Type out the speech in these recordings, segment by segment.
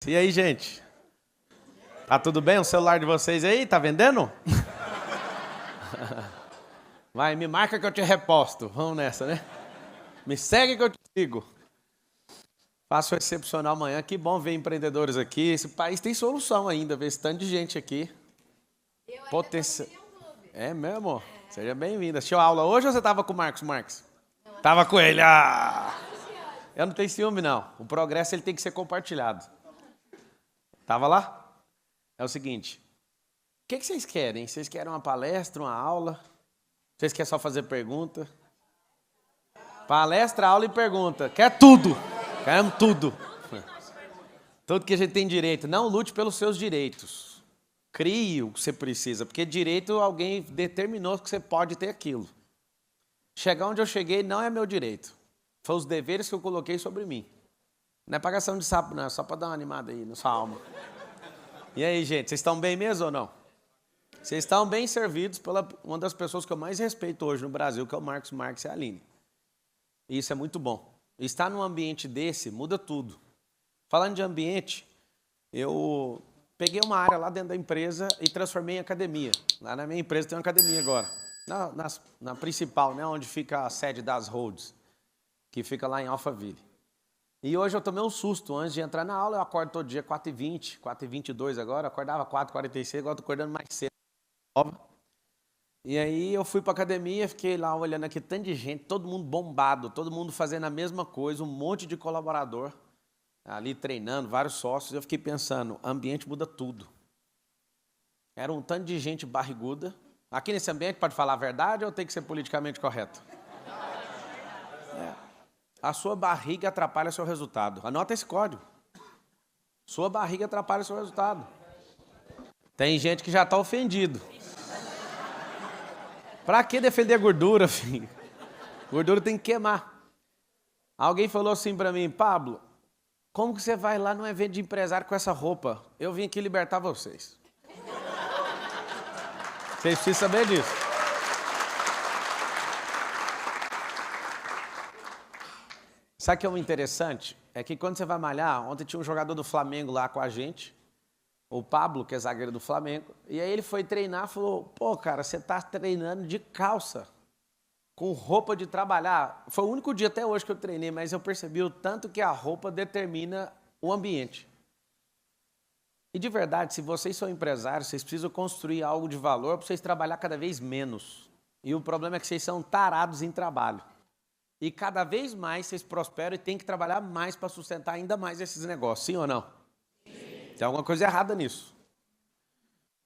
E aí, gente? Tá tudo bem? O celular de vocês aí? Tá vendendo? Vai, me marca que eu te reposto. Vamos nessa, né? Me segue que eu te sigo. Faço o excepcional amanhã. Que bom ver empreendedores aqui. Esse país tem solução ainda, ver esse tanto de gente aqui. Potencial. É mesmo? Seja bem-vinda. Assistiu aula hoje ou você tava com o Marcos Marques? Tava com ele. Eu não tenho ciúme, não. O progresso ele tem que ser compartilhado. Tava lá? É o seguinte. O que vocês querem? Vocês querem uma palestra, uma aula? Vocês querem só fazer pergunta? Palestra, aula e pergunta. Quer tudo. Queremos tudo. Tudo que a gente tem direito. Não lute pelos seus direitos. Crie o que você precisa. Porque direito, alguém determinou que você pode ter aquilo. Chegar onde eu cheguei não é meu direito. Foi os deveres que eu coloquei sobre mim. Não é pagação de sapo, não. É só para dar uma animada aí na sua alma. E aí, gente? Vocês estão bem mesmo ou não? Vocês estão bem servidos pela uma das pessoas que eu mais respeito hoje no Brasil, que é o Marcos Marques e a Aline. E isso é muito bom. Estar num ambiente desse muda tudo. Falando de ambiente, eu peguei uma área lá dentro da empresa e transformei em academia. Lá na minha empresa tem uma academia agora. Na principal, né, onde fica a sede das Rhodes, que fica lá em Alphaville. E hoje eu tomei um susto. Antes de entrar na aula, eu acordo todo dia 4h20, 4h22 agora. Eu acordava 4h46, agora estou acordando mais cedo. E aí eu fui para a academia, fiquei lá olhando aqui, tanto de gente, todo mundo bombado, todo mundo fazendo a mesma coisa, um monte de colaborador ali treinando, vários sócios. Eu fiquei pensando, ambiente muda tudo. Era um tanto de gente barriguda. Aqui nesse ambiente pode falar a verdade ou tem que ser politicamente correto? A sua barriga atrapalha seu resultado. Anota esse código. Sua barriga atrapalha seu resultado. Tem gente que já está ofendido. Pra que defender a gordura, filho? Gordura tem que queimar. Alguém falou assim pra mim, Pablo, como que você vai lá num evento de empresário com essa roupa? Eu vim aqui libertar vocês. Vocês precisam saber disso. Sabe o que é o interessante? É que quando você vai malhar, ontem tinha um jogador do Flamengo lá com a gente, o Pablo, que é zagueiro do Flamengo, e aí ele foi treinar e falou, pô, cara, você tá treinando de calça, com roupa de trabalhar. Foi o único dia até hoje que eu treinei, mas eu percebi o tanto que a roupa determina o ambiente. E de verdade, se vocês são empresários, vocês precisam construir algo de valor para vocês trabalhar cada vez menos. E o problema é que vocês são tarados em trabalho. E cada vez mais vocês prosperam e têm que trabalhar mais para sustentar ainda mais esses negócios, sim ou não? Sim. Tem alguma coisa errada nisso.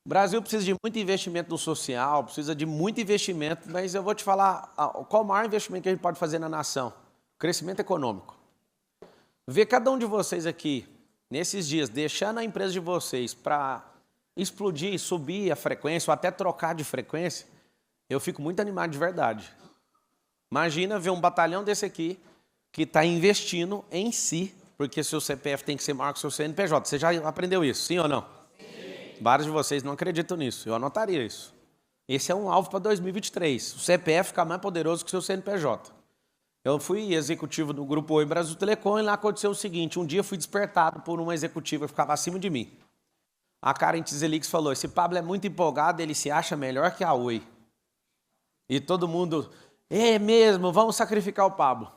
O Brasil precisa de muito investimento no social, precisa de muito investimento, mas eu vou te falar qual o maior investimento que a gente pode fazer na nação? Crescimento econômico. Ver cada um de vocês aqui, nesses dias, deixando a empresa de vocês para explodir, subir a frequência ou até trocar de frequência, eu fico muito animado de verdade. Imagina ver um batalhão desse aqui que está investindo em si, porque seu CPF tem que ser maior que seu CNPJ. Você já aprendeu isso, sim ou não? Sim. Vários de vocês não acreditam nisso, eu anotaria isso. Esse é um alvo para 2023, o CPF ficar mais poderoso que o seu CNPJ. Eu fui executivo do Grupo Oi Brasil Telecom e lá aconteceu o seguinte, um dia eu fui despertado por uma executiva que ficava acima de mim. A Karen Tizelix falou, esse Pablo é muito empolgado, ele se acha melhor que a Oi. E todo mundo... É mesmo, vamos sacrificar o Pablo.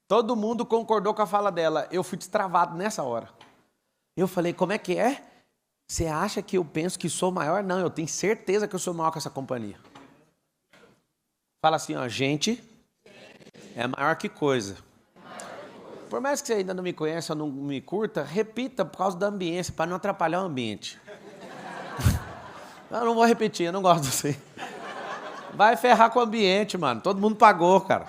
Todo mundo concordou com a fala dela. Eu fui destravado nessa hora. Eu falei, como é que é? Você acha que eu penso que sou maior? Não, eu tenho certeza que eu sou maior que essa companhia. Fala assim, ó, gente é maior que coisa. Por mais que você ainda não me conheça ou não me curta, repita por causa da ambiência, para não atrapalhar o ambiente. Eu não vou repetir, eu não gosto disso. Vai ferrar com o ambiente, mano. Todo mundo pagou, cara.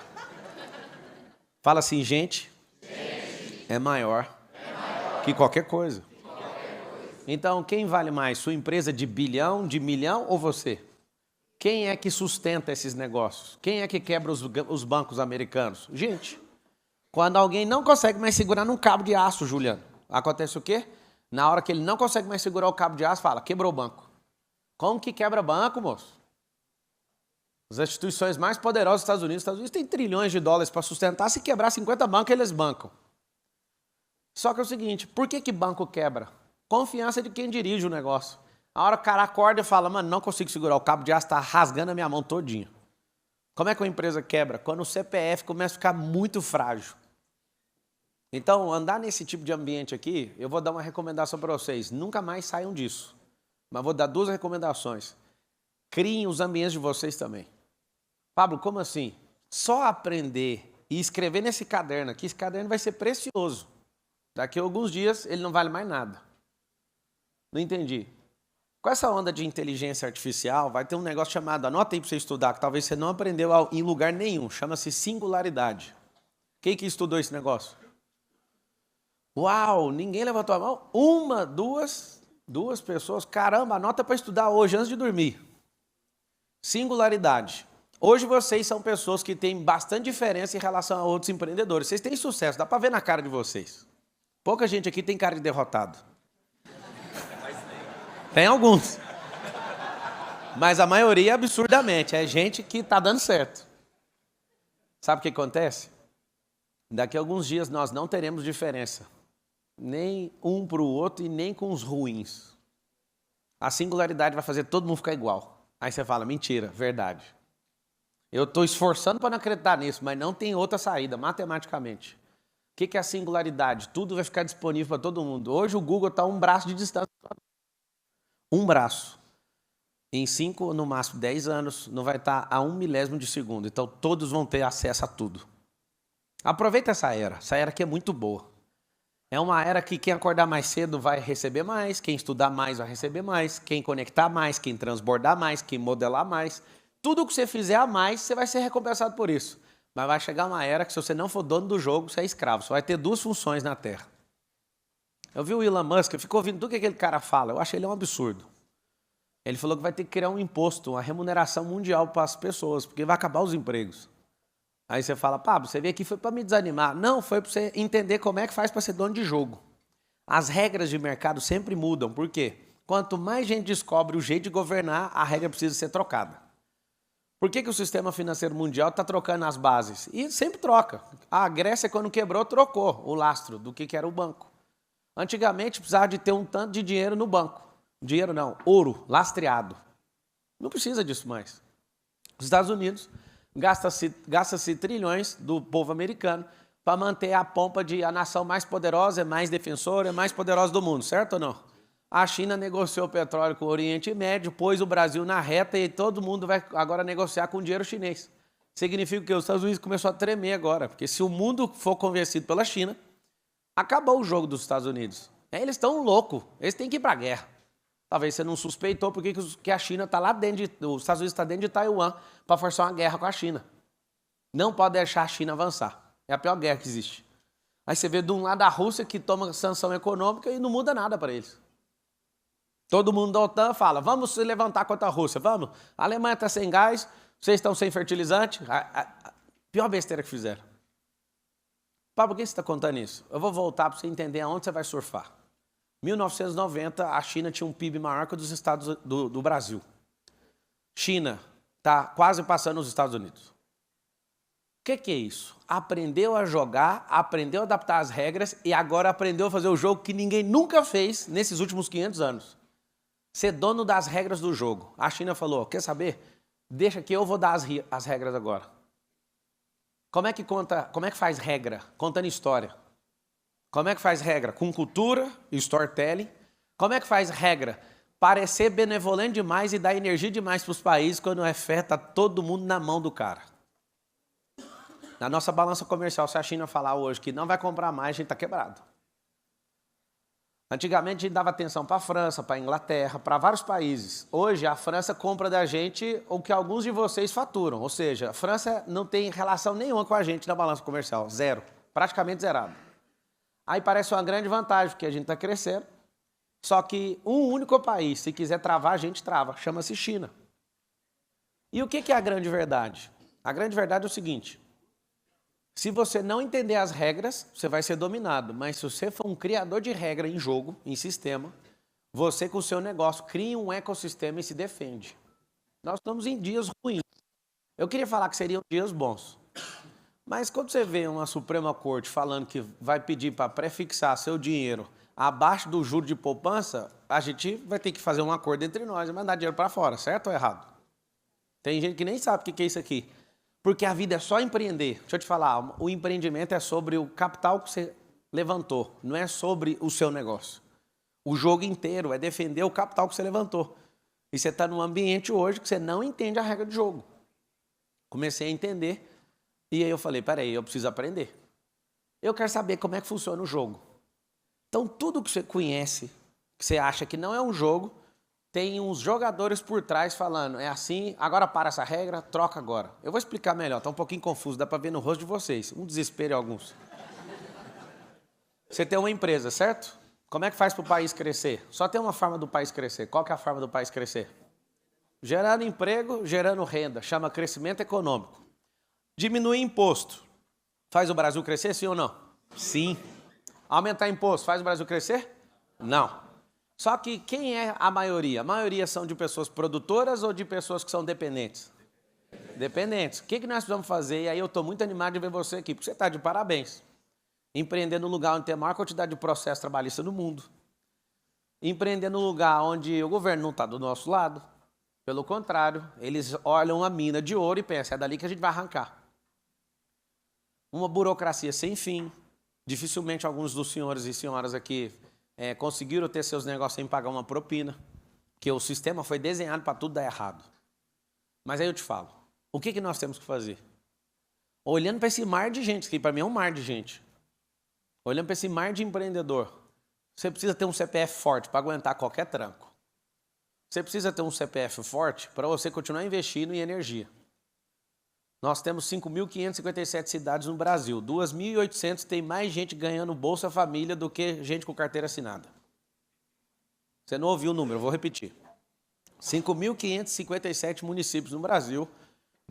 Fala assim, gente é maior que qualquer coisa. Então, quem vale mais? Sua empresa de bilhão, de milhão ou você? Quem é que sustenta esses negócios? Quem é que quebra os bancos americanos? Gente, quando alguém não consegue mais segurar num cabo de aço, Juliano, acontece o quê? Na hora que ele não consegue mais segurar o cabo de aço, fala, quebrou o banco. Como que quebra banco, moço? As instituições mais poderosas dos Estados Unidos têm trilhões de dólares para sustentar. Se quebrar 50 bancos, eles bancam. Só que é o seguinte, por que banco quebra? Confiança de quem dirige o negócio. A hora que o cara acorda e fala, mano, não consigo segurar, o cabo de aço está rasgando a minha mão todinha. Como é que uma empresa quebra? Quando o CPF começa a ficar muito frágil. Então, andar nesse tipo de ambiente aqui, eu vou dar uma recomendação para vocês. Nunca mais saiam disso. Mas vou dar 2 recomendações. Criem os ambientes de vocês também. Pablo, como assim? Só aprender e escrever nesse caderno aqui, esse caderno vai ser precioso. Daqui a alguns dias ele não vale mais nada. Não entendi. Com essa onda de inteligência artificial, vai ter um negócio chamado, anota aí para você estudar, que talvez você não aprendeu em lugar nenhum, chama-se singularidade. Quem que estudou esse negócio? Uau, ninguém levantou a mão? 1, 2 pessoas. Caramba, anota para estudar hoje, antes de dormir. Singularidade. Hoje vocês são pessoas que têm bastante diferença em relação a outros empreendedores. Vocês têm sucesso, dá para ver na cara de vocês. Pouca gente aqui tem cara de derrotado. Tem alguns. Mas a maioria, absurdamente, é gente que está dando certo. Sabe o que acontece? Daqui a alguns dias nós não teremos diferença. Nem um para o outro e nem com os ruins. A singularidade vai fazer todo mundo ficar igual. Aí você fala, mentira, verdade. Eu estou esforçando para não acreditar nisso, mas não tem outra saída, matematicamente. O que é a singularidade? Tudo vai ficar disponível para todo mundo. Hoje o Google está a um braço de distância. Um braço. Em 5, no máximo 10 anos, não vai estar a 1 milésimo de segundo. Então todos vão ter acesso a tudo. Aproveita essa era. Essa era aqui é muito boa. É uma era que quem acordar mais cedo vai receber mais, quem estudar mais vai receber mais, quem conectar mais, quem transbordar mais, quem modelar mais. Tudo que você fizer a mais, você vai ser recompensado por isso. Mas vai chegar uma era que se você não for dono do jogo, você é escravo. Você vai ter 2 funções na Terra. Eu vi o Elon Musk, eu fico ouvindo tudo que aquele cara fala. Eu acho ele um absurdo. Ele falou que vai ter que criar um imposto, uma remuneração mundial para as pessoas, porque vai acabar os empregos. Aí você fala, Pablo, você veio aqui foi para me desanimar. Não, foi para você entender como é que faz para ser dono de jogo. As regras de mercado sempre mudam. Por quê? Quanto mais gente descobre o jeito de governar, a regra precisa ser trocada. Por que o sistema financeiro mundial está trocando as bases? E sempre troca. A Grécia, quando quebrou, trocou o lastro do que era o banco. Antigamente, precisava de ter um tanto de dinheiro no banco. Dinheiro não, ouro, lastreado. Não precisa disso mais. Os Estados Unidos gasta-se trilhões do povo americano para manter a pompa de a nação mais poderosa, mais defensora, mais poderosa do mundo, certo ou não? A China negociou petróleo com o Oriente Médio, pôs o Brasil na reta e todo mundo vai agora negociar com o dinheiro chinês. Significa que os Estados Unidos começou a tremer agora, porque se o mundo for convencido pela China, acabou o jogo dos Estados Unidos. Eles estão loucos, eles têm que ir para a guerra. Talvez você não suspeitou porque a China está lá dentro, os Estados Unidos está dentro de Taiwan para forçar uma guerra com a China. Não pode deixar a China avançar. É a pior guerra que existe. Aí você vê de um lado a Rússia que toma sanção econômica e não muda nada para eles. Todo mundo da OTAN fala, vamos se levantar contra a Rússia, vamos. A Alemanha está sem gás, vocês estão sem fertilizante. Pior besteira que fizeram. Pablo, por que você está contando isso? Eu vou voltar para você entender aonde você vai surfar. 1990, a China tinha um PIB maior que o dos Estados do Brasil. China está quase passando os Estados Unidos. O que é isso? Aprendeu a jogar, aprendeu a adaptar as regras e agora aprendeu a fazer o jogo que ninguém nunca fez nesses últimos 500 anos. Ser dono das regras do jogo. A China falou, quer saber? Deixa que eu vou dar as regras agora. Como é que faz regra? Contando história. Como é que faz regra? Com cultura e storytelling. Como é que faz regra? Parecer benevolente demais e dar energia demais para os países quando é fé, está todo mundo na mão do cara. Na nossa balança comercial, se a China falar hoje que não vai comprar mais, a gente está quebrado. Antigamente a gente dava atenção para a França, para a Inglaterra, para vários países. Hoje a França compra da gente o que alguns de vocês faturam. Ou seja, a França não tem relação nenhuma com a gente na balança comercial. Zero. Praticamente zerado. Aí parece uma grande vantagem, porque a gente está crescendo. Só que um único país, se quiser travar, a gente trava. Chama-se China. E o que é a grande verdade? A grande verdade é o seguinte. Se você não entender as regras, você vai ser dominado. Mas se você for um criador de regra em jogo, em sistema, você com o seu negócio cria um ecossistema e se defende. Nós estamos em dias ruins. Eu queria falar que seriam dias bons. Mas quando você vê uma Suprema Corte falando que vai pedir para prefixar seu dinheiro abaixo do juro de poupança, a gente vai ter que fazer um acordo entre nós e mandar dinheiro para fora, certo ou errado? Tem gente que nem sabe o que é isso aqui. Porque a vida é só empreender. Deixa eu te falar, o empreendimento é sobre o capital que você levantou, não é sobre o seu negócio. O jogo inteiro é defender o capital que você levantou. E você está num ambiente hoje que você não entende a regra do jogo. Comecei a entender e aí eu falei, peraí, eu preciso aprender. Eu quero saber como é que funciona o jogo. Então tudo que você conhece, que você acha que não é um jogo, tem uns jogadores por trás falando, é assim, agora para essa regra, troca agora. Eu vou explicar melhor, está um pouquinho confuso, dá para ver no rosto de vocês, um desespero em alguns. Você tem uma empresa, certo? Como é que faz para o país crescer? Só tem uma forma do país crescer. Qual que é a forma do país crescer? Gerando emprego, gerando renda, chama crescimento econômico. Diminuir imposto. Faz o Brasil crescer, sim ou não? Sim. Aumentar imposto, faz o Brasil crescer? Não. Só que quem é a maioria? A maioria são de pessoas produtoras ou de pessoas que são dependentes? Dependentes. O que nós precisamos fazer? E aí eu estou muito animado de ver você aqui, porque você está de parabéns. Empreender no lugar onde tem a maior quantidade de processo trabalhista no mundo. Empreender no lugar onde o governo não está do nosso lado. Pelo contrário, eles olham a mina de ouro e pensam, é dali que a gente vai arrancar. Uma burocracia sem fim. Dificilmente alguns dos senhores e senhoras aqui conseguiram ter seus negócios sem pagar uma propina, porque o sistema foi desenhado para tudo dar errado. Mas aí eu te falo, o que nós temos que fazer? Olhando para esse mar de gente, que para mim é um mar de gente, olhando para esse mar de empreendedor, você precisa ter um CPF forte para aguentar qualquer tranco. Você precisa ter um CPF forte para você continuar investindo em energia. Nós temos 5.557 cidades no Brasil. 2.800 tem mais gente ganhando Bolsa Família do que gente com carteira assinada. Você não ouviu o número, eu vou repetir. 5.557 municípios no Brasil.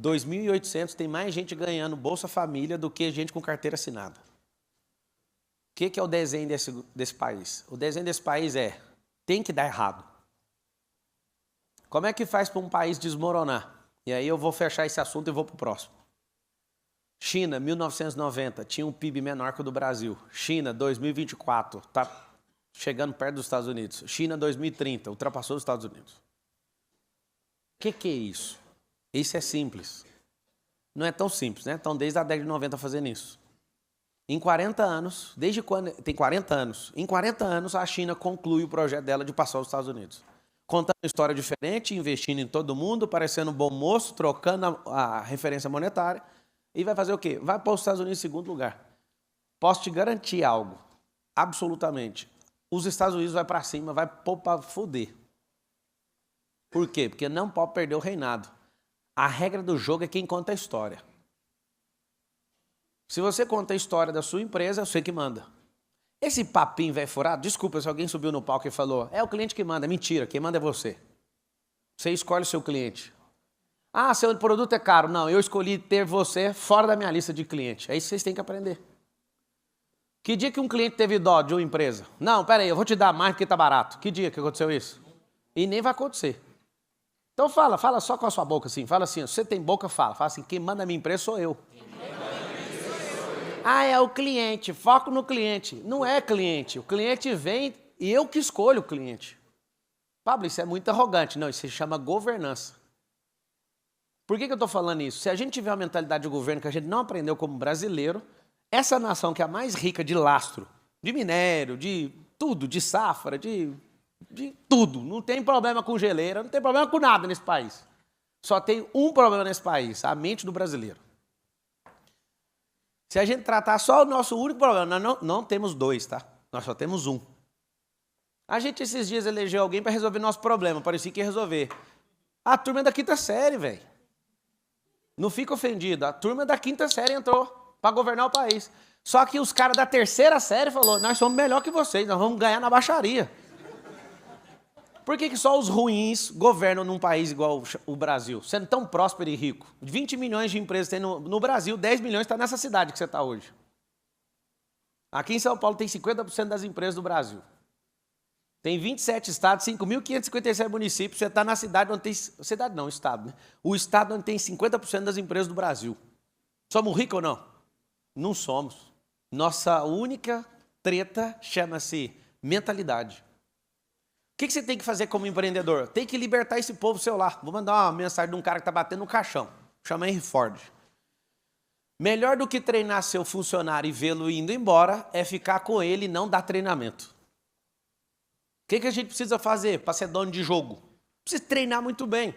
2.800 tem mais gente ganhando Bolsa Família do que gente com carteira assinada. O que é o desenho desse país? O desenho desse país tem que dar errado. Como é que faz para um país desmoronar? E aí eu vou fechar esse assunto e vou para o próximo. China, 1990, tinha um PIB menor que o do Brasil. China, 2024, está chegando perto dos Estados Unidos. China, 2030, ultrapassou os Estados Unidos. O que é isso? Isso é simples. Não é tão simples, né? Então, desde a década de 90 fazendo isso. Em 40 anos, desde quando... Tem 40 anos. Em 40 anos, a China conclui o projeto dela de passar aos Estados Unidos. Contando uma história diferente, investindo em todo mundo, parecendo um bom moço, trocando a referência monetária. E vai fazer o quê? Vai para os Estados Unidos em segundo lugar. Posso te garantir algo, absolutamente. Os Estados Unidos vai para cima, vai pôr para foder. Por quê? Porque não pode perder o reinado. A regra do jogo é quem conta a história. Se você conta a história da sua empresa, é você que manda. Esse papinho velho furado, desculpa se alguém subiu no palco e falou, é o cliente que manda. Mentira, quem manda é você. Você escolhe o seu cliente. Ah, seu produto é caro. Não, eu escolhi ter você fora da minha lista de cliente. É isso que vocês têm que aprender. Que dia que um cliente teve dó de uma empresa? Não, peraí, eu vou te dar mais porque tá barato. Que dia que aconteceu isso? E nem vai acontecer. Então fala só com a sua boca assim. Fala assim, você tem boca, fala. Fala assim, quem manda a minha empresa sou eu. Ah, é o cliente, foco no cliente. Não é cliente, o cliente vem e eu que escolho o cliente. Pablo, isso é muito arrogante. Não, isso se chama governança. Por que eu estou falando isso? Se a gente tiver uma mentalidade de governo que a gente não aprendeu como brasileiro, essa nação que é a mais rica de lastro, de minério, de tudo, de safra, de tudo. Não tem problema com geleira, não tem problema com nada nesse país. Só tem um problema nesse país, a mente do brasileiro. Se a gente tratar só o nosso único problema, nós não temos dois, tá? Nós só temos um. A gente esses dias elegeu alguém para resolver nosso problema, parecia que ia resolver. A turma é da quinta série, velho. Não fica ofendido, a turma da quinta série entrou para governar o país. Só que os caras da terceira série falaram, nós somos melhor que vocês, nós vamos ganhar na baixaria. Por que só os ruins governam num país igual o Brasil, sendo tão próspero e rico? 20 milhões de empresas tem no Brasil, 10 milhões está nessa cidade que você está hoje. Aqui em São Paulo tem 50% das empresas do Brasil. Tem 27 estados, 5.557 municípios, você está na cidade onde tem... Cidade não, estado, né? O estado onde tem 50% das empresas do Brasil. Somos ricos ou não? Não somos. Nossa única treta chama-se mentalidade. O que você tem que fazer como empreendedor? Tem que libertar esse povo seu lá. Vou mandar uma mensagem de um cara que está batendo no caixão. Chama Henry Ford. Melhor do que treinar seu funcionário e vê-lo indo embora é ficar com ele e não dar treinamento. O que a gente precisa fazer para ser dono de jogo? Precisa treinar muito bem.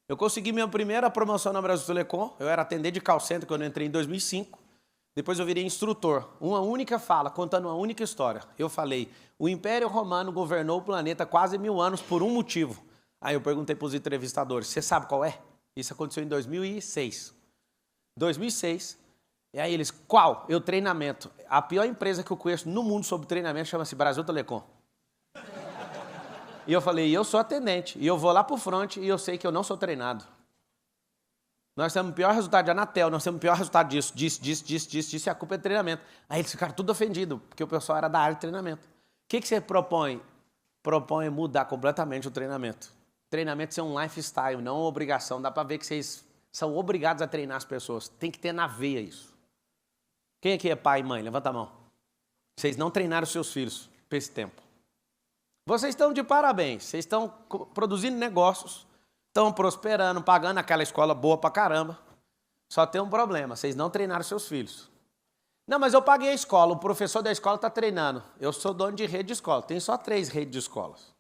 Eu consegui minha primeira promoção na Brasil Telecom. Eu era atendente de call center quando eu entrei em 2005. Depois eu virei instrutor. Uma única fala, contando uma única história. Eu falei, o Império Romano governou o planeta quase 1000 anos por um motivo. Aí eu perguntei para os entrevistadores, você sabe qual é? Isso aconteceu em 2006. 2006. E aí eles, qual? Eu, treinamento. A pior empresa que eu conheço no mundo sobre treinamento chama-se Brasil Telecom. E eu falei, eu sou atendente. E eu vou lá pro front e eu sei que eu não sou treinado. Nós temos o pior resultado de Anatel, nós temos o pior resultado disso, e a culpa é treinamento. Aí eles ficaram tudo ofendidos, porque o pessoal era da área de treinamento. O que você propõe? Propõe mudar completamente o treinamento. Treinamento ser um lifestyle, não uma obrigação. Dá para ver que vocês são obrigados a treinar as pessoas. Tem que ter na veia isso. Quem aqui é pai e mãe? Levanta a mão. Vocês não treinaram seus filhos por esse tempo. Vocês estão de parabéns. Vocês estão produzindo negócios, estão prosperando, pagando aquela escola boa pra caramba. Só tem um problema, vocês não treinaram seus filhos. Não, mas eu paguei a escola, o professor da escola está treinando. Eu sou dono de rede de escola, tem só 3 redes de escolas.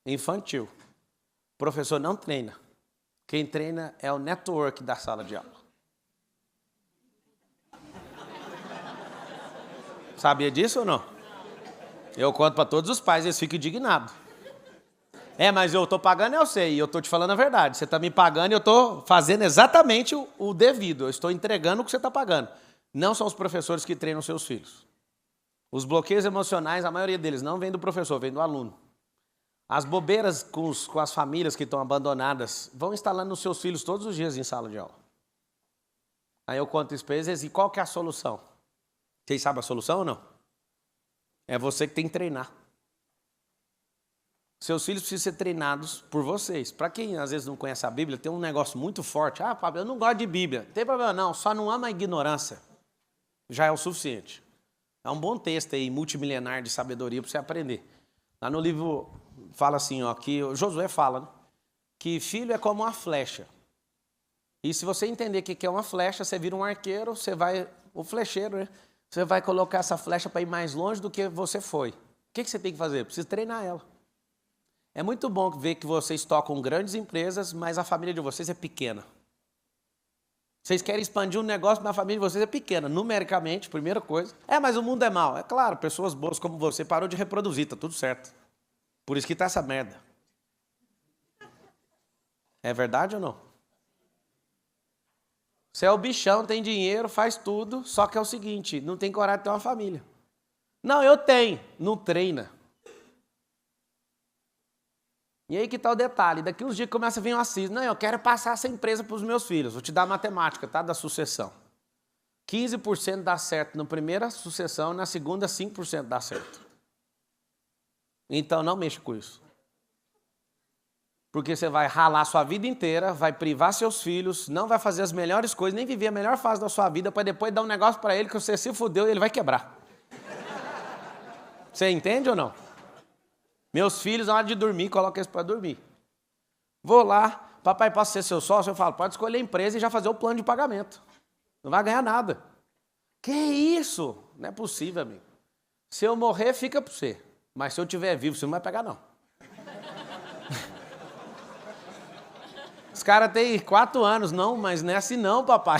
Infantil. O professor não treina. Quem treina é o network da sala de aula. Sabia disso ou não? Eu conto para todos os pais, eles ficam indignados. Mas eu estou pagando, eu sei, e eu estou te falando a verdade. Você está me pagando e eu estou fazendo exatamente o devido. Eu estou entregando o que você está pagando. Não são os professores que treinam seus filhos. Os bloqueios emocionais, a maioria deles não vem do professor, vem do aluno. As bobeiras com as famílias que estão abandonadas vão instalando nos seus filhos todos os dias em sala de aula. Aí eu conto isso para eles, e qual que é a solução? Vocês sabem a solução ou não? É você que tem que treinar. Seus filhos precisam ser treinados por vocês. Para quem às vezes não conhece a Bíblia, tem um negócio muito forte. Ah, Pablo, eu não gosto de Bíblia. Não tem problema não, só não ama a ignorância. Já é o suficiente. É um bom texto aí, multimilenar de sabedoria para você aprender. Lá no livro fala assim, ó, que Josué fala, né, que filho é como uma flecha. E se você entender o que é uma flecha, você vira um arqueiro, você vai, o flecheiro, né? Você vai colocar essa flecha para ir mais longe do que você foi. O que você tem que fazer? Precisa treinar ela. É muito bom ver que vocês tocam grandes empresas, mas a família de vocês é pequena. Vocês querem expandir um negócio, mas a família de vocês é pequena. Numericamente, primeira coisa. Mas o mundo é mau. É claro, pessoas boas como você parou de reproduzir, tá tudo certo. Por isso que tá essa merda. É verdade ou não? Você é o bichão, tem dinheiro, faz tudo, só que é o seguinte, não tem coragem de ter uma família. Não, eu tenho, não treina. E aí que está o detalhe, daqui uns dias começa a vir uma cisma. Não, eu quero passar essa empresa para os meus filhos. Vou te dar a matemática, tá? Da sucessão. 15% dá certo na primeira sucessão, na segunda 5% dá certo. Então não mexa com isso. Porque você vai ralar sua vida inteira, vai privar seus filhos, não vai fazer as melhores coisas, nem viver a melhor fase da sua vida, para depois dar um negócio para ele que você se fudeu e ele vai quebrar. Você entende ou não? Meus filhos, na hora de dormir, coloca eles para dormir. Vou lá, papai, posso ser seu sócio? Eu falo, pode escolher a empresa e já fazer o plano de pagamento. Não vai ganhar nada. Que isso? Não é possível, amigo. Se eu morrer, fica para você. Mas se eu estiver vivo, você não vai pegar, não. Os caras têm 4 anos, não, mas não é assim não, papai.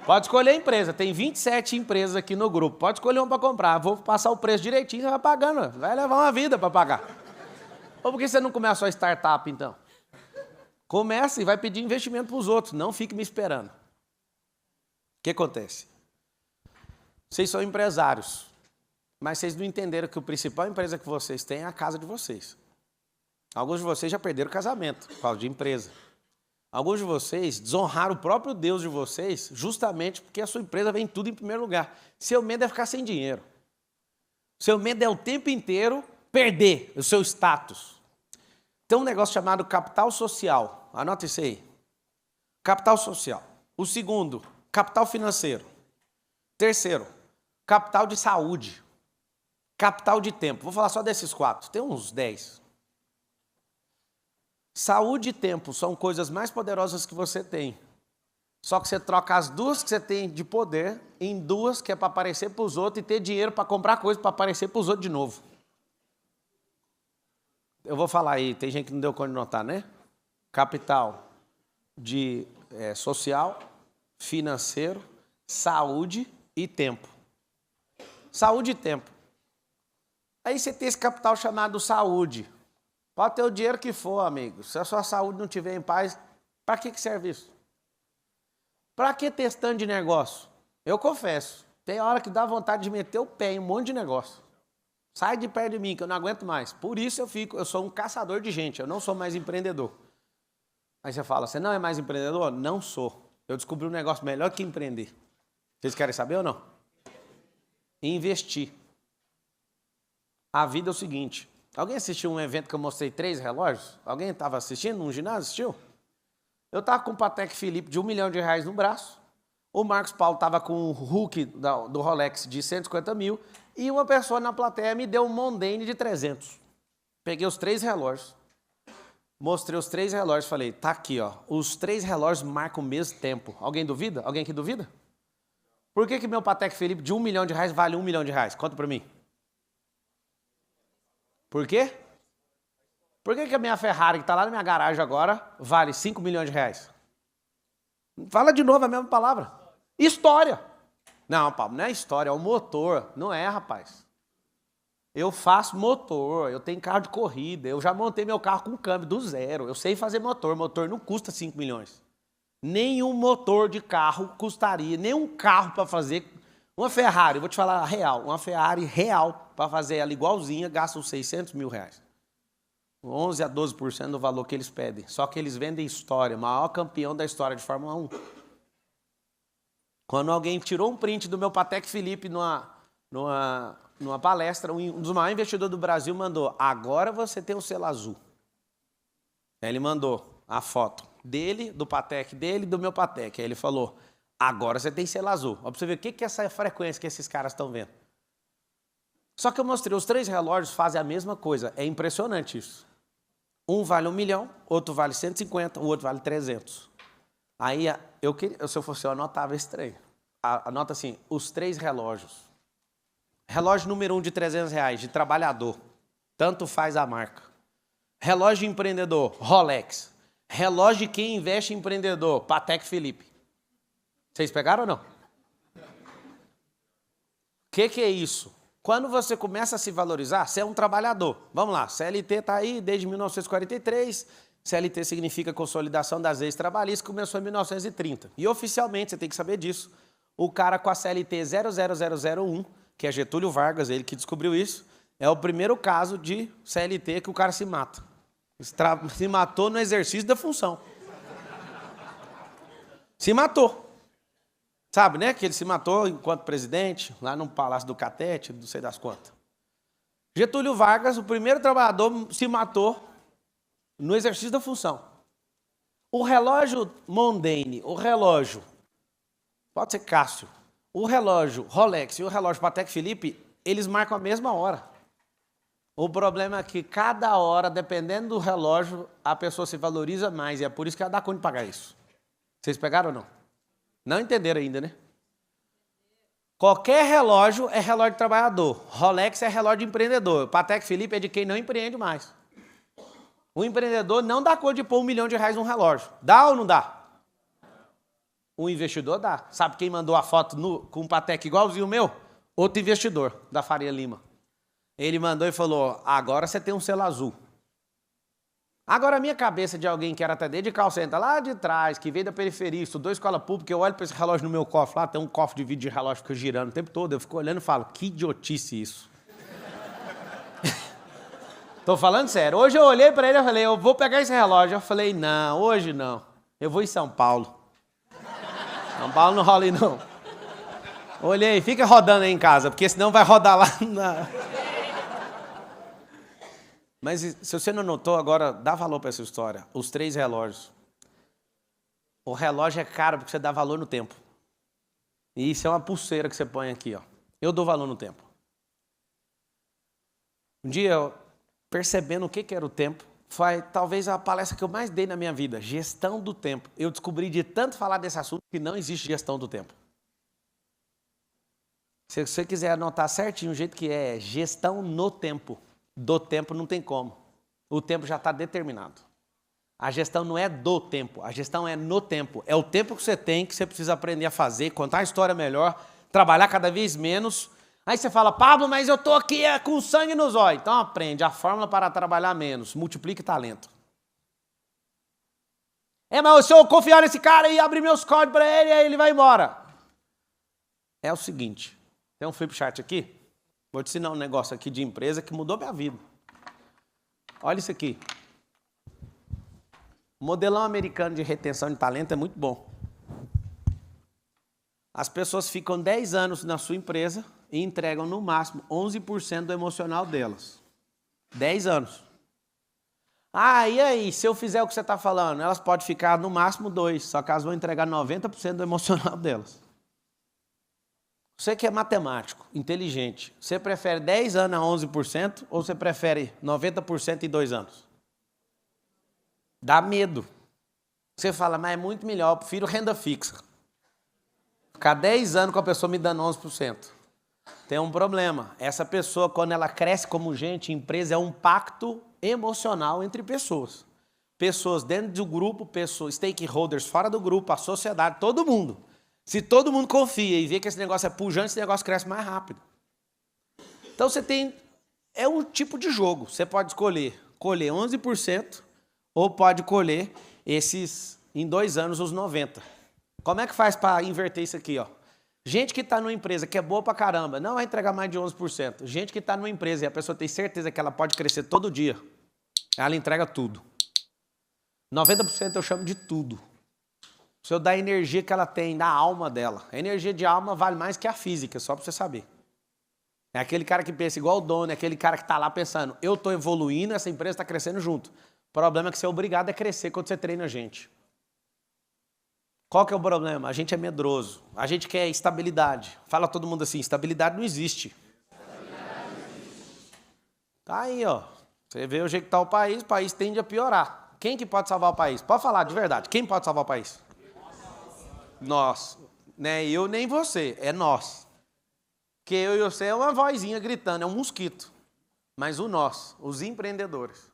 Pode escolher a empresa, tem 27 empresas aqui no grupo, pode escolher uma para comprar, vou passar o preço direitinho, você vai pagando, vai levar uma vida para pagar. Ou por que você não começa a startup, então? Comece e vai pedir investimento para os outros, não fique me esperando. O que acontece? Vocês são empresários, mas vocês não entenderam que a principal empresa que vocês têm é a casa de vocês. Alguns de vocês já perderam o casamento por causa de empresa. Alguns de vocês desonraram o próprio Deus de vocês justamente porque a sua empresa vem tudo em primeiro lugar. Seu medo é ficar sem dinheiro. Seu medo é o tempo inteiro perder o seu status. Tem um negócio chamado capital social. Anota isso aí. Capital social. O segundo capital financeiro. Terceiro, capital de saúde. Capital de tempo. Vou falar só desses 4. Tem uns 10. Saúde e tempo são coisas mais poderosas que você tem. Só que você troca as 2 que você tem de poder em 2 que é para aparecer para os outros e ter dinheiro para comprar coisa para aparecer para os outros de novo. Eu vou falar aí, tem gente que não deu conta de notar, né? Capital de social, financeiro, saúde e tempo. Saúde e tempo. Aí você tem esse capital chamado saúde. Pode ter o dinheiro que for, amigo. Se a sua saúde não estiver em paz, para que serve isso? Para que testando de negócio? Eu confesso, tem hora que dá vontade de meter o pé em um monte de negócio. Sai de perto de mim, que eu não aguento mais. Por isso eu sou um caçador de gente, eu não sou mais empreendedor. Aí você fala, você não é mais empreendedor? Não sou. Eu descobri um negócio melhor que empreender. Vocês querem saber ou não? Investir. A vida é o seguinte, alguém assistiu um evento que eu mostrei 3 relógios? Alguém estava assistindo num ginásio? Assistiu? Eu estava com o Patek Philippe de R$1 milhão no braço, o Marcos Paulo estava com o Hulk do Rolex de 150 mil e uma pessoa na plateia me deu um Mondane de 300. Peguei os 3 relógios, mostrei os 3 relógios e falei, tá aqui, ó, os 3 relógios marcam o mesmo tempo. Alguém duvida? Alguém aqui duvida? Por que meu Patek Philippe de R$1 milhão vale R$1 milhão? Conta pra mim. Por quê? Por que a minha Ferrari, que está lá na minha garagem agora, vale R$5 milhões? Fala de novo a mesma palavra. História. Não, Pablo, não é história, é o motor. Não é, rapaz. Eu faço motor, eu tenho carro de corrida, eu já montei meu carro com câmbio do zero. Eu sei fazer motor, motor não custa 5 milhões. Nenhum motor de carro custaria, nenhum carro para fazer. Uma Ferrari, vou te falar a real, uma Ferrari real, para fazer ela igualzinha, gasta uns R$600 mil. 11 a 12% do valor que eles pedem. Só que eles vendem história, o maior campeão da história de Fórmula 1. Quando alguém tirou um print do meu Patek Philippe numa palestra, um dos maiores investidores do Brasil mandou, agora você tem o selo azul. Aí ele mandou a foto dele, do Patek dele e do meu Patek. Aí ele falou, agora você tem selo azul. Ó, pra você ver o que é essa frequência que esses caras estão vendo. Só que eu mostrei, os 3 relógios fazem a mesma coisa. É impressionante isso. Um vale R$1 milhão, outro vale 150, o outro vale 300. Aí, se eu fosse eu, anotava esse trem. Anota assim, os 3 relógios. Relógio número 1 de R$300, de trabalhador. Tanto faz a marca. Relógio de empreendedor, Rolex. Relógio de quem investe em empreendedor, Patek Philippe. Vocês pegaram ou não? O que é isso? Quando você começa a se valorizar, você é um trabalhador. Vamos lá, CLT está aí desde 1943, CLT significa Consolidação das Leis Trabalhistas, começou em 1930. E oficialmente, você tem que saber disso, o cara com a CLT 00001, que é Getúlio Vargas, ele que descobriu isso, é o primeiro caso de CLT que o cara se mata. Se matou no exercício da função. Se matou. Sabe, né? Que ele se matou enquanto presidente, lá no Palácio do Catete, não sei das quantas. Getúlio Vargas, o primeiro trabalhador, se matou no exercício da função. O relógio Mondane, o relógio, pode ser Cássio, o relógio Rolex e o relógio Patek Philippe, eles marcam a mesma hora. O problema é que cada hora, dependendo do relógio, a pessoa se valoriza mais, e é por isso que ela dá conta de pagar isso. Vocês pegaram ou não? Não entenderam ainda, né? Qualquer relógio é relógio de trabalhador. Rolex é relógio de empreendedor. Patek Philippe é de quem não empreende mais. O empreendedor não dá conta de pôr R$1 milhão num relógio. Dá ou não dá? O investidor dá. Sabe quem mandou a foto com um Patek igualzinho o meu? Outro investidor, da Faria Lima. Ele mandou e falou, agora você tem um selo azul. Agora, a minha cabeça de alguém que era até de call center lá de trás, que veio da periferia, estudou escola pública, eu olho para esse relógio no meu cofre lá, tem um cofre de vídeo de relógio que fica girando o tempo todo, eu fico olhando e falo, que idiotice isso. Tô falando sério. Hoje eu olhei para ele e falei, eu vou pegar esse relógio. Eu falei, não, hoje não. Eu vou em São Paulo. São Paulo não rola aí, não. Olhei, fica rodando aí em casa, porque senão vai rodar lá na... Mas se você não notou, agora dá valor para essa história. Os 3 relógios. O relógio é caro porque você dá valor no tempo. E isso é uma pulseira que você põe aqui, ó. Eu dou valor no tempo. Um dia, eu, percebendo o que era o tempo, foi talvez a palestra que eu mais dei na minha vida, gestão do tempo. Eu descobri de tanto falar desse assunto que não existe gestão do tempo. Se você quiser anotar certinho o jeito que é gestão no tempo, do tempo não tem como. O tempo já está determinado. A gestão não é do tempo, a gestão é no tempo. É o tempo que você tem, que você precisa aprender a fazer, contar a história melhor, trabalhar cada vez menos. Aí você fala, Pablo, mas eu estou aqui com sangue nos olhos. Então aprende a fórmula para trabalhar menos, multiplique talento. Mas se eu confiar nesse cara e abrir meus códigos para ele, aí ele vai embora. É o seguinte, tem um flipchart aqui, vou te ensinar um negócio aqui de empresa que mudou minha vida. Olha isso aqui. O modelão americano de retenção de talento é muito bom. As pessoas ficam 10 anos na sua empresa e entregam no máximo 11% do emocional delas. 10 anos. E aí, se eu fizer o que você está falando, elas podem ficar no máximo 2, só que elas vão entregar 90% do emocional delas. Você que é matemático, inteligente, você prefere 10 anos a 11% ou você prefere 90% em 2 anos? Dá medo. Você fala, mas é muito melhor, eu prefiro renda fixa. Ficar 10 anos com a pessoa me dando 11%. Tem um problema. Essa pessoa, quando ela cresce como gente, empresa é um pacto emocional entre pessoas. Pessoas dentro do grupo, pessoas, stakeholders fora do grupo, a sociedade, todo mundo. Se todo mundo confia e vê que esse negócio é pujante, esse negócio cresce mais rápido. Então você tem... É um tipo de jogo. Você pode escolher colher 11%, ou pode colher esses, em 2 anos, os 90%. Como é que faz para inverter isso aqui? Ó? Gente que está numa empresa que é boa pra caramba, não vai entregar mais de 11%. Gente que está numa empresa e a pessoa tem certeza que ela pode crescer todo dia, ela entrega tudo. 90% eu chamo de tudo. Se eu dar a energia que ela tem, da alma dela. A energia de alma vale mais que a física, só para você saber. É aquele cara que pensa igual o dono, é aquele cara que está lá pensando, eu estou evoluindo, essa empresa está crescendo junto. O problema é que você é obrigado a crescer quando você treina a gente. Qual que é o problema? A gente é medroso. A gente quer estabilidade. Fala todo mundo assim, estabilidade não existe. Tá aí, ó. Você vê o jeito que está o país tende a piorar. Quem que pode salvar o país? Pode falar de verdade. Quem pode salvar o país? Nós. Não é eu nem você, é nós. Porque eu e você é uma vozinha gritando, é um mosquito. Mas o nós, os empreendedores.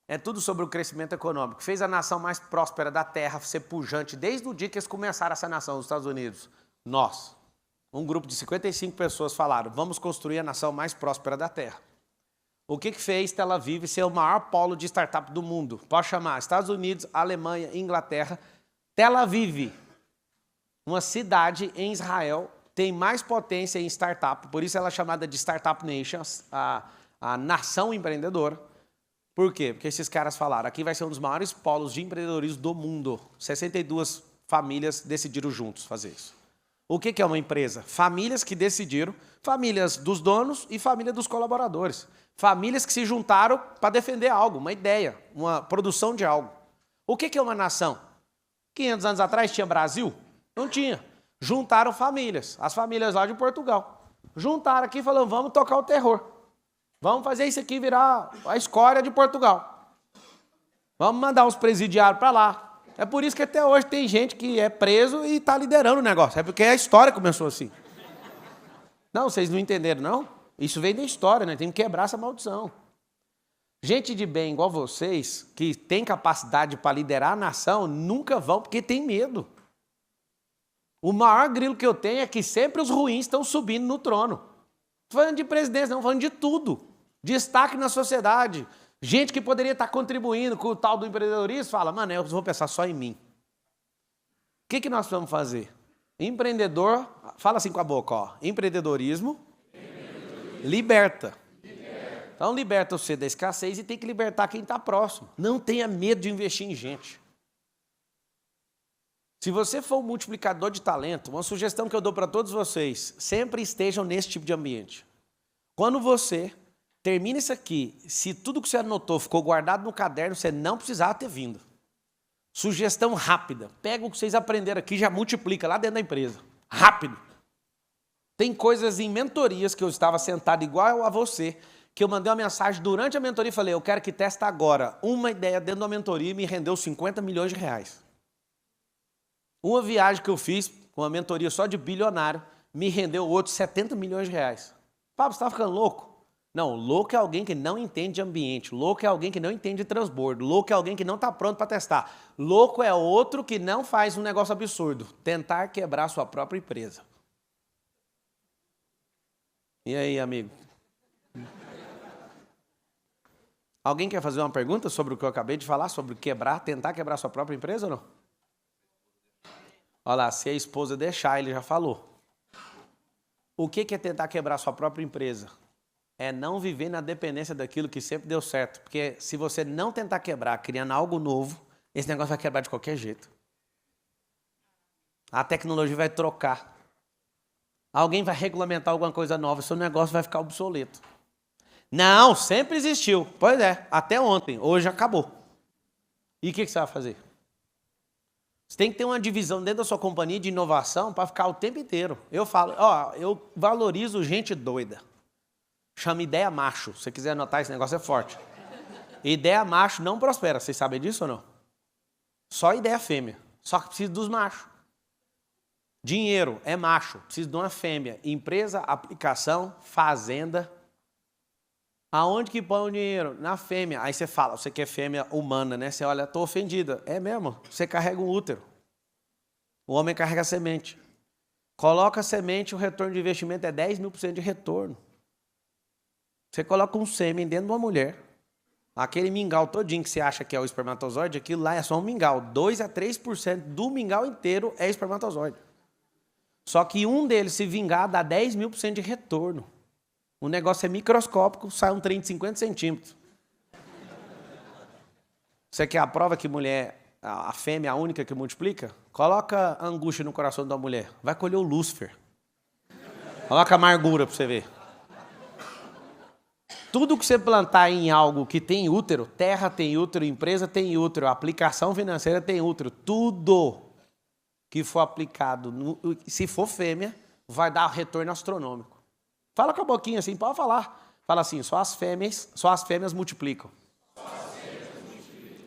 É tudo sobre o crescimento econômico. Fez a nação mais próspera da Terra ser pujante desde o dia que eles começaram essa nação, os Estados Unidos. Nós, um grupo de 55 pessoas falaram, vamos construir a nação mais próspera da Terra. O que fez Tel Aviv ser o maior polo de startup do mundo? Pode chamar Estados Unidos, Alemanha, Inglaterra. Tel Aviv, uma cidade em Israel, tem mais potência em startup, por isso ela é chamada de Startup Nation, a nação empreendedora. Por quê? Porque esses caras falaram, aqui vai ser um dos maiores polos de empreendedorismo do mundo. 62 famílias decidiram juntos fazer isso. O que é uma empresa? Famílias que decidiram, famílias dos donos e família dos colaboradores. Famílias que se juntaram para defender algo, uma ideia, uma produção de algo. O que é uma nação? 500 anos atrás tinha Brasil? Não tinha. Juntaram famílias, as famílias lá de Portugal. Juntaram aqui e falaram, vamos tocar o terror. Vamos fazer isso aqui virar a escória de Portugal. Vamos mandar os presidiários para lá. É por isso que até hoje tem gente que é preso e está liderando o negócio. É porque a história começou assim. Não, vocês não entenderam, não? Isso veio da história, né? Tem que quebrar essa maldição. Gente de bem igual vocês, que tem capacidade para liderar a nação, nunca vão porque tem medo. O maior grilo que eu tenho é que sempre os ruins estão subindo no trono. Não falando de presidência, não, falando de tudo. Destaque na sociedade. Gente que poderia estar contribuindo com o tal do empreendedorismo, fala, mano, eu vou pensar só em mim. O que nós vamos fazer? Empreendedor, fala assim com a boca, ó. Empreendedorismo. Liberta. Então liberta você da escassez e tem que libertar quem está próximo. Não tenha medo de investir em gente. Se você for um multiplicador de talento, uma sugestão que eu dou para todos vocês, sempre estejam nesse tipo de ambiente. Quando você termina isso aqui, se tudo que você anotou ficou guardado no caderno, você não precisava ter vindo. Sugestão rápida, pega o que vocês aprenderam aqui e já multiplica lá dentro da empresa. Rápido. Tem coisas em mentorias que eu estava sentado igual a você, que eu mandei uma mensagem durante a mentoria e falei, eu quero que teste agora. Uma ideia dentro da mentoria me rendeu 50 milhões de reais. Uma viagem que eu fiz, com uma mentoria só de bilionário, me rendeu outros 70 milhões de reais. Pablo, você está ficando louco? Não, louco é alguém que não entende de ambiente, louco é alguém que não entende de transbordo, louco é alguém que não está pronto para testar. Louco é outro que não faz um negócio absurdo, tentar quebrar sua própria empresa. E aí, amigo? Alguém quer fazer uma pergunta sobre o que eu acabei de falar, sobre tentar quebrar sua própria empresa ou não? Olha lá, se a esposa deixar, ele já falou. O que é tentar quebrar sua própria empresa? É não viver na dependência daquilo que sempre deu certo. Porque se você não tentar quebrar, criando algo novo, esse negócio vai quebrar de qualquer jeito. A tecnologia vai trocar. Alguém vai regulamentar alguma coisa nova, seu negócio vai ficar obsoleto. Não, sempre existiu. Pois é, até ontem, hoje acabou. E o que você vai fazer? Você tem que ter uma divisão dentro da sua companhia de inovação para ficar o tempo inteiro. Eu falo, eu valorizo gente doida. Chama ideia macho. Se você quiser anotar, esse negócio é forte. Ideia macho não prospera. Vocês sabem disso ou não? Só ideia fêmea. Só que precisa dos machos. Dinheiro é macho. Precisa de uma fêmea. Empresa, aplicação, fazenda. Aonde que põe o dinheiro? Na fêmea. Aí você fala, você quer fêmea humana, né? Você olha, estou ofendida. É mesmo? Você carrega um útero. O homem carrega a semente. Coloca a semente, o retorno de investimento é 10.000% de retorno. Você coloca um sêmen dentro de uma mulher. Aquele mingau todinho que você acha que é o espermatozoide, aquilo lá é só um mingau. 2 a 3% do mingau inteiro é espermatozoide. Só que um deles, se vingar, dá 10.000% de retorno. O negócio é microscópico, sai um trem de 50 centímetros. Você quer a prova que mulher, a fêmea é a única que multiplica? Coloca a angústia no coração da mulher. Vai colher o Lúcifer. Coloca a amargura para você ver. Tudo que você plantar em algo que tem útero, terra tem útero, empresa tem útero, aplicação financeira tem útero, tudo que for aplicado, se for fêmea, vai dar retorno astronômico. Fala com a boquinha assim, pode falar. Fala assim, só as fêmeas multiplicam.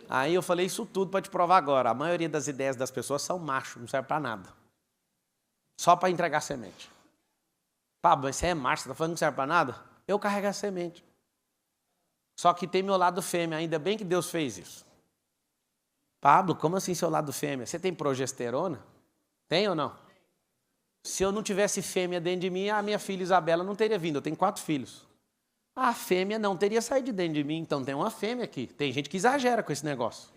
Aí eu falei isso tudo para te provar agora. A maioria das ideias das pessoas são machos, não serve para nada. Só para entregar semente. Pablo, mas você é macho, você está falando que não serve para nada? Eu carrego a semente. Só que tem meu lado fêmea, ainda bem que Deus fez isso. Pablo, como assim seu lado fêmea? Você tem progesterona? Tem ou não? Se eu não tivesse fêmea dentro de mim, a minha filha Isabela não teria vindo. Eu tenho 4 filhos. A fêmea não teria saído de dentro de mim, então tem uma fêmea aqui. Tem gente que exagera com esse negócio.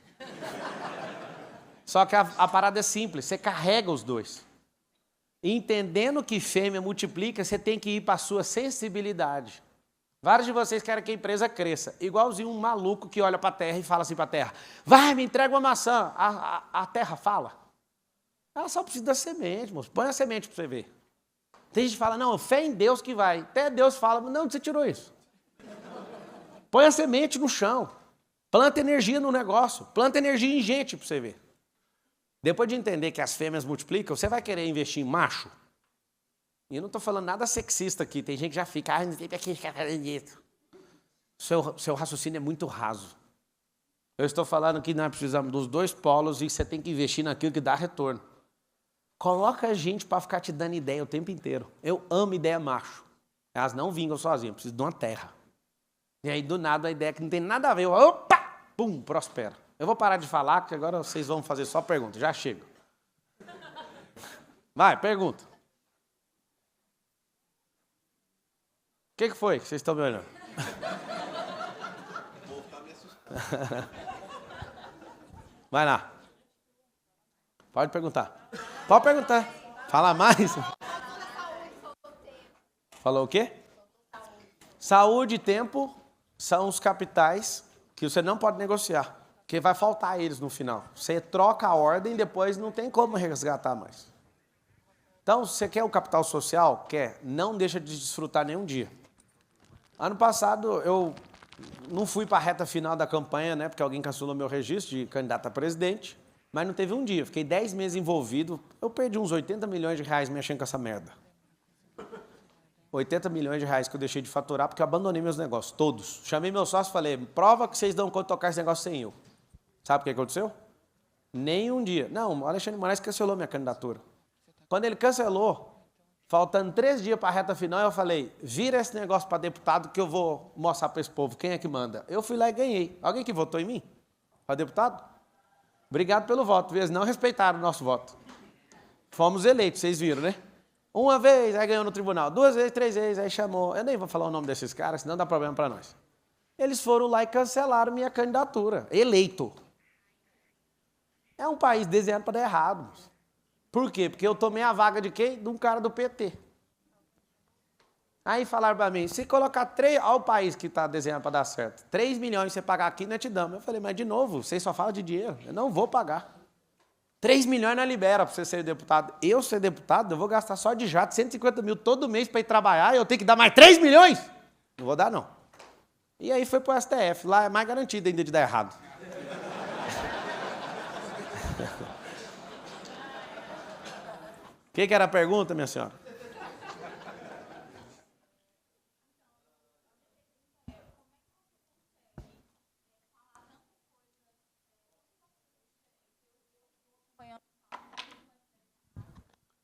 Só que a parada é simples, você carrega os dois. Entendendo que fêmea multiplica, você tem que ir para a sua sensibilidade. Vários de vocês querem que a empresa cresça. Igualzinho um maluco que olha para a terra e fala assim para a terra, vai, me entrega uma maçã. A terra fala. Ela só precisa da semente, moço. Põe a semente para você ver. Tem gente que fala, não, fé em Deus que vai. Até Deus fala, não, você tirou isso. Põe a semente no chão. Planta energia no negócio. Planta energia em gente para você ver. Depois de entender que as fêmeas multiplicam, você vai querer investir em macho? E eu não estou falando nada sexista aqui. Tem gente que já fica, não sei para que ficar fazendo isso. Seu raciocínio é muito raso. Eu estou falando que nós precisamos dos dois polos e você tem que investir naquilo que dá retorno. Coloca a gente para ficar te dando ideia o tempo inteiro. Eu amo ideia macho. Elas não vingam sozinhas, preciso de uma terra. E aí, do nada, a ideia que não tem nada a ver, opa, pum, prospera. Eu vou parar de falar, porque agora vocês vão fazer só pergunta. Já chego. Vai, pergunta. O que foi que vocês estão me olhando? Vai lá. Pode perguntar. Pode perguntar. Fala mais. Falou o quê? Saúde e tempo são os capitais que você não pode negociar. Porque vai faltar eles no final. Você troca a ordem e depois não tem como resgatar mais. Então, se você quer o capital social, quer, não deixa de desfrutar nenhum dia. Ano passado, eu não fui para a reta final da campanha, né? Porque alguém cancelou meu registro de candidato a presidente. Mas não teve um dia. Fiquei 10 meses envolvido. Eu perdi uns 80 milhões de reais mexendo com essa merda. 80 milhões de reais que eu deixei de faturar porque eu abandonei meus negócios, todos. Chamei meu sócio e falei, prova que vocês dão conta de tocar esse negócio sem eu. Sabe o que aconteceu? Nem um dia. Não, o Alexandre de Moraes cancelou minha candidatura. Quando ele cancelou, faltando 3 dias para a reta final, eu falei, vira esse negócio para deputado que eu vou mostrar para esse povo quem é que manda. Eu fui lá e ganhei. Alguém que votou em mim? Para deputado? Obrigado pelo voto. Eles não respeitaram o nosso voto. Fomos eleitos, vocês viram, né? Uma vez, aí ganhou no tribunal. 2 vezes, 3 vezes, aí chamou. Eu nem vou falar o nome desses caras, senão dá problema para nós. Eles foram lá e cancelaram minha candidatura. Eleito. É um país desenhado para dar errado. Por quê? Porque eu tomei a vaga de quem? De um cara do PT. Aí falaram para mim, se colocar 3... Olha o país que está desenhado para dar certo. 3 milhões você pagar aqui, nós te damos. Eu falei, mas de novo, vocês só falam de dinheiro. Eu não vou pagar. 3 milhões não libera para você ser deputado. Eu ser deputado, eu vou gastar só de jato 150 mil todo mês para ir trabalhar e eu tenho que dar mais 3 milhões? Não vou dar, não. E aí foi para o STF. Lá é mais garantido ainda de dar errado. O que era a pergunta, minha senhora?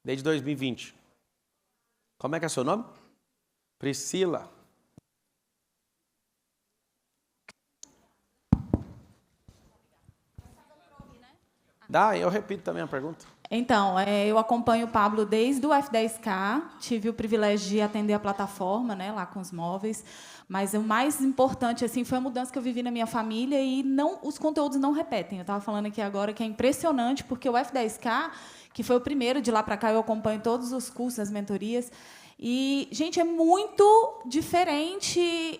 Desde 2020. Como é que é seu nome? Priscila. Dá, eu repito também a pergunta. Então, eu acompanho o Pablo desde o F10K, tive o privilégio de atender a plataforma, né, lá com os móveis, mas o mais importante assim, foi a mudança que eu vivi na minha família e os conteúdos não repetem. Eu estava falando aqui agora que é impressionante, porque o F10K, que foi o primeiro, de lá para cá eu acompanho todos os cursos, as mentorias, e, gente, é muito diferente.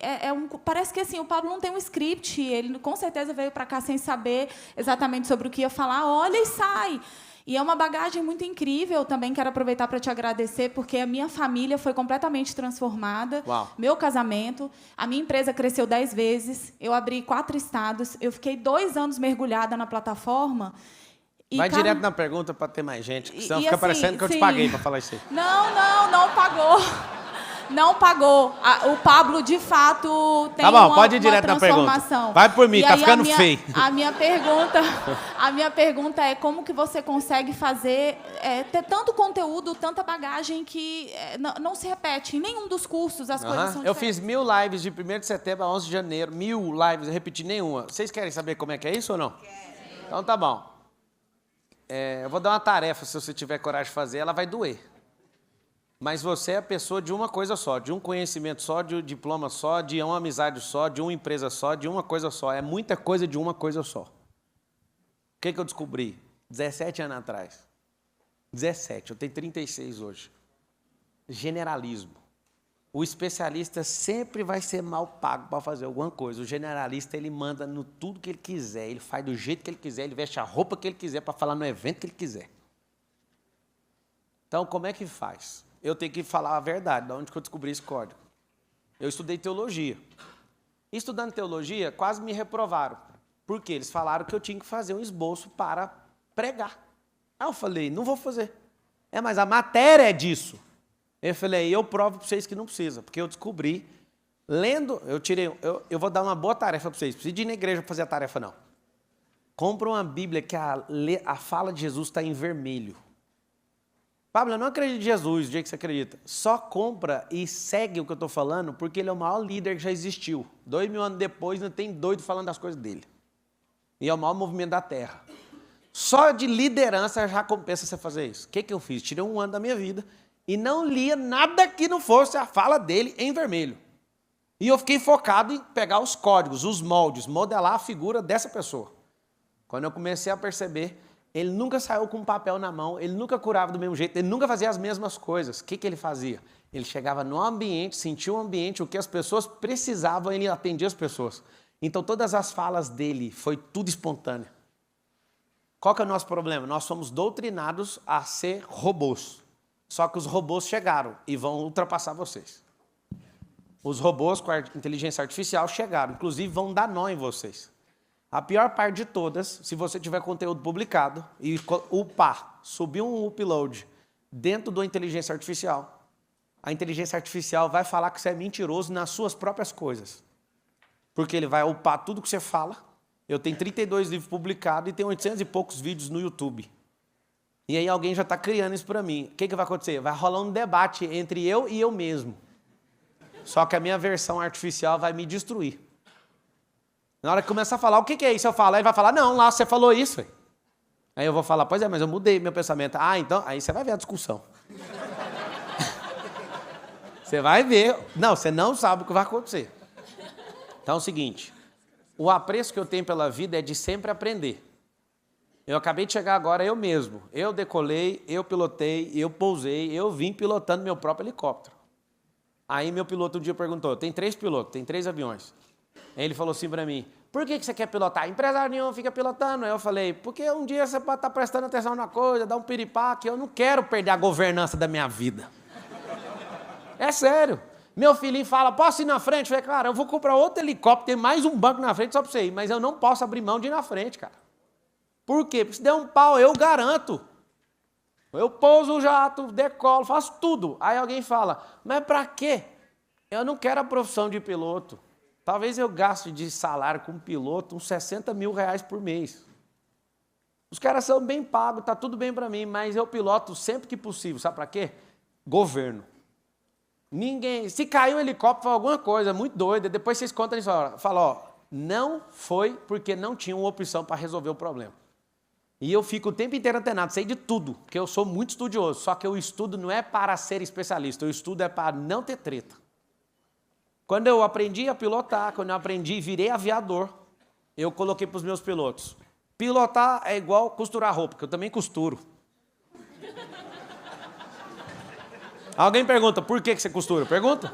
Parece que assim, o Pablo não tem um script, ele com certeza veio para cá sem saber exatamente sobre o que ia falar, olha e sai. E é uma bagagem muito incrível. Também quero aproveitar para te agradecer, porque a minha família foi completamente transformada. Uau. Meu casamento, a minha empresa cresceu 10 vezes, eu abri 4 estados, eu fiquei 2 anos mergulhada na plataforma. Vai direto na pergunta para ter mais gente, que senão fica parecendo que eu te paguei para falar isso aí. Não pagou. Não pagou. O Pablo, de fato, tem pode ir direto na pergunta. Vai por mim, tá ficando feio. A minha pergunta é como que você consegue fazer, ter tanto conteúdo, tanta bagagem que não se repete em nenhum dos cursos, as coisas são diferentes. Eu fiz 1000 lives de 1º de setembro a 11 de janeiro, 1000 lives, eu repeti nenhuma. Vocês querem saber como é que é isso ou não? Quero. Então tá bom. Eu vou dar uma tarefa, se você tiver coragem de fazer, ela vai doer. Mas você é a pessoa de uma coisa só, de um conhecimento só, de um diploma só, de uma amizade só, de uma empresa só, de uma coisa só. É muita coisa de uma coisa só. O que eu descobri? 17 anos atrás. 17, eu tenho 36 hoje. Generalismo. O especialista sempre vai ser mal pago para fazer alguma coisa. O generalista, ele manda no tudo que ele quiser, ele faz do jeito que ele quiser, ele veste a roupa que ele quiser para falar no evento que ele quiser. Então, como é que faz? Eu tenho que falar a verdade, de onde que eu descobri esse código. Eu estudei teologia. Estudando teologia, quase me reprovaram. Por quê? Eles falaram que eu tinha que fazer um esboço para pregar. Aí eu falei, não vou fazer. Mas a matéria é disso. Eu falei, eu provo para vocês que não precisa, porque eu descobri, lendo, eu vou dar uma boa tarefa para vocês, não precisa de ir na igreja para fazer a tarefa, não. Compra uma Bíblia que a fala de Jesus está em vermelho. Pablo, eu não acredito em Jesus, o dia que você acredita. Só compra e segue o que eu estou falando, porque ele é o maior líder que já existiu. 2000 anos depois, não tem doido falando das coisas dele. E é o maior movimento da Terra. Só de liderança já compensa você fazer isso. O que eu fiz? Tirei 1 ano da minha vida e não lia nada que não fosse a fala dele em vermelho. E eu fiquei focado em pegar os códigos, os moldes, modelar a figura dessa pessoa. Quando eu comecei a perceber, ele nunca saiu com um papel na mão, ele nunca curava do mesmo jeito, ele nunca fazia as mesmas coisas. O que ele fazia? Ele chegava no ambiente, sentia o ambiente, o que as pessoas precisavam, ele atendia as pessoas. Então, todas as falas dele, foi tudo espontâneo. Qual que é o nosso problema? Nós somos doutrinados a ser robôs. Só que os robôs chegaram e vão ultrapassar vocês. Os robôs com a inteligência artificial chegaram, inclusive vão dar nó em vocês. A pior parte de todas, se você tiver conteúdo publicado e upar, subir um upload dentro da inteligência artificial, a inteligência artificial vai falar que você é mentiroso nas suas próprias coisas. Porque ele vai upar tudo que você fala. Eu tenho 32 livros publicados e tenho 800 e poucos vídeos no YouTube. E aí alguém já está criando isso para mim. O que vai acontecer? Vai rolar um debate entre eu e eu mesmo. Só que a minha versão artificial vai me destruir. Na hora que começar a falar, o que é isso? Eu falo, aí ele vai falar, não, lá você falou isso. Aí eu vou falar, pois é, mas eu mudei meu pensamento. Ah, então, aí você vai ver a discussão. Você vai ver. Não, você não sabe o que vai acontecer. Então é o seguinte, o apreço que eu tenho pela vida é de sempre aprender. Eu acabei de chegar agora eu mesmo. Eu decolei, eu pilotei, eu pousei, eu vim pilotando meu próprio helicóptero. Aí meu piloto um dia perguntou, tem 3 pilotos, tem 3 aviões. Aí ele falou assim para mim, por que você quer pilotar? Empresário nenhum fica pilotando. Aí eu falei, porque um dia você pode estar prestando atenção na coisa, dar um piripaque, eu não quero perder a governança da minha vida. É sério. Meu filhinho fala, posso ir na frente? Eu falei, cara, eu vou comprar outro helicóptero, tem mais um banco na frente só para você ir, mas eu não posso abrir mão de ir na frente, cara. Por quê? Porque se der um pau, eu garanto. Eu pouso o jato, decolo, faço tudo. Aí alguém fala, mas para quê? Eu não quero a profissão de piloto. Talvez eu gaste de salário com piloto uns 60 mil reais por mês. Os caras são bem pagos, tá tudo bem para mim, mas eu piloto sempre que possível. Sabe para quê? Governo. Ninguém, se caiu um helicóptero, foi alguma coisa muito doida, depois vocês contam isso. Fala, ó, não foi porque não tinha uma opção para resolver o problema. E eu fico o tempo inteiro antenado, sei de tudo, porque eu sou muito estudioso, só que o estudo não é para ser especialista, o estudo é para não ter treta. Quando eu aprendi a pilotar, quando eu aprendi e virei aviador, eu coloquei para os meus pilotos. Pilotar é igual costurar roupa, que eu também costuro. Alguém pergunta, por que você costura? Pergunta.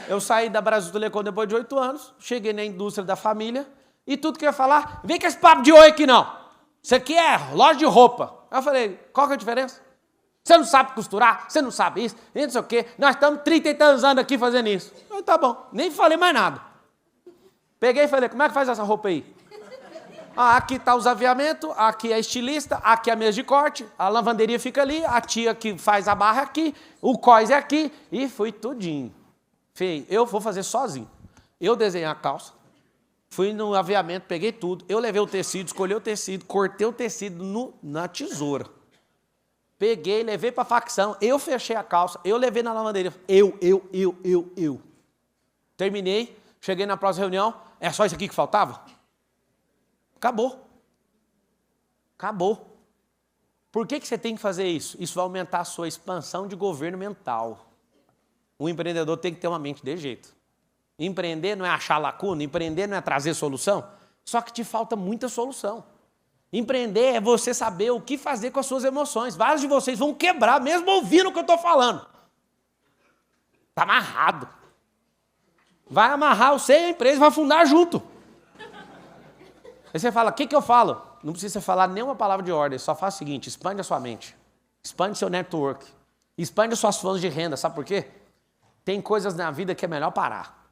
Eu saí da Brasil Telecom depois de 8 anos, cheguei na indústria da família, e tudo que eu ia falar, vem com esse papo de oi aqui não. Isso aqui é loja de roupa. Eu falei, qual que é a diferença? Você não sabe costurar, você não sabe isso, não sei o quê. Nós estamos 30 e tantos anos aqui fazendo isso. Eu, tá bom, nem falei mais nada. Peguei e falei, como é que faz essa roupa aí? Ah, aqui está os aviamentos, aqui é a estilista, aqui é a mesa de corte, a lavanderia fica ali, a tia que faz a barra é aqui, o cós é aqui, e fui tudinho. Feio, eu vou fazer sozinho. Eu desenhei a calça, fui no aviamento, peguei tudo, eu levei o tecido, escolhi o tecido, cortei o tecido na tesoura. Peguei, levei para a facção, eu fechei a calça, eu levei na lavanderia. Eu. Terminei, cheguei na próxima reunião, é só isso aqui que faltava? Acabou. Acabou. Por que você tem que fazer isso? Isso vai aumentar a sua expansão de governo mental. O empreendedor tem que ter uma mente de jeito. Empreender não é achar lacuna, empreender não é trazer solução, só que te falta muita solução. Empreender é você saber o que fazer com as suas emoções. Vários de vocês vão quebrar, mesmo ouvindo o que eu estou falando. Está amarrado. Vai amarrar você e a empresa vai afundar junto. Aí você fala, o que eu falo? Não precisa falar nenhuma palavra de ordem, só faz o seguinte, expande a sua mente. Expande seu network. Expande as suas fontes de renda, sabe por quê? Tem coisas na vida que é melhor parar.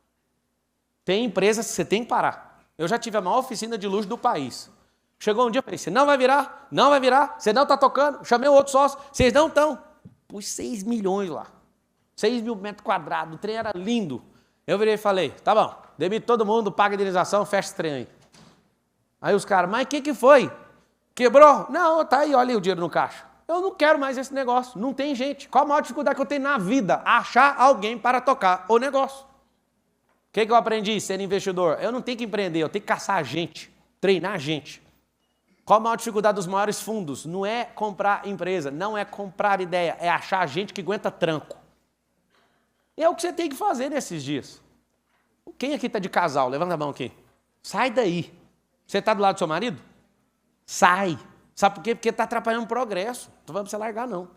Tem empresas que você tem que parar. Eu já tive a maior oficina de luxo do país. Chegou um dia e falei, você não vai virar, você não está tocando, chamei o outro sócio, vocês não estão. Pus 6 milhões lá, 6 mil metros quadrados, o trem era lindo. Eu virei e falei, tá bom, demite todo mundo, paga a indenização, fecha esse trem aí. Aí os caras, mas o que foi? Quebrou? Não, tá aí, olha aí o dinheiro no caixa. Eu não quero mais esse negócio, não tem gente. Qual a maior dificuldade que eu tenho na vida? Achar alguém para tocar o negócio. O que eu aprendi sendo investidor? Eu não tenho que empreender, eu tenho que caçar gente, treinar gente. Qual a maior dificuldade dos maiores fundos? Não é comprar empresa, não é comprar ideia, é achar gente que aguenta tranco. E é o que você tem que fazer nesses dias. Quem aqui está de casal? Levanta a mão aqui. Sai daí. Você está do lado do seu marido? Sai. Sabe por quê? Porque está atrapalhando o progresso. Não vamos você largar, não.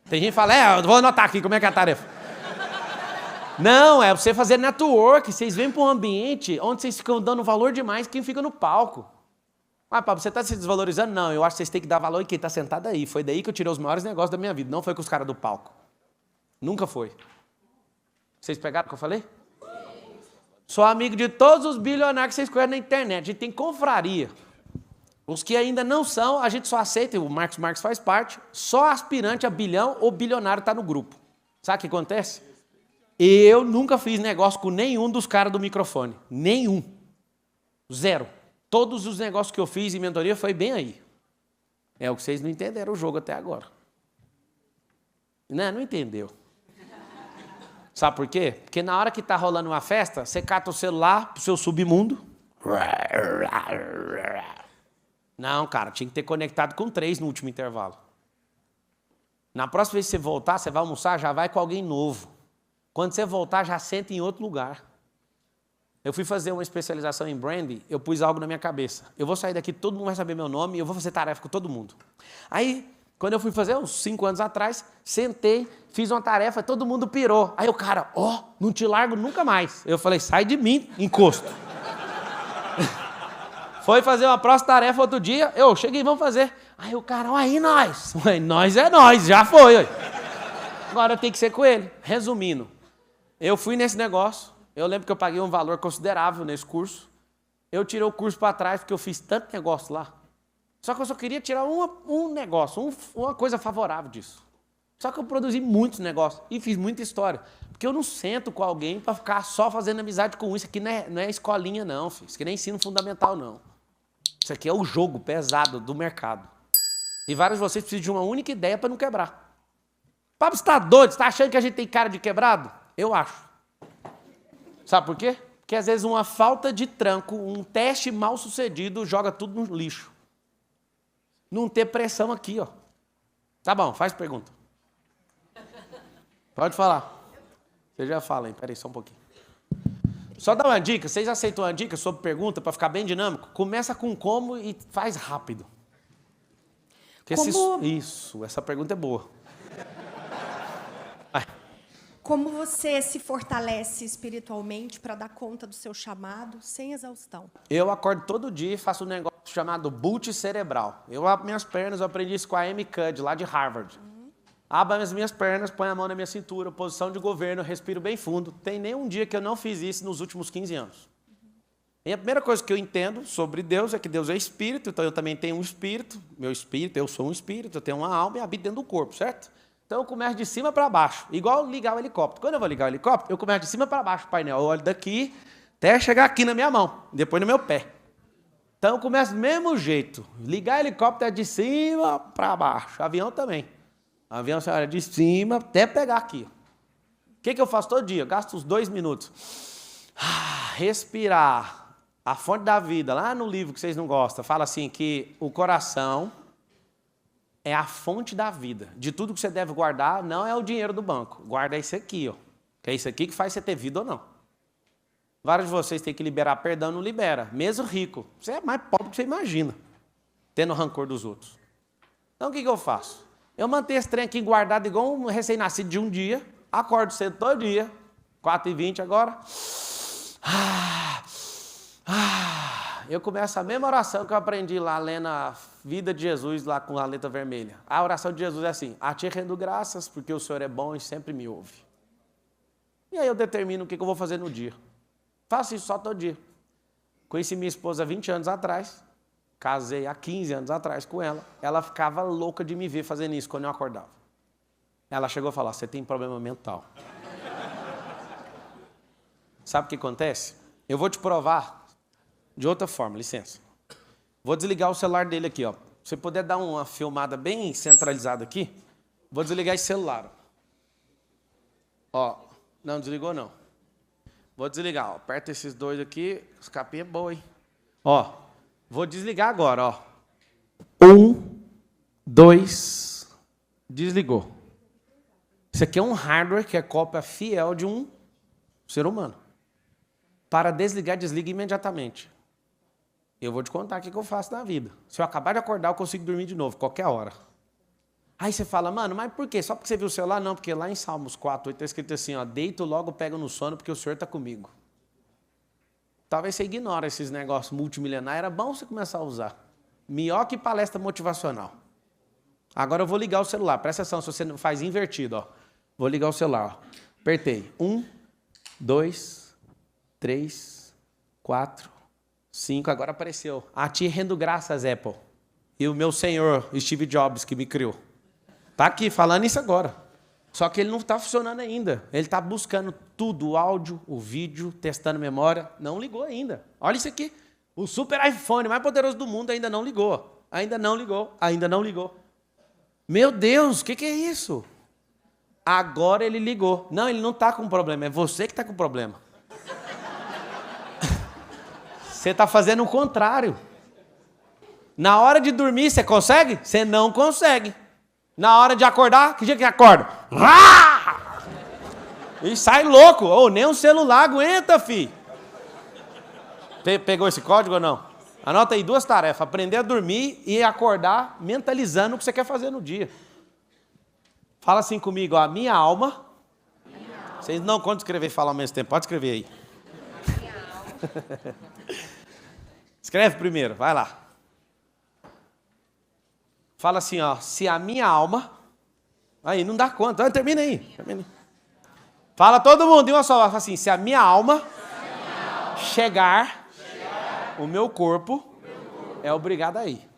Tem gente que fala, eu vou anotar aqui como é que é a tarefa. Não, é você fazer network. Vocês vêm para um ambiente onde vocês ficam dando valor demais quem fica no palco. Ah, Pablo, você está se desvalorizando? Não, eu acho que vocês têm que dar valor em quem está sentado aí. Foi daí que eu tirei os maiores negócios da minha vida. Não foi com os caras do palco. Nunca foi. Vocês pegaram o que eu falei? Sou amigo de todos os bilionários que vocês conhecem na internet. A gente tem confraria. Os que ainda não são, a gente só aceita, o Marcos Marques faz parte, só aspirante a bilhão ou bilionário está no grupo. Sabe o que acontece? Eu nunca fiz negócio com nenhum dos caras do microfone. Nenhum. Zero. Todos os negócios que eu fiz em mentoria foi bem aí. É o que vocês não entenderam o jogo até agora. Não entendeu. Sabe por quê? Porque na hora que está rolando uma festa, você cata o celular pro seu submundo. Não, cara, tinha que ter conectado com 3 no último intervalo. Na próxima vez que você voltar, você vai almoçar, já vai com alguém novo. Quando você voltar, já senta em outro lugar. Eu fui fazer uma especialização em branding, eu pus algo na minha cabeça. Eu vou sair daqui, todo mundo vai saber meu nome e eu vou fazer tarefa com todo mundo. Aí, quando eu fui fazer, uns 5 anos atrás, sentei, fiz uma tarefa, todo mundo pirou. Aí o cara, não te largo nunca mais. Eu falei, sai de mim, encosto. Foi fazer uma próxima tarefa outro dia, eu cheguei, vamos fazer. Aí o cara, aí nós. Ué, nós é nós, já foi. Ué. Agora tem que ser com ele. Resumindo, eu fui nesse negócio, eu lembro que eu paguei um valor considerável nesse curso. Eu tirei o curso para trás porque eu fiz tanto negócio lá. Só que eu só queria tirar um negócio, uma coisa favorável disso. Só que eu produzi muitos negócios e fiz muita história. Porque eu não sento com alguém para ficar só fazendo amizade com isso. Aqui não é escolinha não, filho. Isso aqui não é ensino fundamental não. Isso aqui é o jogo pesado do mercado. E vários de vocês precisam de uma única ideia para não quebrar. Pablo, você está doido? Você está achando que a gente tem cara de quebrado? Eu acho. Sabe por quê? Porque às vezes uma falta de tranco, um teste mal sucedido, joga tudo no lixo. Não ter pressão aqui, ó. Tá bom, faz pergunta. Pode falar. Você já fala, hein? Peraí, só um pouquinho. Só dá uma dica. Vocês aceitam uma dica sobre pergunta para ficar bem dinâmico? Começa com como e faz rápido. Porque Isso, essa pergunta é boa. Como você se fortalece espiritualmente para dar conta do seu chamado sem exaustão? Eu acordo todo dia e faço um negócio chamado boot cerebral. Eu abro minhas pernas, eu aprendi isso com a Amy Cuddy, lá de Harvard. Abro as minhas pernas, põe a mão na minha cintura, posição de governo, respiro bem fundo. Tem nenhum dia que eu não fiz isso nos últimos 15 anos. E a primeira coisa que eu entendo sobre Deus é que Deus é espírito, então eu também tenho um espírito, meu espírito, eu sou um espírito, eu tenho uma alma e habito dentro do corpo, certo? Então eu começo de cima para baixo, igual ligar o helicóptero. Quando eu vou ligar o helicóptero, eu começo de cima para baixo o painel, eu olho daqui até chegar aqui na minha mão, depois no meu pé. Então eu começo do mesmo jeito, ligar o helicóptero é de cima para baixo, avião também. O avião você olha de cima até pegar aqui. O que eu faço todo dia? Eu gasto uns 2 minutos. Respirar. A fonte da vida, lá no livro que vocês não gostam, fala assim que o coração é a fonte da vida. De tudo que você deve guardar, não é o dinheiro do banco. Guarda isso aqui, ó. Que é isso aqui que faz você ter vida ou não. Vários de vocês têm que liberar perdão, não libera. Mesmo rico. Você é mais pobre do que você imagina. Tendo rancor dos outros. Então o que eu faço? Eu mantenho esse trem aqui guardado igual um recém-nascido de um dia. Acordo cedo todo dia. 4h20 agora. Eu começo a mesma oração que eu aprendi lá, lendo a vida de Jesus, lá com a letra vermelha. A oração de Jesus é assim: a ti rendo graças, porque o Senhor é bom e sempre me ouve. E aí eu determino o que eu vou fazer no dia. Faço isso só todo dia. Conheci minha esposa há 20 anos atrás, casei há 15 anos atrás com ela. Ela ficava louca de me ver fazendo isso quando eu acordava. Ela chegou a falar: você tem problema mental. Sabe o que acontece? Eu vou te provar de outra forma, licença. Vou desligar o celular dele aqui, ó. Se você puder dar uma filmada bem centralizada aqui, vou desligar esse celular. Ó, não desligou não. Vou desligar, ó. Aperta esses dois aqui, os capinhos é boa, hein? Ó, vou desligar agora, ó. 1, 2, desligou. Isso aqui é um hardware que é cópia fiel de um ser humano. Para desligar, desliga imediatamente. Eu vou te contar o que eu faço na vida. Se eu acabar de acordar, eu consigo dormir de novo, qualquer hora. Aí você fala: mano, mas por quê? Só porque você viu o celular? Não, porque lá em Salmos 4, 8 está escrito assim, ó: deito logo, pego no sono, porque o Senhor está comigo. Talvez você ignore esses negócios multimilionários, era bom você começar a usar. Melhor que palestra motivacional. Agora eu vou ligar o celular, presta atenção, se você não faz invertido, ó. Vou ligar o celular, ó. Apertei. 1, 2, 3, 4, 5, agora apareceu. A ti rendo graças, Apple. E o meu senhor, Steve Jobs, que me criou. Tá aqui, falando isso agora. Só que ele não está funcionando ainda. Ele está buscando tudo, o áudio, o vídeo, testando memória. Não ligou ainda. Olha isso aqui. O super iPhone mais poderoso do mundo ainda não ligou. Ainda não ligou. Ainda não ligou. Meu Deus, o que é isso? Agora ele ligou. Não, ele não está com problema. É você que está com problema. Você está fazendo o contrário. Na hora de dormir, você consegue? Você não consegue. Na hora de acordar, que dia que acorda? E sai louco. Oh, nem um celular aguenta, fi. Pegou esse código ou não? Anota aí 2 tarefas. Aprender a dormir e acordar mentalizando o que você quer fazer no dia. Fala assim comigo, ó, minha alma. Vocês não contam escrever e falar ao mesmo tempo. Pode escrever aí. Escreve primeiro, vai lá. Fala assim, ó, se a minha alma... Aí, não dá conta. Termina aí. Fala todo mundo de uma só. Fala assim, se a minha alma chegar, o meu corpo é obrigado a ir.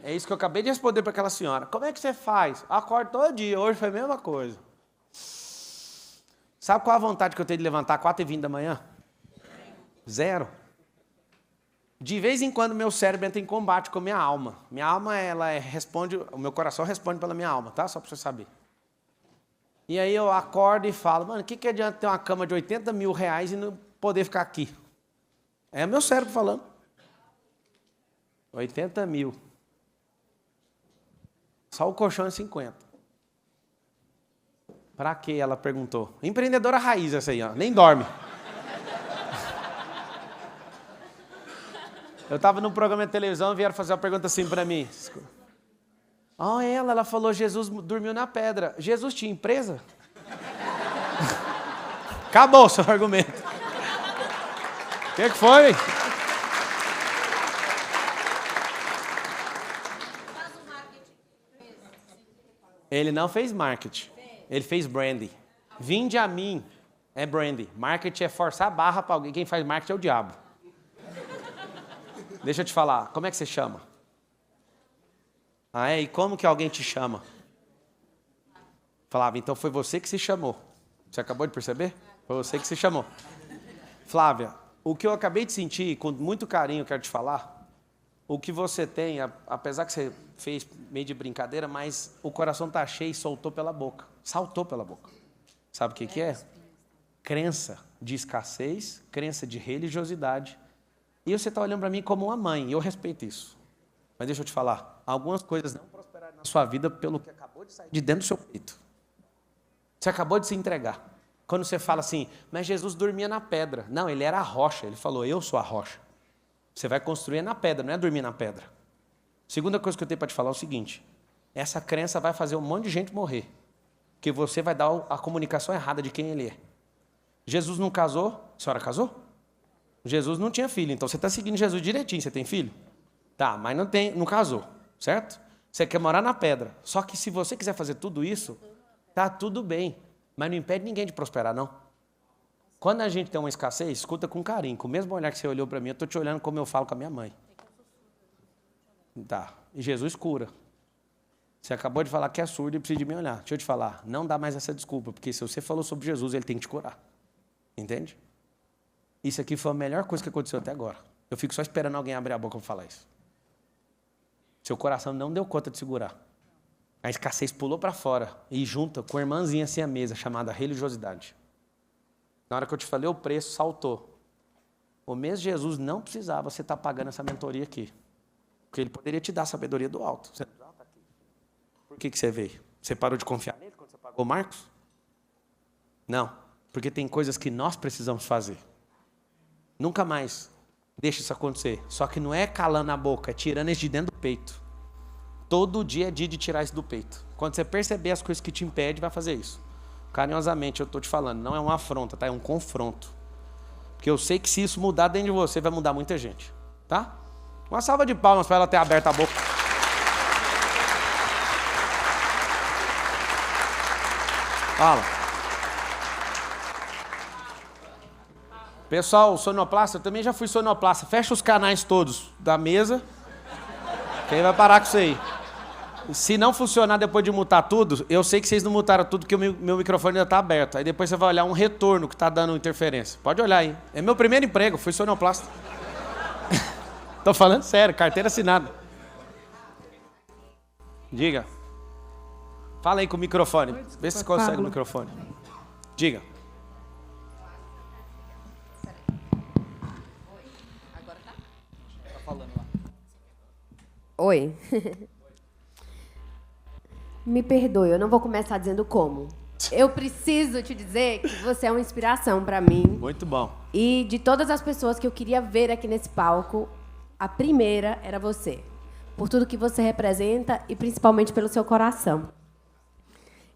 É isso que eu acabei de responder para aquela senhora. Como é que você faz? Acordo todo dia. Hoje foi a mesma coisa. Sabe qual a vontade que eu tenho de levantar 4h20 da manhã? 0. De vez em quando, meu cérebro entra em combate com a minha alma. Minha alma, responde, o meu coração responde pela minha alma, tá? Só para você saber. E aí eu acordo e falo, mano, o que adianta ter uma cama de 80 mil reais e não poder ficar aqui? É meu cérebro falando. 80 mil. Só o colchão é 50. Pra quê? Ela perguntou. Empreendedora raiz essa aí, ó. Nem dorme. Eu estava num programa de televisão e vieram fazer uma pergunta assim para mim. Ela falou, Jesus dormiu na pedra. Jesus tinha empresa? Acabou o seu argumento. O que foi? Ele não fez marketing. Ele fez branding. Vinde a mim é branding. Marketing é forçar a barra para alguém. Quem faz marketing é o diabo. Deixa eu te falar, como é que você chama? E como que alguém te chama? Flávia, então foi você que se chamou. Você acabou de perceber? Foi você que se chamou. Flávia, o que eu acabei de sentir, com muito carinho eu quero te falar, o que você tem, apesar que você fez meio de brincadeira, mas o coração está cheio e soltou pela boca. Saltou pela boca. Sabe o que é? Crença de escassez, crença de religiosidade. E você está olhando para mim como uma mãe, e eu respeito isso. Mas deixa eu te falar, algumas coisas não prosperaram na sua vida pelo que acabou de sair de dentro do seu peito. Você acabou de se entregar. Quando você fala assim, mas Jesus dormia na pedra. Não, ele era a rocha. Ele falou, eu sou a rocha. Você vai construir na pedra, não é dormir na pedra. Segunda coisa que eu tenho para te falar é o seguinte, essa crença vai fazer um monte de gente morrer. Porque você vai dar a comunicação errada de quem ele é. Jesus não casou? A senhora casou? Jesus não tinha filho, então você está seguindo Jesus direitinho. Você tem filho? Tá, mas não casou, certo? Você quer morar na pedra. Só que se você quiser fazer tudo isso, tá tudo bem. Mas não impede ninguém de prosperar, não. Quando a gente tem uma escassez, escuta com carinho. Com o mesmo olhar que você olhou para mim, eu estou te olhando como eu falo com a minha mãe. Tá, e Jesus cura. Você acabou de falar que é surdo e precisa de me olhar. Deixa eu te falar, não dá mais essa desculpa, porque se você falou sobre Jesus, ele tem que te curar. Entende? Isso aqui foi a melhor coisa que aconteceu até agora. Eu fico só esperando alguém abrir a boca para falar isso. Seu coração não deu conta de segurar. A escassez pulou para fora e junta com a irmãzinha assim à mesa, chamada religiosidade. Na hora que eu te falei, o preço saltou. O mesmo Jesus não precisava você estar pagando essa mentoria aqui. Porque ele poderia te dar a sabedoria do alto. Você não está aqui. Por que você veio? Você parou de confiar nele quando você pagou o Marcos? Não. Porque tem coisas que nós precisamos fazer. Nunca mais deixa isso acontecer. Só que não é calando a boca, é tirando isso de dentro do peito. Todo dia é dia de tirar isso do peito. Quando você perceber as coisas que te impedem, vai fazer isso. Carinhosamente, eu estou te falando, não é uma afronta, tá? É um confronto. Porque eu sei que se isso mudar dentro de você, vai mudar muita gente. Tá? Uma salva de palmas para ela ter aberto a boca. Fala. Pessoal, sonoplasta, eu também já fui sonoplasta. Fecha os canais todos da mesa, que aí vai parar com isso aí. Se não funcionar depois de mutar tudo, eu sei que vocês não mutaram tudo, porque o meu microfone ainda está aberto. Aí depois você vai olhar um retorno que está dando interferência. Pode olhar aí. É meu primeiro emprego, fui sonoplasta. Tô falando sério, carteira assinada. Diga. Fala aí com o microfone. Vê se você consegue o microfone. Diga. Oi. Me perdoe, eu não vou começar dizendo como. Eu preciso te dizer que você é uma inspiração para mim. Muito bom. E de todas as pessoas que eu queria ver aqui nesse palco, a primeira era você. Por tudo que você representa e principalmente pelo seu coração.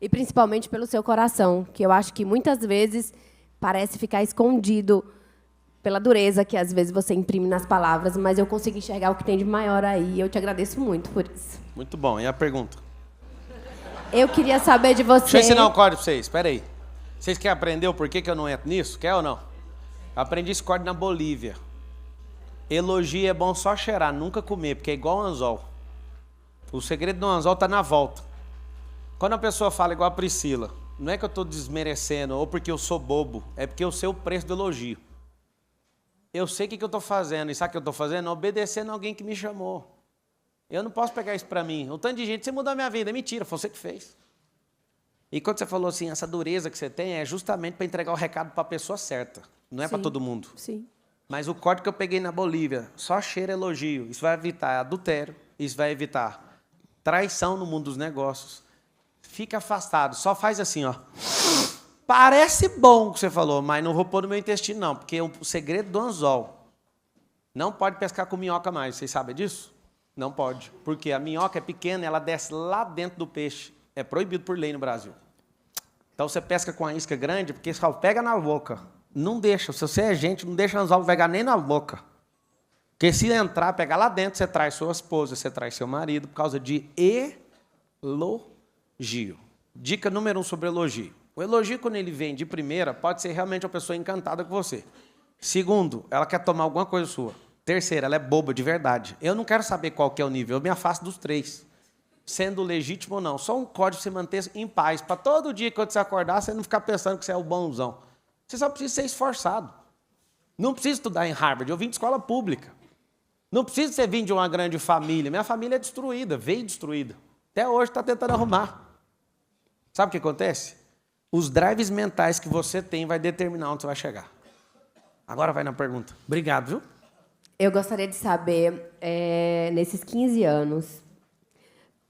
E principalmente pelo seu coração, que eu acho que muitas vezes parece ficar escondido pela dureza que às vezes você imprime nas palavras, mas eu consigo enxergar o que tem de maior aí, e eu te agradeço muito por isso. Muito bom. E a pergunta? Eu queria saber de você... Deixa eu ensinar um código pra vocês. Espera aí. Vocês querem aprender o porquê que eu não entro nisso? Quer ou não? Eu aprendi esse código na Bolívia. Elogio é bom só cheirar, nunca comer, porque é igual o anzol. O segredo do anzol tá na volta. Quando a pessoa fala igual a Priscila, não é que eu estou desmerecendo ou porque eu sou bobo, é porque eu sei o preço do elogio. Eu sei o que eu estou fazendo, e sabe o que eu estou fazendo? Obedecendo alguém que me chamou. Eu não posso pegar isso para mim. Um tanto de gente, você mudou a minha vida. É mentira, foi você que fez. E quando você falou assim, essa dureza que você tem é justamente para entregar o recado para a pessoa certa. Não é para todo mundo. Sim. Mas o código que eu peguei na Bolívia, só cheiro elogio. Isso vai evitar adultério, isso vai evitar traição no mundo dos negócios. Fica afastado, só faz assim, ó. Parece bom o que você falou, mas não vou pôr no meu intestino, não. Porque o segredo do anzol, não pode pescar com minhoca mais. Vocês sabem disso? Não pode. Porque a minhoca é pequena, ela desce lá dentro do peixe. É proibido por lei no Brasil. Então você pesca com a isca grande, porque só pega na boca. Não deixa. Se você é gente, não deixa o anzol pegar nem na boca. Porque se entrar, pegar lá dentro, você traz sua esposa, você traz seu marido, por causa de elogio. Dica número 1 sobre elogio. O elogio, quando ele vem de primeira, pode ser realmente uma pessoa encantada com você. Segundo, ela quer tomar alguma coisa sua. Terceiro, ela é boba de verdade. Eu não quero saber qual que é o nível, eu me afasto dos três. Sendo legítimo ou não. Só um código para você manter em paz. Para todo dia, quando você acordar, você não ficar pensando que você é o bonzão. Você só precisa ser esforçado. Não precisa estudar em Harvard, eu vim de escola pública. Não precisa você vir de uma grande família. Minha família é destruída, veio destruída. Até hoje está tentando arrumar. Sabe o que acontece? Os drives mentais que você tem vai determinar onde você vai chegar. Agora vai na pergunta. Obrigado, viu? Eu gostaria de saber, nesses 15 anos,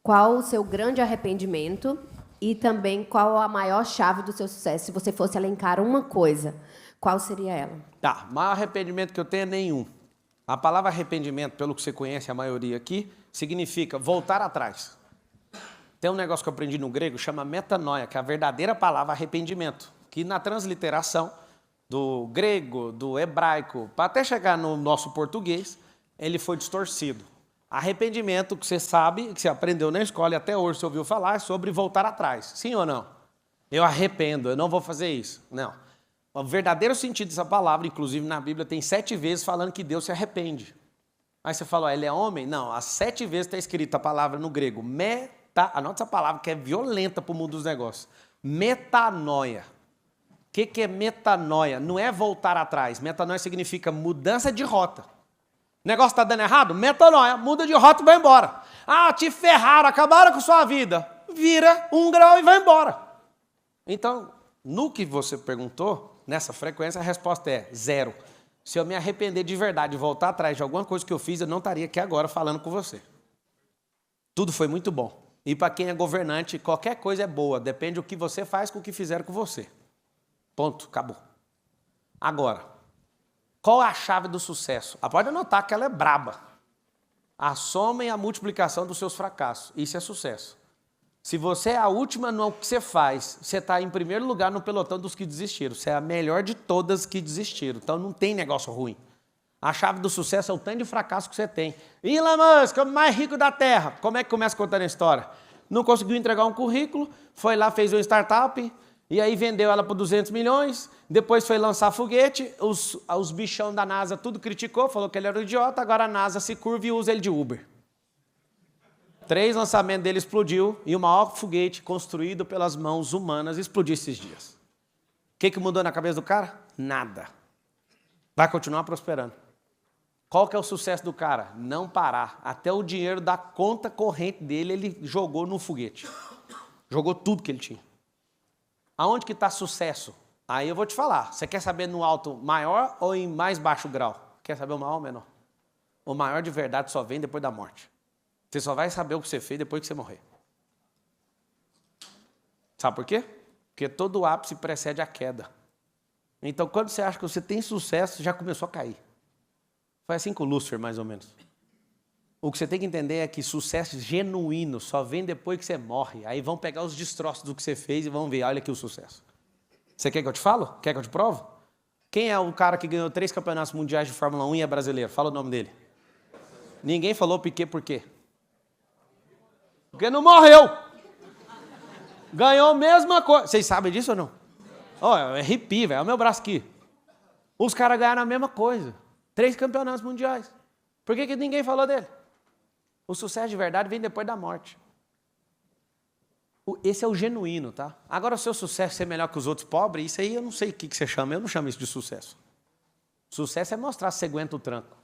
qual o seu grande arrependimento e também qual a maior chave do seu sucesso. Se você fosse elencar uma coisa, qual seria ela? Tá, o maior arrependimento que eu tenho é nenhum. A palavra arrependimento, pelo que você conhece, a maioria aqui, significa voltar atrás. Tem um negócio que eu aprendi no grego, chama metanoia, que é a verdadeira palavra arrependimento, que na transliteração do grego, do hebraico, para até chegar no nosso português, ele foi distorcido. Arrependimento, que você sabe, que você aprendeu na escola e até hoje você ouviu falar, é sobre voltar atrás. Sim ou não? Eu arrependo, eu não vou fazer isso. Não. O verdadeiro sentido dessa palavra, inclusive na Bíblia, tem 7 vezes falando que Deus se arrepende. Aí você fala, ele é homem? Não, as 7 vezes está escrita a palavra no grego, anota essa palavra que é violenta para o mundo dos negócios. Metanoia. O que é metanoia? Não é voltar atrás. Metanoia significa mudança de rota. O negócio está dando errado? Metanoia. Muda de rota e vai embora. Ah, te ferraram, acabaram com sua vida. Vira 1 grau e vai embora. Então, no que você perguntou, nessa frequência, a resposta é 0. Se eu me arrepender de verdade e voltar atrás de alguma coisa que eu fiz, eu não estaria aqui agora falando com você. Tudo foi muito bom. E para quem é governante, qualquer coisa é boa. Depende do que você faz com o que fizeram com você. Ponto. Acabou. Agora, qual é a chave do sucesso? Pode anotar que ela é braba. A soma e a multiplicação dos seus fracassos. Isso é sucesso. Se você é a última no que você faz, você está em primeiro lugar no pelotão dos que desistiram. Você é a melhor de todas que desistiram. Então não tem negócio ruim. A chave do sucesso é o tanto de fracasso que você tem. Elon Musk, o mais rico da Terra. Como é que começa contando a história? Não conseguiu entregar um currículo, foi lá, fez uma startup, E aí vendeu ela por 200 milhões, depois foi lançar foguete, os bichão da NASA tudo criticou, falou que ele era um idiota, agora a NASA se curva e usa ele de Uber. 3 lançamentos dele explodiu e o maior foguete construído pelas mãos humanas explodiu esses dias. O que mudou na cabeça do cara? Nada. Vai continuar prosperando. Qual que é o sucesso do cara? Não parar. Até o dinheiro da conta corrente dele, ele jogou no foguete. Jogou tudo que ele tinha. Aonde que está sucesso? Aí eu vou te falar. Você quer saber no alto maior ou em mais baixo grau? Quer saber o maior ou menor? O maior de verdade só vem depois da morte. Você só vai saber o que você fez depois que você morrer. Sabe por quê? Porque todo ápice precede a queda. Então, quando você acha que você tem sucesso, já começou a cair. Foi assim com o Lúcifer, mais ou menos. O que você tem que entender é que sucesso genuíno só vem depois que você morre. Aí vão pegar os destroços do que você fez e vão ver, olha aqui o sucesso. Você quer que eu te falo? Quer que eu te provo? Quem é o cara que ganhou 3 campeonatos mundiais de Fórmula 1 e é brasileiro? Fala o nome dele. Ninguém falou Piquet por quê? Porque não morreu. Ganhou a mesma coisa. Vocês sabem disso ou não? Olha, é hippie, velho. É o meu braço aqui. Os caras ganharam a mesma coisa. 3 campeonatos mundiais. Por que ninguém falou dele? O sucesso de verdade vem depois da morte. Esse é o genuíno, tá? Agora, o seu sucesso ser melhor que os outros pobres, isso aí eu não sei o que você chama. Eu não chamo isso de sucesso. Sucesso é mostrar se você aguenta o tranco.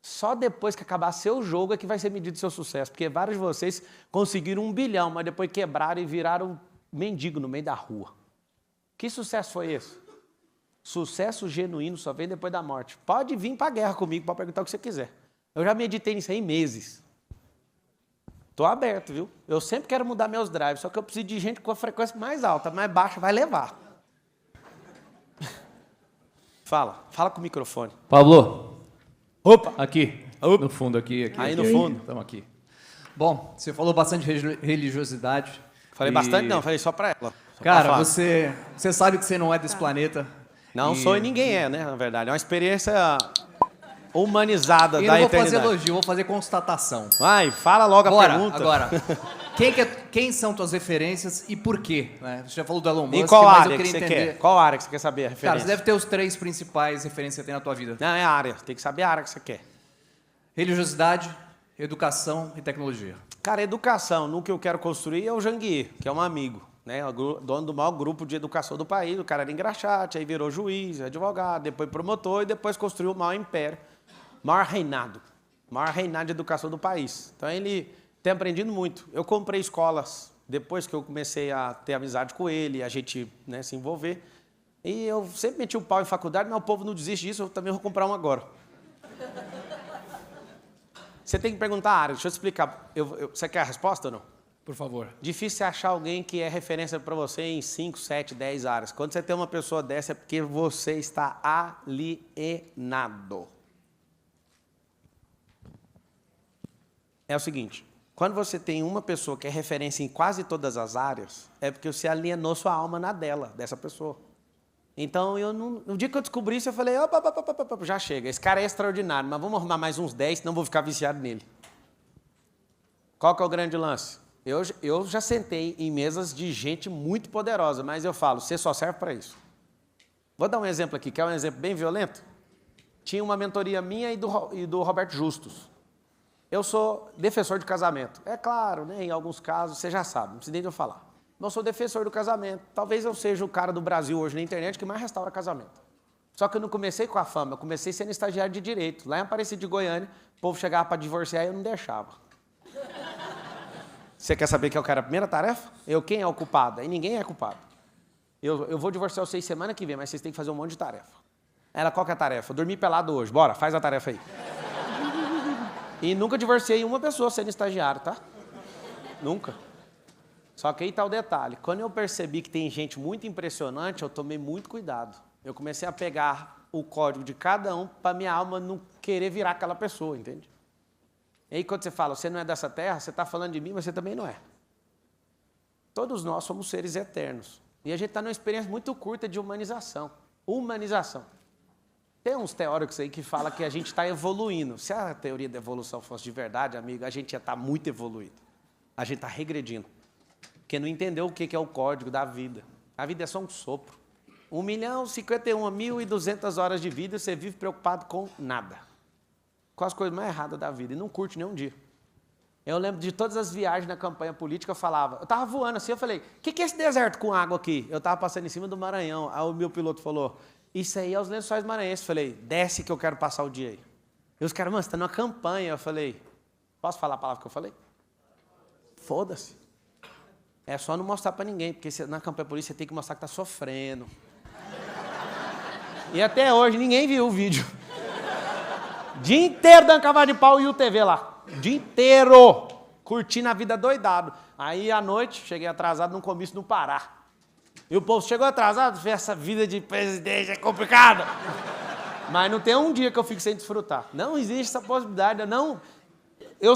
Só depois que acabar seu jogo é que vai ser medido seu sucesso. Porque vários de vocês conseguiram 1 bilhão, mas depois quebraram e viraram mendigo no meio da rua. Que sucesso foi esse? Sucesso genuíno só vem depois da morte. Pode vir para a guerra comigo para perguntar o que você quiser. Eu já meditei nisso aí meses. Estou aberto, viu? Eu sempre quero mudar meus drives, só que eu preciso de gente com a frequência mais alta, mais baixa vai levar. Fala com o microfone. Pablo. Opa! Aqui, no fundo, aqui. Aí aqui, no fundo. Estamos aqui. Bom, você falou bastante religiosidade. Falei bastante não, falei só para ela. Só Cara, você sabe que você não é desse planeta. Não sou e ninguém é, né, na verdade. É uma experiência humanizada E da não vou eternidade. fazer elogio, vou fazer constatação. Vai, fala logo a pergunta. Agora, quem são tuas referências e por quê? Né? Você já falou do Elon Musk, Em qual mas área eu que queria você entender. quer? Qual área que você quer saber a referência? Cara, você deve ter os 3 principais referências que você tem na tua vida. Não, é a área. Tem que saber a área que você quer. Religiosidade, educação e tecnologia. Cara, educação, no que eu quero construir é o Janguier, que é um amigo, né? O dono do maior grupo de educação do país. O cara era engraxate, aí virou juiz, advogado, depois promotor e depois construiu o maior império, maior reinado de educação do país. Então ele tem aprendido muito. Eu comprei escolas depois que eu comecei a ter amizade com ele, a gente, né, se envolver. E eu sempre meti o pau em faculdade, mas o povo não desiste disso, eu também vou comprar uma agora. Você tem que perguntar a área, deixa eu te explicar. Você quer a resposta ou não? Por favor. Difícil você achar alguém que é referência para você em 5, 7, 10 áreas. Quando você tem uma pessoa dessa é porque você está alienado. É o seguinte, quando você tem uma pessoa que é referência em quase todas as áreas, é porque você alienou sua alma na dessa pessoa. Então, no dia que eu descobri isso, eu falei, opa, já chega, esse cara é extraordinário, mas vamos arrumar mais uns 10, senão vou ficar viciado nele. Qual que é o grande lance? Eu já sentei em mesas de gente muito poderosa, mas eu falo, você só serve para isso. Vou dar um exemplo aqui, que é um exemplo bem violento. Tinha uma mentoria minha e do Roberto Justus. Eu sou defensor de casamento. É claro, né, em alguns casos, você já sabe, não precisa nem de eu falar. Mas eu sou defensor do casamento. Talvez eu seja o cara do Brasil hoje na internet que mais restaura casamento. Só que eu não comecei com a fama, eu comecei sendo estagiário de direito. Lá em Aparecida de Goiânia, o povo chegava para divorciar e eu não deixava. Você quer saber quem eu quero a primeira tarefa? Quem é o culpado? Aí ninguém é culpado. Eu vou divorciar vocês semana que vem, mas vocês têm que fazer um monte de tarefa. Ela, qual que é a tarefa? Eu dormi pelado hoje. Bora, faz a tarefa aí. E nunca divorciei uma pessoa sendo estagiário, tá? Nunca. Só que aí tá o detalhe. Quando eu percebi que tem gente muito impressionante, eu tomei muito cuidado. Eu comecei a pegar o código de cada um para minha alma não querer virar aquela pessoa, entende? E aí quando você fala, você não é dessa terra, você está falando de mim, mas você também não é. Todos nós somos seres eternos. E a gente está numa experiência muito curta de humanização. Humanização. Tem uns teóricos aí que falam que a gente está evoluindo. Se a teoria da evolução fosse de verdade, amigo, a gente ia estar muito evoluído. A gente está regredindo. Porque não entendeu o que é o código da vida. A vida é só um sopro. 1.051.200 horas de vida, você vive preocupado com nada. Com as coisas mais erradas da vida, e não curte nem um dia. Eu lembro de todas as viagens na campanha política, eu falava, eu estava voando assim, eu falei, o que é esse deserto com água aqui? Eu estava passando em cima do Maranhão, aí o meu piloto falou, isso aí é os Lençóis Maranhenses. Eu falei, desce que eu quero passar o dia aí. E os caras, mano, você está numa campanha. Eu falei, posso falar a palavra que eu falei? Foda-se. É só não mostrar para ninguém, porque na campanha política você tem que mostrar que está sofrendo. E até hoje ninguém viu o vídeo. Dia inteiro dando cavalo de pau e o TV lá. Dia inteiro. Curtindo a vida doidado. Aí à noite, cheguei atrasado num comício no Pará. E o povo chegou atrasado, essa vida de presidente é complicada. Mas não tem um dia que eu fico sem desfrutar. Não existe essa possibilidade.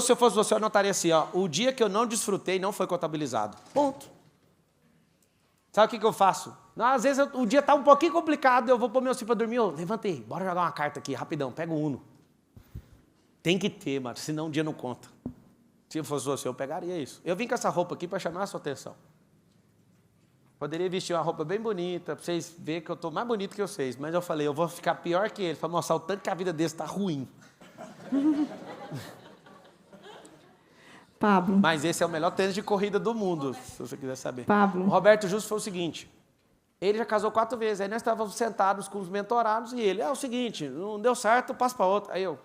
Se eu fosse você, eu anotaria assim, ó, o dia que eu não desfrutei não foi contabilizado. Ponto. Sabe o que eu faço? Às vezes o dia está um pouquinho complicado, eu vou pôr meu filho para dormir, levantei, bora jogar uma carta aqui, rapidão, pega o Uno. Tem que ter, mano, senão o dia não conta. Se eu fosse você, eu pegaria isso. Eu vim com essa roupa aqui para chamar a sua atenção. Poderia vestir uma roupa bem bonita, para vocês verem que eu estou mais bonito que vocês, mas eu falei, eu vou ficar pior que ele, para mostrar o tanto que a vida dele está ruim. Pablo. Mas esse é o melhor tênis de corrida do mundo, se você quiser saber. Pablo. O Roberto Justo foi o seguinte, ele já casou 4 vezes, aí nós estávamos sentados com os mentorados e ele, é o seguinte, não deu certo, eu passo para outro. Aí eu...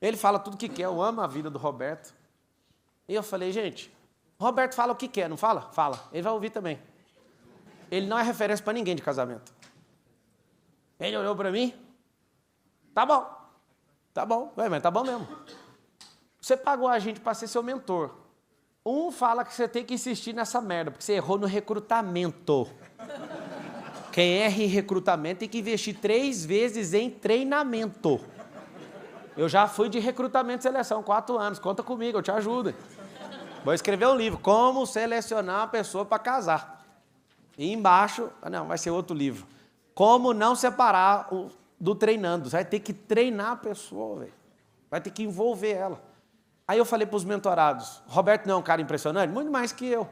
Ele fala tudo o que quer, eu amo a vida do Roberto. E eu falei, gente, o Roberto fala o que quer, não fala? Fala, ele vai ouvir também. Ele não é referência para ninguém de casamento. Ele olhou para mim, tá bom. Tá bom, mas tá bom mesmo. Você pagou a gente para ser seu mentor. Um fala que você tem que insistir nessa merda, porque você errou no recrutamento. Quem erra em recrutamento tem que investir 3 vezes em treinamento. Eu já fui de recrutamento e seleção, 4 anos. Conta comigo, eu te ajudo. Vou escrever um livro, Como Selecionar uma Pessoa para Casar. E embaixo, não, vai ser outro livro. Como não separar do treinando. Você vai ter que treinar a pessoa, velho. Vai ter que envolver ela. Aí eu falei para os mentorados, Roberto não é um cara impressionante? Muito mais que eu.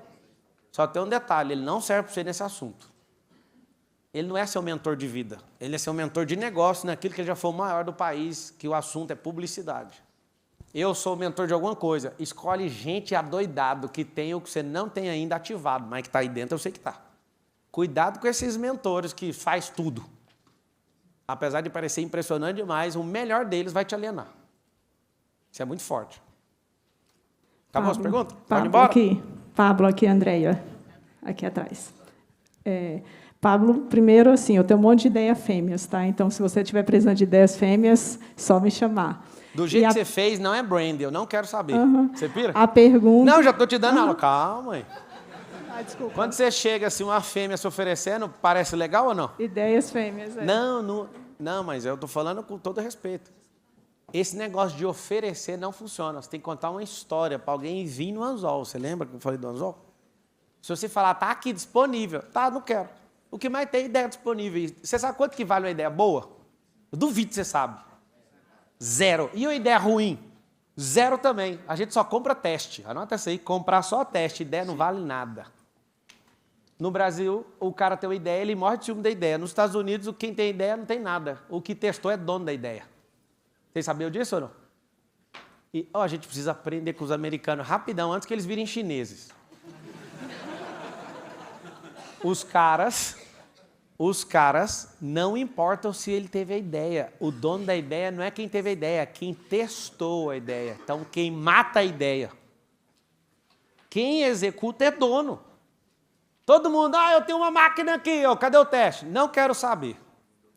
Só tem um detalhe, ele não serve para você nesse assunto. Ele não é seu mentor de vida. Ele é seu mentor de negócio naquilo que ele já foi o maior do país, que o assunto é publicidade. Eu sou o mentor de alguma coisa. Escolhe gente adoidado que tem o que você não tem ainda ativado, mas que está aí dentro, eu sei que está. Cuidado com esses mentores que faz tudo. Apesar de parecer impressionante demais, o melhor deles vai te alienar. Isso é muito forte. Acabou as perguntas? Pode ir embora? Pablo aqui, Andréia, aqui atrás. Pablo, primeiro, assim, eu tenho um monte de ideia fêmeas, tá? Então, se você estiver precisando de ideias fêmeas, só me chamar. Do jeito que você fez, não é brand, eu não quero saber. Você pira? A pergunta... Não, já estou te dando aula. Calma aí. Desculpa. Quando você chega assim, uma fêmea se oferecendo, parece legal ou não? Ideias fêmeas, Não, mas eu estou falando com todo respeito. Esse negócio de oferecer não funciona. Você tem que contar uma história para alguém vir no anzol. Você lembra que eu falei do anzol? Se você falar, tá aqui disponível. Tá, não quero. O que mais tem é ideia disponível. Você sabe quanto que vale uma ideia boa? Eu duvido que você sabe. 0. E uma ideia ruim? 0 também. A gente só compra teste. Anota isso aí, comprar só teste. Ideia não vale nada. No Brasil, o cara tem uma ideia, ele morre de ciúme da ideia. Nos Estados Unidos, quem tem ideia não tem nada. O que testou é dono da ideia. Vocês sabiam disso ou não? E a gente precisa aprender com os americanos rapidão, antes que eles virem chineses. Os caras não importam se ele teve a ideia. O dono da ideia não é quem teve a ideia, é quem testou a ideia. Então, quem mata a ideia. Quem executa é dono. Todo mundo, eu tenho uma máquina aqui, cadê o teste? Não quero saber.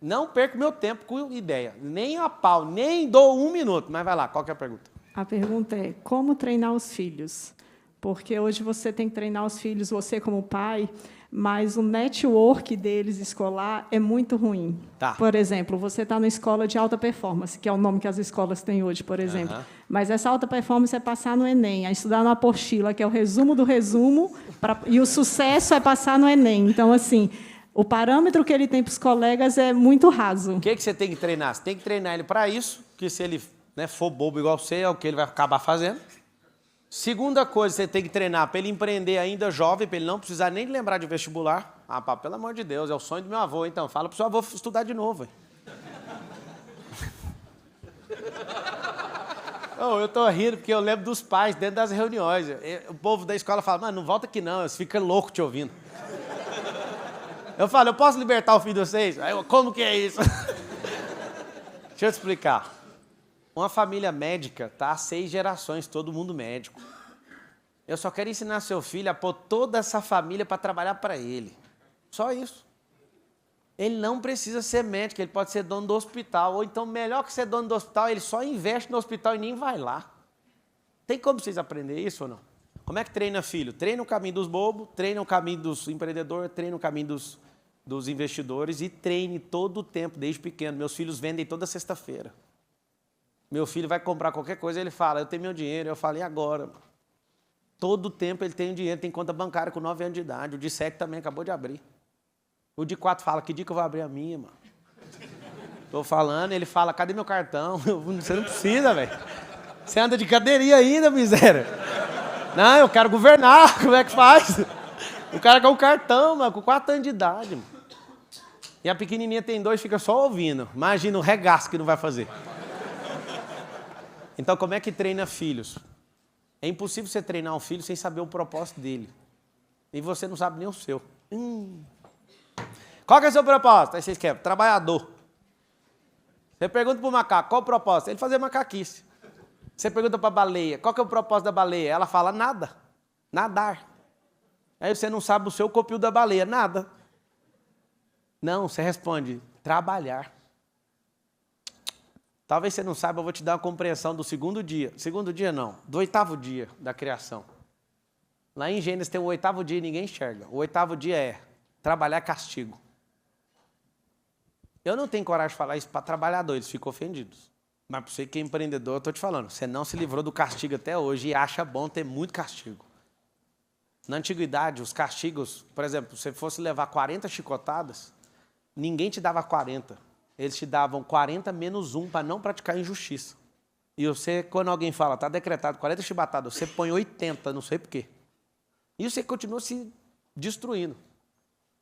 Não perco meu tempo com ideia. Nem a pau, nem dou 1 minuto. Mas vai lá, qual que é a pergunta? A pergunta é, como treinar os filhos? Porque hoje você tem que treinar os filhos, você como pai, mas o network deles escolar é muito ruim. Tá. Por exemplo, você está na escola de alta performance, que é o nome que as escolas têm hoje, por exemplo. Mas essa alta performance é passar no Enem, é estudar na apostila, que é o resumo do resumo, e o sucesso é passar no Enem. Então, assim, o parâmetro que ele tem para os colegas é muito raso. O que você tem que treinar? Você tem que treinar ele para isso, que se ele for bobo igual você, é o que ele vai acabar fazendo. Segunda coisa, você tem que treinar para ele empreender ainda jovem, para ele não precisar nem lembrar de vestibular. Ah, pá, pelo amor de Deus, é o sonho do meu avô, então. Fala pro seu avô estudar de novo. Oh, eu tô rindo porque eu lembro dos pais dentro das reuniões. O povo da escola fala, mano, não volta aqui não, você fica louco te ouvindo. Eu falo, eu posso libertar o filho de vocês? Aí eu, como que é isso? Deixa eu te explicar. Uma família médica tá há 6 gerações, todo mundo médico. Eu só quero ensinar seu filho a pôr toda essa família para trabalhar para ele. Só isso. Ele não precisa ser médico, ele pode ser dono do hospital. Ou então, melhor que ser dono do hospital, ele só investe no hospital e nem vai lá. Tem como vocês aprenderem isso ou não? Como é que treina filho? Treina o caminho dos bobos, treina o caminho dos empreendedores, treina o caminho dos investidores e treine todo o tempo, desde pequeno. Meus filhos vendem toda sexta-feira. Meu filho vai comprar qualquer coisa, ele fala, eu tenho meu dinheiro. Eu falo, e agora? Todo o tempo ele tem dinheiro, tem conta bancária com 9 anos de idade. O de 7 também acabou de abrir. O de 4 fala, que dia que eu vou abrir a minha, mano? Tô falando, ele fala, cadê meu cartão? Você não precisa, velho. Você anda de cadeirinha ainda, miséria. Não, eu quero governar, como é que faz? O cara quer um cartão, mano, com 4 anos de idade, mano. E a pequenininha tem 2, fica só ouvindo. Imagina o regaço que não vai fazer. Então, como é que treina filhos? É impossível você treinar um filho sem saber o propósito dele. E você não sabe nem o seu. Qual que é o seu propósito? Aí vocês querem, trabalhador. Você pergunta para o macaco, qual o propósito? Ele fazer macaquice. Você pergunta para a baleia, qual que é o propósito da baleia? Ela fala, nada. Nadar. Aí você não sabe o seu copio da baleia, nada. Não, você responde, trabalhar. Talvez você não saiba, eu vou te dar uma compreensão do 2º dia. 2º dia não, do 8º dia da criação. Lá em Gênesis tem o 8º dia e ninguém enxerga. O 8º dia é trabalhar castigo. Eu não tenho coragem de falar isso para trabalhador, eles ficam ofendidos. Mas para você que é empreendedor, eu estou te falando, você não se livrou do castigo até hoje e acha bom ter muito castigo. Na antiguidade, os castigos, por exemplo, se você fosse levar 40 chicotadas, ninguém te dava 40. Eles te davam 40 menos 1 para não praticar injustiça. E você, quando alguém fala, está decretado 40 chibatadas, você põe 80, não sei por quê. E você continua se destruindo.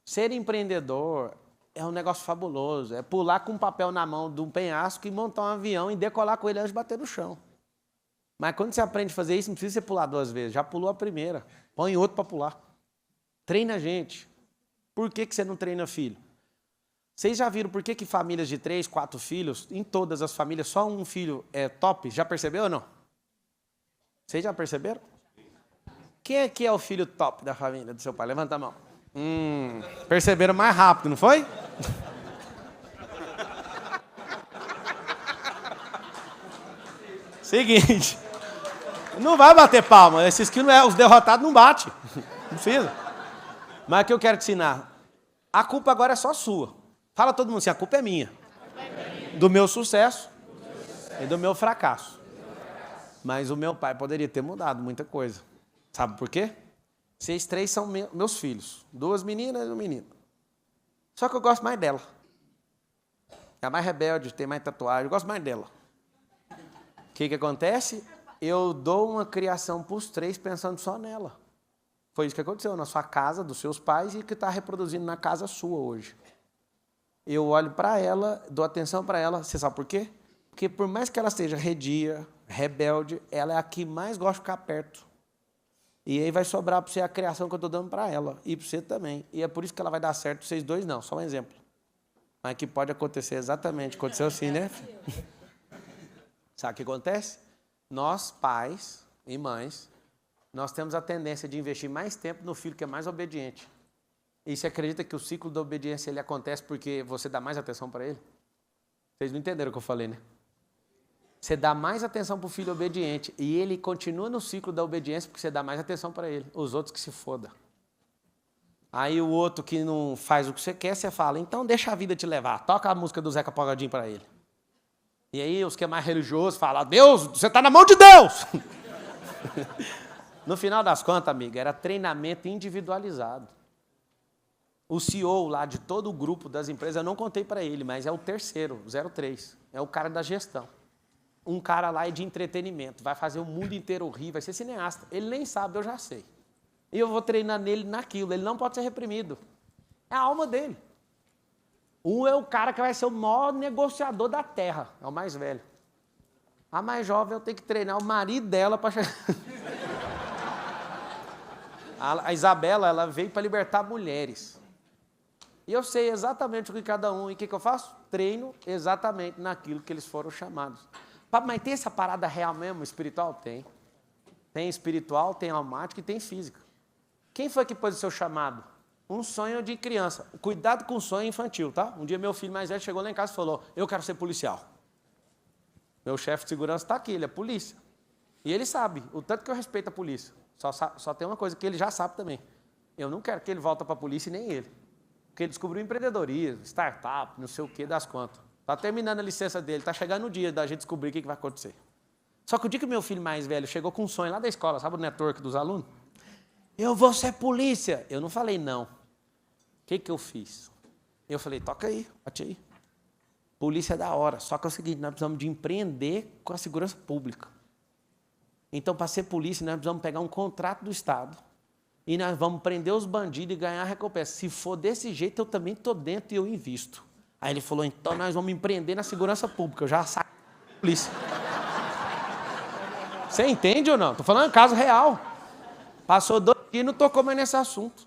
Ser empreendedor é um negócio fabuloso. É pular com um papel na mão de um penhasco e montar um avião e decolar com ele antes de bater no chão. Mas quando você aprende a fazer isso, não precisa você pular 2 vezes. Já pulou a primeira. Põe outro para pular. Treina a gente. Por que você não treina filho? Vocês já viram por que famílias de 3, 4 filhos, em todas as famílias, só um filho é top? Já percebeu ou não? Vocês já perceberam? Quem é que é o filho top da família do seu pai? Levanta a mão. Perceberam mais rápido, não foi? Seguinte. Não vai bater palma. Esses que não é, os derrotados não batem. Não precisa. Mas o que eu quero te ensinar? A culpa agora é só sua. Fala todo mundo assim, a culpa é minha. Do meu sucesso e do meu fracasso. Mas o meu pai poderia ter mudado muita coisa. Sabe por quê? Vocês 3 são meus filhos. 2 meninas e um menino. Só que eu gosto mais dela. É a mais rebelde, tem mais tatuagem. Eu gosto mais dela. O que acontece? Eu dou uma criação para os 3 pensando só nela. Foi isso que aconteceu na sua casa, dos seus pais, e que está reproduzindo na casa sua hoje. Eu olho para ela, dou atenção para ela. Você sabe por quê? Porque por mais que ela seja redia, rebelde, ela é a que mais gosta de ficar perto. E aí vai sobrar para você a criação que eu estou dando para ela. E para você também. E é por isso que ela vai dar certo, vocês 2 não. Só um exemplo. Mas que pode acontecer exatamente. Aconteceu assim, né? Sabe o que acontece? Nós, pais e mães, nós temos a tendência de investir mais tempo no filho que é mais obediente. E você acredita que o ciclo da obediência ele acontece porque você dá mais atenção para ele? Vocês não entenderam o que eu falei, né? Você dá mais atenção para o filho obediente e ele continua no ciclo da obediência porque você dá mais atenção para ele. Os outros que se foda. Aí o outro que não faz o que você quer, você fala, então deixa a vida te levar. Toca a música do Zeca Pagodinho para ele. E aí os que é mais religioso falam, Deus, você está na mão de Deus! No final das contas, amiga, era treinamento individualizado. O CEO lá de todo o grupo das empresas, eu não contei para ele, mas é o terceiro, 03. É o cara da gestão. um cara lá é de entretenimento, vai fazer o mundo inteiro rir, vai ser cineasta. Ele nem sabe, eu já sei. E eu vou treinar nele naquilo, ele não pode ser reprimido. É a alma dele. Um é o cara que vai ser o maior negociador da terra, é o mais velho. A mais jovem eu tenho que treinar o marido dela para chegar... A Isabela, ela veio para libertar mulheres. E eu sei exatamente o que cada um... E o que eu faço? Treino exatamente naquilo que eles foram chamados. Mas tem essa parada real mesmo, espiritual? Tem. Tem espiritual, tem almática e tem física. Quem foi que pôs o seu chamado? Um sonho de criança. Cuidado com o sonho infantil, tá? Um dia meu filho mais velho chegou lá em casa e falou, eu quero ser policial. Meu chefe de segurança está aqui, ele é polícia. E ele sabe, o tanto que eu respeito a polícia. Só tem uma coisa que ele já sabe também. Eu não quero que ele volte para a polícia e nem ele. Porque ele descobriu empreendedorismo, startup, não sei o que das contas. Está terminando a licença dele, está chegando o dia da gente descobrir o que vai acontecer. Só que o dia que o meu filho mais velho chegou com um sonho lá da escola, sabe o network dos alunos? Eu vou ser polícia. Eu não falei não. O que eu fiz? Eu falei, toca aí, bate aí. Polícia é da hora, só que é o seguinte, nós precisamos de empreender com a segurança pública. Então, para ser polícia, nós precisamos pegar um contrato do Estado e nós vamos prender os bandidos e ganhar a recompensa. Se for desse jeito, eu também estou dentro e eu invisto. Aí ele falou, então nós vamos empreender na segurança pública. Eu já saí da polícia. Você entende ou não? Estou falando um caso real. Passou 2 dias e não tocou mais nesse assunto.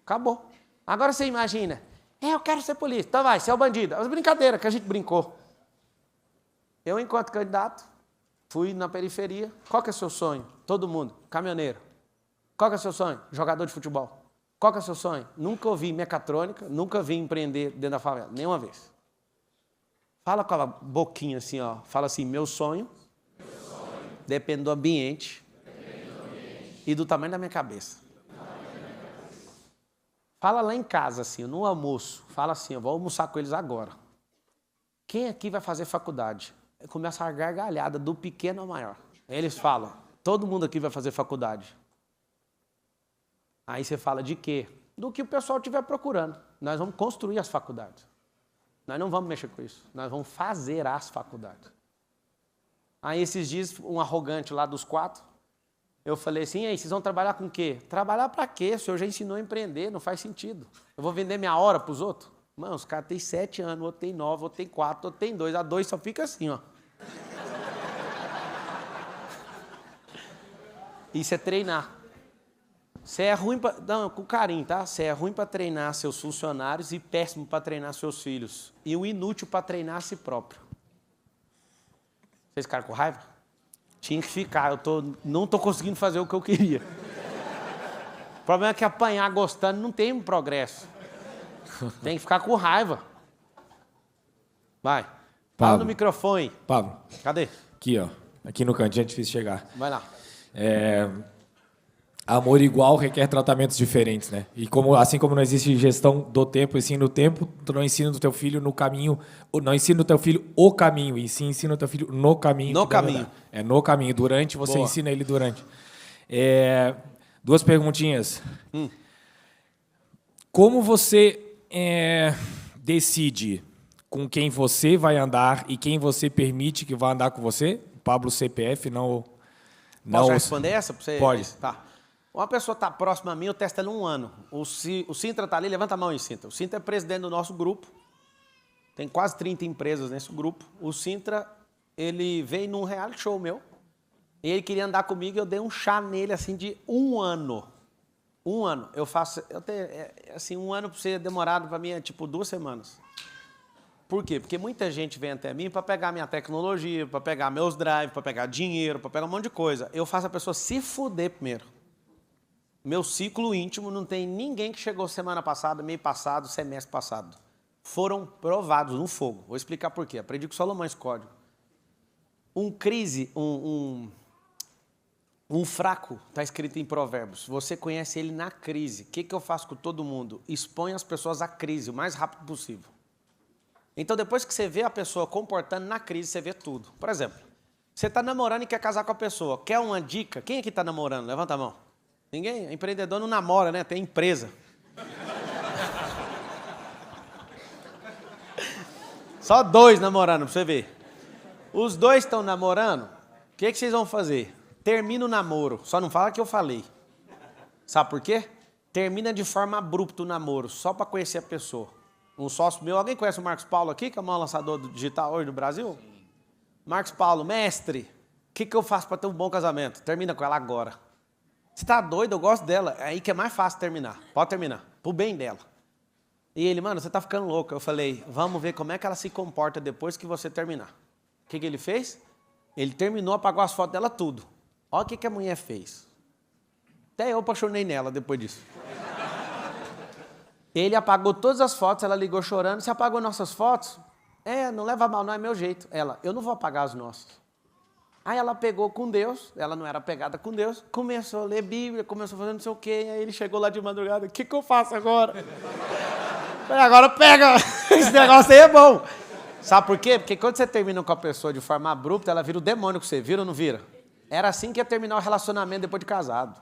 Acabou. Agora você imagina, eu quero ser polícia. Então vai, você é o bandido. É uma brincadeira que a gente brincou. Eu, enquanto candidato, fui na periferia. Qual que é o seu sonho? Todo mundo. Caminhoneiro. Qual que é o seu sonho? Jogador de futebol. Qual que é o seu sonho? Nunca ouvi mecatrônica, nunca vi empreender dentro da favela. Nenhuma vez. Fala com a boquinha assim, ó. Fala assim, meu sonho depende do ambiente e do tamanho da minha cabeça. Fala lá em casa, assim, no almoço. Fala assim, eu vou almoçar com eles agora. Quem aqui vai fazer faculdade? Começa a gargalhada do pequeno ao maior. Aí eles falam, todo mundo aqui vai fazer faculdade. Aí você fala de quê? Do que o pessoal estiver procurando. Nós vamos construir as faculdades. Nós não vamos mexer com isso. Nós vamos fazer as faculdades. Aí esses dias, um arrogante lá dos 4, eu falei assim, e aí, vocês vão trabalhar com o quê? Trabalhar para quê? O senhor já ensinou a empreender, não faz sentido. Eu vou vender minha hora para os outros? Mano, os caras têm 7 anos, outro tem 9, outro tem 4, outro tem 2. A 2 só fica assim, ó. Isso é treinar. Você é ruim para... Não, com carinho, tá? Você é ruim para treinar seus funcionários e péssimo para treinar seus filhos. E um inútil para treinar a si próprio. Vocês ficaram com raiva? Tinha que ficar. Não estou conseguindo fazer o que eu queria. O problema é que apanhar gostando não tem um progresso. Tem que ficar com raiva. Vai. Fala no microfone. Pablo. Cadê? Aqui, ó. Aqui no cantinho é difícil chegar. Vai lá. Amor igual requer tratamentos diferentes, né? E assim como não existe gestão do tempo, ensina o tempo, tu não ensina o teu filho no caminho, não ensina o teu filho o caminho, e sim ensina o teu filho no caminho. No caminho. É no caminho. Durante, você Boa. ensina ele durante. 2 perguntinhas. Como você decide com quem você vai andar e quem você permite que vá andar com você? Pablo CPF, não... Posso já responder essa? Pra você? Pode. Tá. Uma pessoa está próxima a mim, eu testo ela 1 ano. O Sintra está ali, levanta a mão aí, Sintra. O Sintra é presidente do nosso grupo. Tem quase 30 empresas nesse grupo. O Sintra, ele veio num reality show meu. E ele queria andar comigo e eu dei um chá nele, assim, de 1 ano. 1 ano. Assim, 1 ano para ser demorado para mim é tipo 2 semanas. Por quê? Porque muita gente vem até mim para pegar minha tecnologia, para pegar meus drives, para pegar dinheiro, para pegar um monte de coisa. Eu faço a pessoa se fuder primeiro. Meu ciclo íntimo não tem ninguém que chegou semana passada, mês passado, semestre passado. Foram provados no fogo. Vou explicar por quê. Aprendi com Salomão esse código. Um fraco está escrito em Provérbios. Você conhece ele na crise. O que eu faço com todo mundo? Exponho as pessoas à crise o mais rápido possível. Então, depois que você vê a pessoa comportando na crise, você vê tudo. Por exemplo, você está namorando e quer casar com a pessoa. Quer uma dica? Quem aqui está namorando? Levanta a mão. Ninguém? Empreendedor não namora, né? Tem empresa. Só 2 namorando, pra você ver. Os dois estão namorando, o que vocês vão fazer? Termina o namoro, só não fala que eu falei. Sabe por quê? Termina de forma abrupta o namoro, só para conhecer a pessoa. Um sócio meu, alguém conhece o Marcos Paulo aqui, que é o maior lançador digital hoje do Brasil? Sim. Marcos Paulo, mestre, o que eu faço para ter um bom casamento? Termina com ela agora. Você tá doido? Eu gosto dela. É aí que é mais fácil terminar. Pode terminar, pro bem dela. E ele, mano, você tá ficando louco. Eu falei, vamos ver como é que ela se comporta depois que você terminar. O que ele fez? Ele terminou, apagou as fotos dela tudo. Olha o que a mulher fez. Até eu apaixonei nela depois disso. Ele apagou todas as fotos, ela ligou chorando. Você apagou nossas fotos? Não leva mal, não é meu jeito. Ela, eu não vou apagar as nossas. Aí ela pegou com Deus, ela não era pegada com Deus, começou a ler Bíblia, começou a fazer não sei o quê. Aí ele chegou lá de madrugada, o que eu faço agora? Falei, agora pega, esse negócio aí é bom. Sabe por quê? Porque quando você termina com a pessoa de forma abrupta, ela vira o demônio que você vira ou não vira? Era assim que ia terminar o relacionamento depois de casado.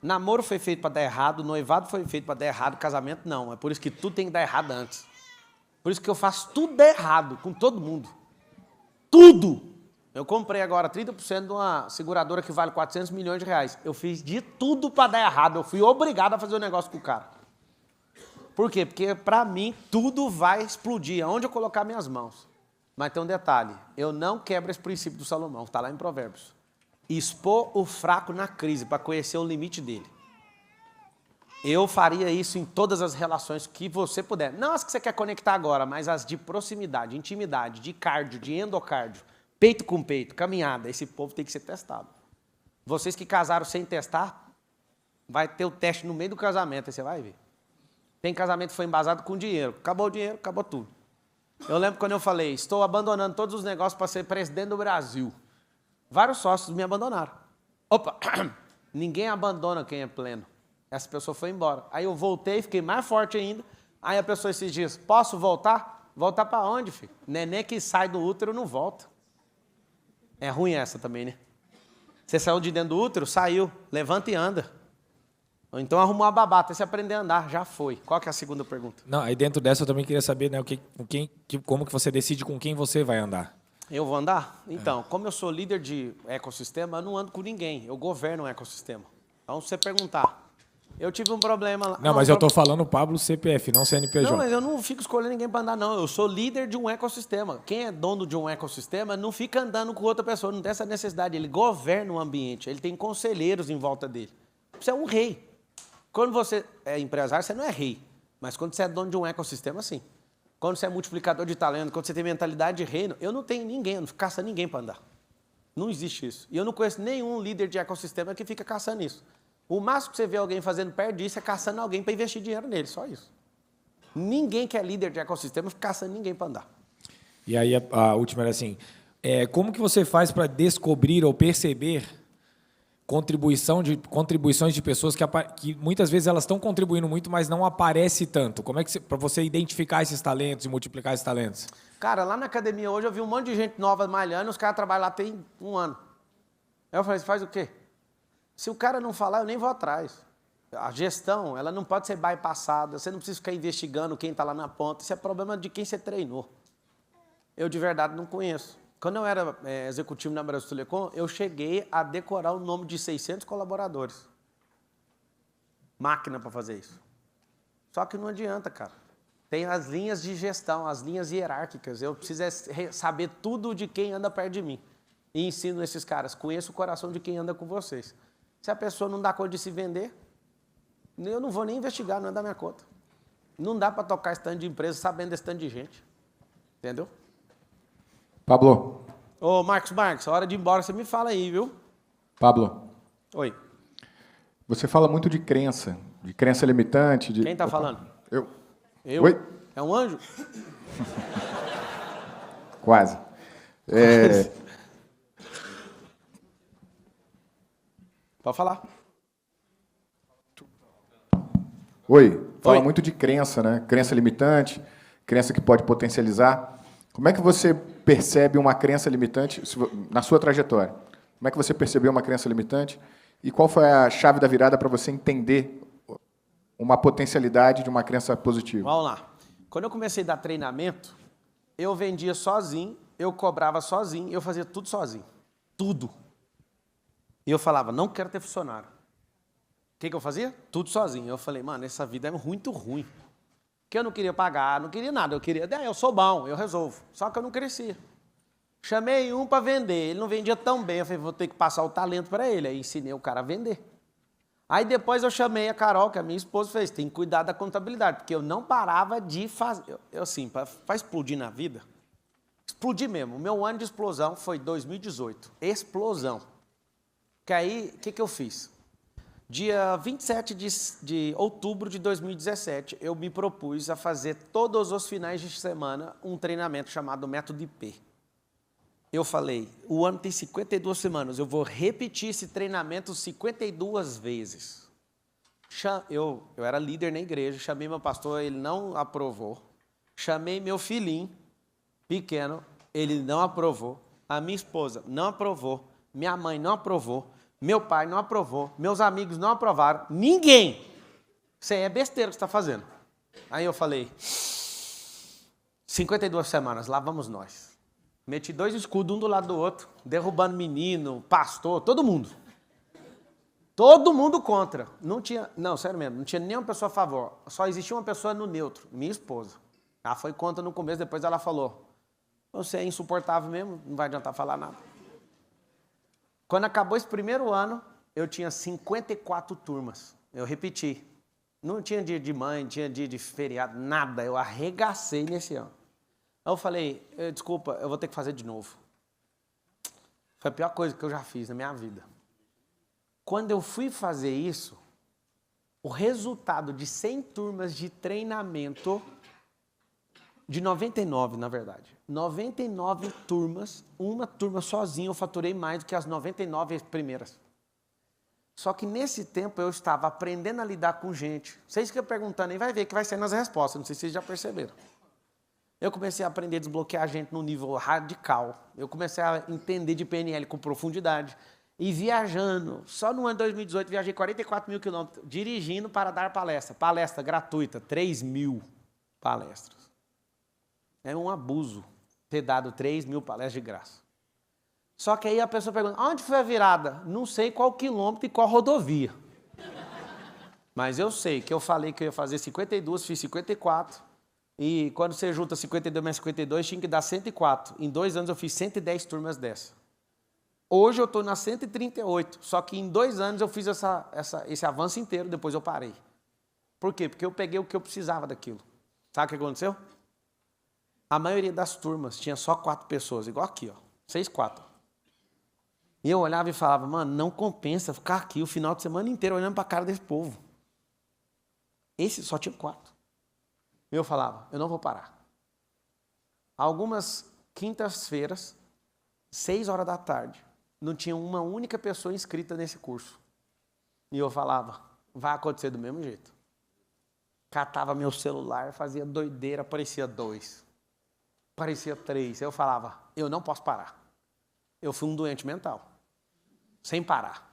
Namoro foi feito para dar errado, noivado foi feito para dar errado, casamento não. É por isso que tudo tem que dar errado antes. Por isso que eu faço tudo dar errado com todo mundo. Tudo! Eu comprei agora 30% de uma seguradora que vale 400 milhões de reais. Eu fiz de tudo para dar errado. Eu fui obrigado a fazer o negócio com o cara. Por quê? Porque, para mim, tudo vai explodir aonde eu colocar minhas mãos. Mas tem um detalhe. Eu não quebro esse princípio do Salomão. Está lá em Provérbios. Expor o fraco na crise para conhecer o limite dele. Eu faria isso em todas as relações que você puder. Não as que você quer conectar agora, mas as de proximidade, intimidade, de cardio, de endocárdio. Peito com peito, caminhada. Esse povo tem que ser testado. Vocês que casaram sem testar, vai ter o teste no meio do casamento, aí você vai ver. Tem casamento que foi embasado com dinheiro. Acabou o dinheiro, acabou tudo. Eu lembro quando eu falei, estou abandonando todos os negócios para ser presidente do Brasil. Vários sócios me abandonaram. Opa, ninguém abandona quem é pleno. Essa pessoa foi embora. Aí eu voltei, fiquei mais forte ainda. Aí a pessoa esses dias, posso voltar? Voltar para onde, filho? Neném que sai do útero não volta. É ruim essa também, né? Você saiu de dentro do útero, saiu, levanta e anda. Ou então arrumou a babá, até você aprender a andar, já foi. Qual que é a segunda pergunta? Não, aí dentro dessa eu também queria saber, né, como que você decide com quem você vai andar. Eu vou andar? Então, como eu sou líder de ecossistema, eu não ando com ninguém. Eu governo o ecossistema. Então, se você perguntar, eu tive um problema lá. Não, mas eu estou falando Pablo CPF, não CNPJ. Não, mas eu não fico escolhendo ninguém para andar, não. Eu sou líder de um ecossistema. Quem é dono de um ecossistema não fica andando com outra pessoa, não tem essa necessidade. Ele governa o ambiente, ele tem conselheiros em volta dele. Você é um rei. Quando você é empresário, você não é rei. Mas quando você é dono de um ecossistema, sim. Quando você é multiplicador de talento, quando você tem mentalidade de reino, eu não tenho ninguém, eu não fico caçando ninguém para andar. Não existe isso. E eu não conheço nenhum líder de ecossistema que fica caçando isso. O máximo que você vê alguém fazendo perto disso é caçando alguém para investir dinheiro nele, só isso. Ninguém que é líder de ecossistema fica caçando ninguém para andar. E aí a última era assim, como que você faz para descobrir ou perceber contribuições de pessoas que muitas vezes elas estão contribuindo muito, mas não aparece tanto? Como é que para você identificar esses talentos e multiplicar esses talentos? Cara, lá na academia hoje eu vi um monte de gente nova malhando, os caras trabalham lá tem 1 ano. Aí eu falei, você faz o quê? Se o cara não falar, eu nem vou atrás. A gestão, ela não pode ser bypassada, você não precisa ficar investigando quem está lá na ponta, isso é problema de quem você treinou. Eu, de verdade, não conheço. Quando eu era executivo na Brasil Telecom, eu cheguei a decorar o nome de 600 colaboradores. Máquina para fazer isso. Só que não adianta, cara. Tem as linhas de gestão, as linhas hierárquicas. Eu preciso saber tudo de quem anda perto de mim. E ensino esses caras. Conheço o coração de quem anda com vocês. Se a pessoa não dá conta de se vender, eu não vou nem investigar, não é da minha conta. Não dá para tocar stand de empresa sabendo desse stand de gente. Entendeu? Pablo. Ô, Marcos, hora de ir embora, você me fala aí, viu? Pablo. Oi. Você fala muito de crença limitante. Quem está falando? Eu. Oi? É um anjo? Quase. Pode falar. Oi. Fala Oi. muito de crença, né? Crença limitante, crença que pode potencializar. Como é que você percebe uma crença limitante na sua trajetória? Como é que você percebeu uma crença limitante? E qual foi a chave da virada para você entender uma potencialidade de uma crença positiva? Vamos lá. Quando eu comecei a dar treinamento, eu vendia sozinho eu cobrava sozinho, eu fazia tudo sozinho. Tudo. E eu falava, não quero ter funcionário. O que eu fazia? Tudo sozinho. Eu falei, mano, essa vida é muito ruim. Porque eu não queria pagar, não queria nada. Eu queria, eu sou bom, eu resolvo. Só que eu não crescia. Chamei um para vender, ele não vendia tão bem. Eu falei, vou ter que passar o talento para ele. Aí ensinei o cara a vender. Aí depois eu chamei a Carol, que a minha esposa fez, tem que cuidar da contabilidade, porque eu não parava de fazer. Eu assim, para explodir na vida, explodir mesmo. O meu ano de explosão foi 2018. Explosão. Que aí, o que eu fiz? Dia 27 de outubro de 2017, eu me propus a fazer todos os finais de semana um treinamento chamado Método IP. Eu falei, o ano tem 52 semanas, eu vou repetir esse treinamento 52 vezes. Eu era líder na igreja, chamei meu pastor, ele não aprovou. Chamei meu filhinho pequeno, ele não aprovou. A minha esposa não aprovou. Minha mãe não aprovou. Meu pai não aprovou. Meus amigos não aprovaram. Ninguém. Isso aí é besteira que você está fazendo. Aí eu falei, 52 semanas, lá vamos nós. Meti 2 escudos, um do lado do outro, derrubando menino, pastor, todo mundo. Todo mundo contra. Não tinha, não, sério mesmo, não tinha nenhuma pessoa a favor. Só existia uma pessoa no neutro, minha esposa. Ela foi contra no começo, depois ela falou, você é insuportável mesmo, não vai adiantar falar nada. Quando acabou esse primeiro ano, eu tinha 54 turmas. Eu repeti. Não tinha dia de mãe, não tinha dia de feriado, nada. Eu arregacei nesse ano. Aí eu falei, desculpa, eu vou ter que fazer de novo. Foi a pior coisa que eu já fiz na minha vida. Quando eu fui fazer isso, o resultado de 100 turmas de treinamento, de 99, na verdade. 99 turmas, uma turma sozinha, eu faturei mais do que as 99 primeiras. Só que nesse tempo eu estava aprendendo a lidar com gente. Vocês que perguntando aí, vai ver que vai ser nas respostas, não sei se vocês já perceberam. Eu comecei a aprender a desbloquear a gente num nível radical. Eu comecei a entender de PNL com profundidade. E viajando, só no ano de 2018, viajei 44 mil quilômetros, dirigindo para dar palestra. Palestra gratuita, 3.000 palestras. É um abuso ter dado 3.000 palestras de graça. Só que aí a pessoa pergunta, onde foi a virada? Não sei qual quilômetro e qual rodovia. Mas eu sei que eu falei que eu ia fazer 52, fiz 54. E quando você junta 52 mais 52, tinha que dar 104. Em 2 anos eu fiz 110 turmas dessa. Hoje eu estou na 138, só que em 2 anos eu fiz esse avanço inteiro, depois eu parei. Por quê? Porque eu peguei o que eu precisava daquilo. Sabe o que aconteceu? A maioria das turmas tinha só 4 pessoas, igual aqui, ó, 6, 4. E eu olhava e falava, mano, não compensa ficar aqui o final de semana inteiro olhando para a cara desse povo. Esse só tinha 4. Eu falava, eu não vou parar. Algumas quintas-feiras, 6 horas da tarde, não tinha uma única pessoa inscrita nesse curso. E eu falava, vai acontecer do mesmo jeito. Catava meu celular, fazia doideira, aparecia 2. Aparecia 3. Eu falava, eu não posso parar. Eu fui um doente mental. Sem parar.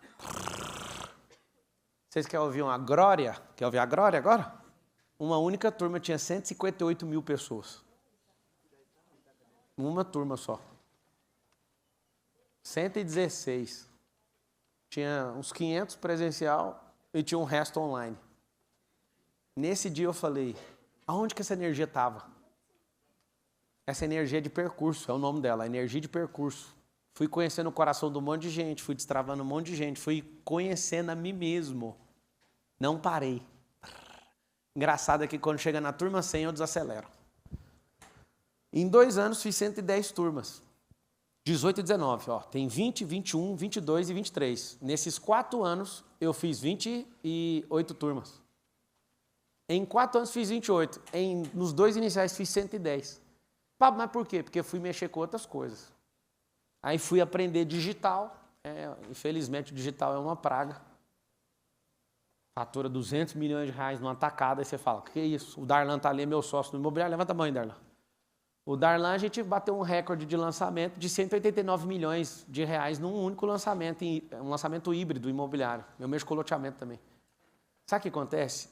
Vocês querem ouvir uma glória? Quer ouvir a glória agora? Uma única turma tinha 158 mil pessoas. Uma turma só. 116. Tinha uns 500 presencial e tinha um resto online. Nesse dia eu falei, aonde que essa energia estava? Essa energia de percurso, é o nome dela, energia de percurso. Fui conhecendo o coração de um monte de gente, fui destravando um monte de gente, fui conhecendo a mim mesmo. Não parei. Engraçado é que quando chega na turma 100 eu desacelero. Em 2 anos fiz 110 turmas. 18 e 19, ó, tem 20, 21, 22 e 23. Nesses 4 anos eu fiz 28 turmas. Em 4 anos fiz 28. Nos 2 iniciais fiz 110. Mas por quê? Porque fui mexer com outras coisas. Aí fui aprender digital. Infelizmente o digital é uma praga. Fatura 200 milhões de reais numa tacada, aí você fala, que isso? O Darlan tá ali, é meu sócio no imobiliário, levanta a mão aí, Darlan. O Darlan, a gente bateu um recorde de lançamento de 189 milhões de reais num único lançamento, um lançamento híbrido imobiliário. Eu mexo com loteamento também. Sabe o que acontece?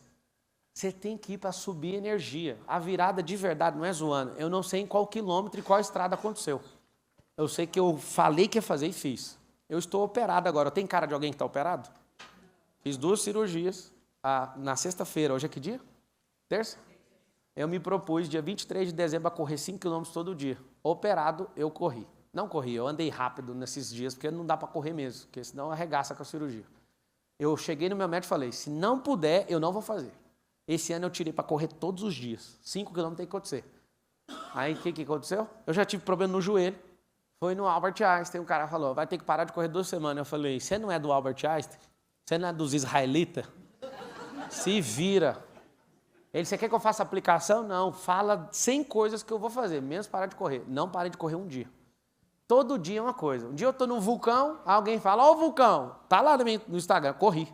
Você tem que ir para subir energia. A virada de verdade não é zoando. Eu não sei em qual quilômetro e qual estrada aconteceu. Eu sei que eu falei que ia fazer e fiz. Eu estou operado agora. Tem cara de alguém que está operado? Fiz 2 cirurgias na sexta-feira. Hoje é que dia? Terça? Eu me propus, dia 23 de dezembro, a correr 5 km todo dia. Operado, eu corri. Não corri, eu andei rápido nesses dias, porque não dá para correr mesmo, porque senão arregaça com a cirurgia. Eu cheguei no meu médico e falei, se não puder, eu não vou fazer. Esse ano eu tirei para correr todos os dias. 5 km tem que acontecer. Aí, o que aconteceu? Eu já tive problema no joelho. Foi no Albert Einstein, o cara falou, vai ter que parar de correr 2 semanas. Eu falei, você não é do Albert Einstein? Você não é dos israelitas? Se vira. Ele, você quer que eu faça aplicação? Não, fala 100 coisas que eu vou fazer, menos parar de correr. Não parei de correr um dia. Todo dia é uma coisa. Um dia eu estou no vulcão, alguém fala, ó o vulcão, tá lá no Instagram, corri.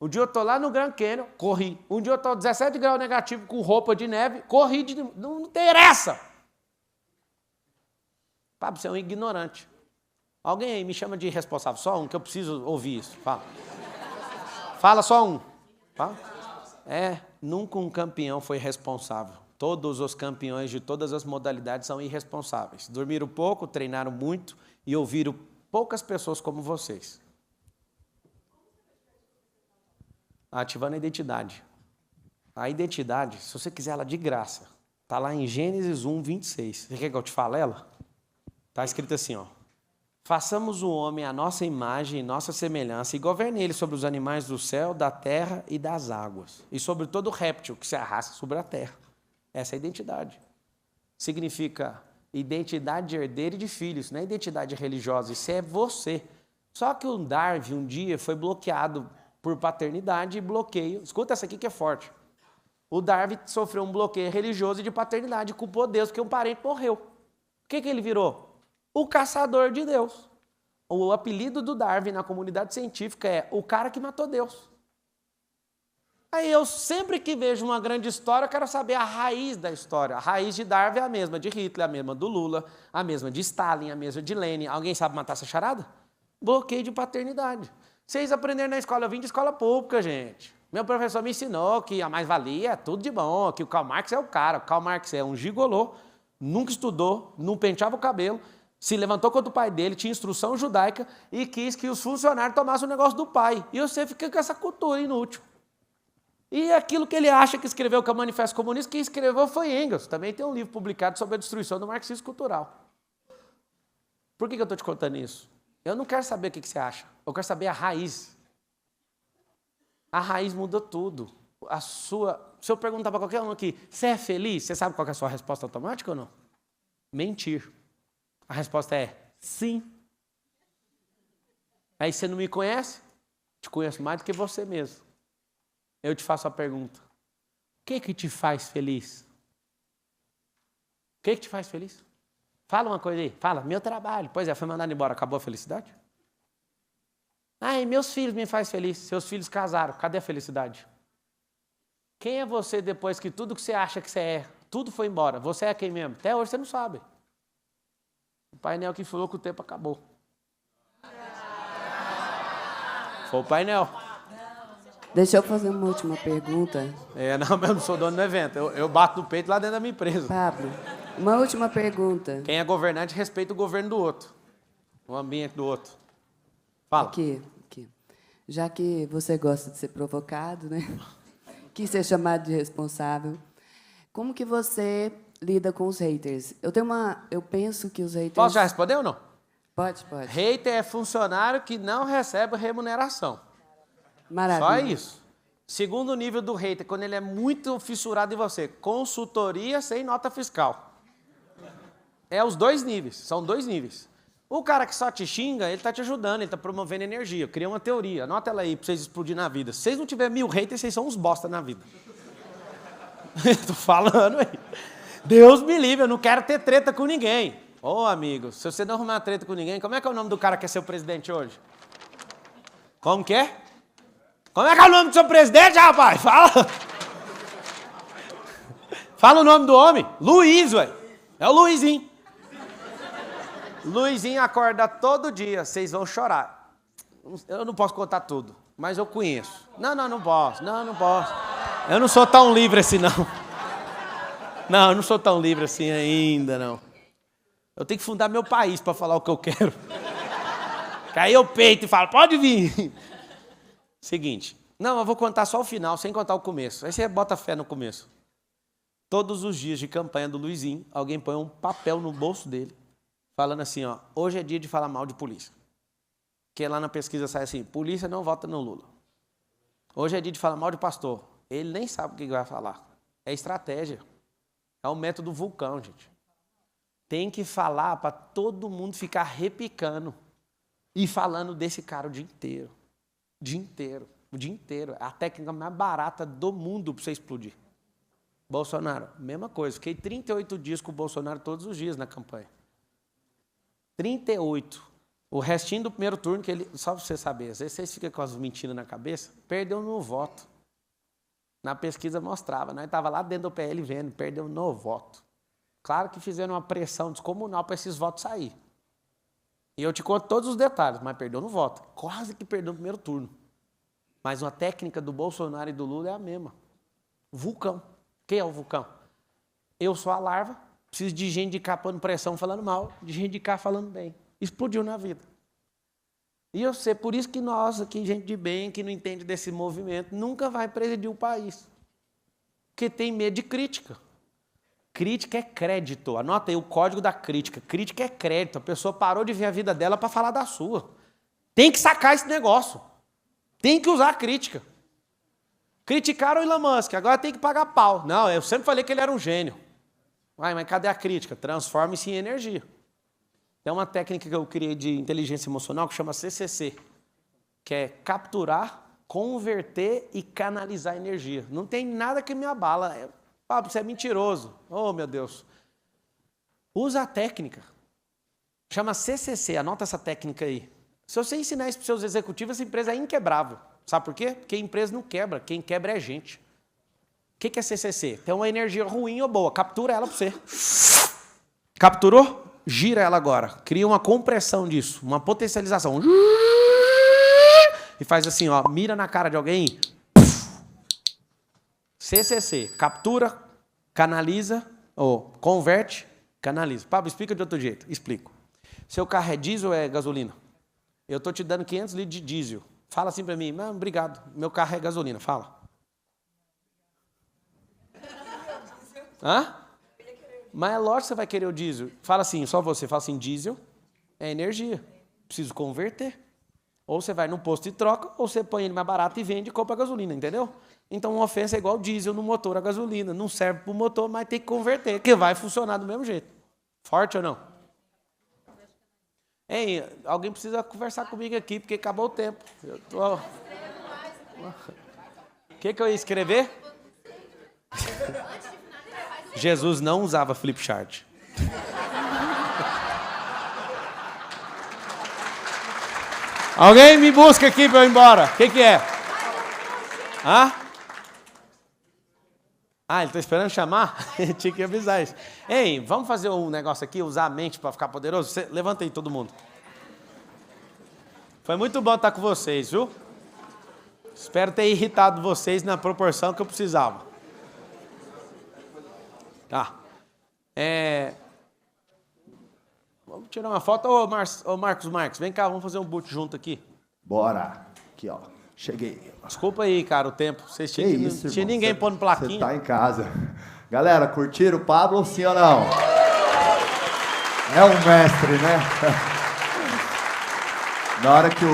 Um dia eu estou lá no Grand Canyon, corri. Um dia eu estou 17 graus negativo com roupa de neve, corri. Não interessa. Pablo, você é um ignorante. Alguém aí me chama de irresponsável, só um, que eu preciso ouvir isso. Fala. Fala só um. Fala. Nunca um campeão foi responsável. Todos os campeões de todas as modalidades são irresponsáveis. Dormiram pouco, treinaram muito e ouviram poucas pessoas como vocês. Ativando a identidade. A identidade, se você quiser ela de graça, está lá em Gênesis 1, 26. Você quer que eu te fale ela? Está escrito assim, ó. Façamos o homem à nossa imagem e nossa semelhança e governe ele sobre os animais do céu, da terra e das águas. E sobre todo réptil que se arrasta sobre a terra. Essa é a identidade. Significa identidade de herdeiro e de filho. Isso não é identidade religiosa, isso é você. Só que o Darwin um dia foi bloqueado por paternidade e bloqueio. Escuta essa aqui que é forte. O Darwin sofreu um bloqueio religioso e de paternidade, culpou Deus porque um parente morreu. O que ele virou? O caçador de Deus. O apelido do Darwin na comunidade científica é o cara que matou Deus. Aí eu sempre que vejo uma grande história, eu quero saber a raiz da história. A raiz de Darwin é a mesma de Hitler, a mesma do Lula, a mesma de Stalin, a mesma de Lenin. Alguém sabe matar essa charada? Bloqueio de paternidade. Vocês aprenderam na escola, eu vim de escola pública, gente. Meu professor me ensinou que a mais-valia é tudo de bom, que o Karl Marx é o cara. O Karl Marx é um gigolô, nunca estudou, não penteava o cabelo, se levantou contra o pai dele, tinha instrução judaica e quis que os funcionários tomassem o negócio do pai. E você fica com essa cultura inútil. E aquilo que ele acha que escreveu, que é o Manifesto Comunista, quem escreveu foi Engels. Também tem um livro publicado sobre a destruição do marxismo cultural. Por que eu estou te contando isso? Eu não quero saber o que você acha. Eu quero saber a raiz. A raiz muda tudo. Se eu perguntar para qualquer um aqui, você é feliz? Você sabe qual é a sua resposta automática ou não? Mentir. A resposta é sim. Aí você não me conhece? Te conheço mais do que você mesmo. Eu te faço a pergunta. O que te faz feliz? O que te faz feliz? Fala uma coisa aí. Fala, meu trabalho. Pois é, foi mandado embora. Acabou a felicidade? Ai, meus filhos me fazem feliz. Seus filhos casaram. Cadê a felicidade? Quem é você depois que tudo que você acha que você é, tudo foi embora? Você é quem mesmo? Até hoje você não sabe. O painel que falou que o tempo acabou. Foi o painel. Deixa eu fazer uma última pergunta. Não, eu não sou dono do evento. Eu bato no peito lá dentro da minha empresa. Pablo, uma última pergunta. Quem é governante respeita o governo do outro. O ambiente do outro. Fala. Aqui. Já que você gosta de ser provocado, né? Quis ser chamado de responsável. Como que você lida com os haters? Eu penso que os haters... Posso já responder ou não? Pode. Hater é funcionário que não recebe remuneração. Maravilha. Só isso. Segundo nível do hater, quando ele é muito fissurado em você, consultoria sem nota fiscal. É os 2 níveis, são 2 níveis. O cara que só te xinga, ele está te ajudando, ele está promovendo energia. Eu criei uma teoria, anota ela aí para vocês explodir na vida. Se vocês não tiverem 1000 haters, vocês são uns bosta na vida. Tô falando aí. Deus me livre, eu não quero ter treta com ninguém. Ô, amigo, se você não arrumar treta com ninguém, como é que é o nome do cara que é seu presidente hoje? Como que é? Como é que é o nome do seu presidente, rapaz? Fala! Fala o nome do homem. Luiz, ué. É o Luizinho. Luizinho acorda todo dia, vocês vão chorar. Eu não posso contar tudo, mas eu conheço. Não posso. Eu não sou tão livre assim, não. Não, eu não sou tão livre assim ainda, não. Eu tenho que fundar meu país para falar o que eu quero. Que aí eu peito e falo, pode vir. Seguinte. Não, eu vou contar só o final, sem contar o começo. Aí você bota fé no começo. Todos os dias de campanha do Luizinho, alguém põe um papel no bolso dele, falando assim, ó, hoje é dia de falar mal de polícia. Porque lá na pesquisa sai assim, polícia não vota no Lula. Hoje é dia de falar mal de pastor. Ele nem sabe o que vai falar. É estratégia. É o método vulcão, gente. Tem que falar para todo mundo ficar repicando e falando desse cara o dia inteiro. O dia inteiro. O dia inteiro. É a técnica mais barata do mundo para você explodir. Bolsonaro, mesma coisa. Fiquei 38 dias com o Bolsonaro todos os dias na campanha. 38. O restinho do primeiro turno, que ele, só para você saber, às vezes vocês ficam com as mentiras na cabeça, perdeu no voto. Na pesquisa mostrava, nós estava lá dentro do PL vendo, perdeu no voto. Claro que fizeram uma pressão descomunal para esses votos sair. E eu te conto todos os detalhes, mas perdeu no voto. Quase que perdeu no primeiro turno. Mas a técnica do Bolsonaro e do Lula é a mesma. Vulcão. Quem é o vulcão? Eu sou a larva, preciso de gente de cá pondo pressão falando mal, de gente de cá falando bem. Explodiu na vida. E eu sei, por isso que nós aqui, gente de bem, que não entende desse movimento, nunca vai presidir o país. Porque tem medo de crítica. Crítica é crédito. Anota aí o código da crítica. Crítica é crédito. A pessoa parou de ver a vida dela para falar da sua. Tem que sacar esse negócio. Tem que usar a crítica. Criticaram o Elon Musk, agora tem que pagar pau. Não, eu sempre falei que ele era um gênio. Uai, mas cadê a crítica? Transforme-se em energia. Tem uma técnica que eu criei de inteligência emocional que chama CCC, que é capturar, converter e canalizar energia. Não tem nada que me abala. Pablo, você é mentiroso. Oh, meu Deus. Usa a técnica. Chama CCC, anota essa técnica aí. Se você ensinar isso para os seus executivos, essa empresa é inquebrável. Sabe por quê? Porque a empresa não quebra, quem quebra é a gente. O que é CCC? Tem uma energia ruim ou boa, captura ela para você. Capturou? Gira ela agora. Cria uma compressão disso, uma potencialização. E faz assim, ó, mira na cara de alguém. CCC, captura, canaliza, ou converte, canaliza. Pablo, explica de outro jeito. Explico. Seu carro é diesel ou é gasolina? Eu estou te dando 500 litros de diesel. Fala assim para mim, não, obrigado, meu carro é gasolina. Fala. Hã? Mas é lógico que você vai querer o diesel. Fala assim, só você. Fala assim, diesel é energia. Preciso converter. Ou você vai no posto e troca, ou você põe ele mais barato e vende e compra gasolina, entendeu? Então uma ofensa é igual diesel no motor a gasolina. Não serve para o motor, mas tem que converter, que vai funcionar do mesmo jeito. Forte ou não? Ei, alguém precisa conversar comigo aqui, porque acabou o tempo. O que eu ia escrever? Jesus não usava flip chart. Alguém me busca aqui para eu ir embora. O que é? Hã? Ah, ele está esperando chamar? Tinha que avisar isso. Ei, vamos fazer um negócio aqui, usar a mente para ficar poderoso? Levanta aí todo mundo. Foi muito bom estar com vocês, viu? Espero ter irritado vocês na proporção que eu precisava. Tá. Vamos tirar uma foto. Ô Marcos Marques, vem cá, vamos fazer um boot junto aqui. Bora. Aqui, ó. Cheguei. Desculpa aí, cara, o tempo. Vocês tinham que não tinha ninguém pondo plaquinha. Você tá em casa. Galera, curtiram o Pablo, sim ou não? É um mestre, né? Na hora que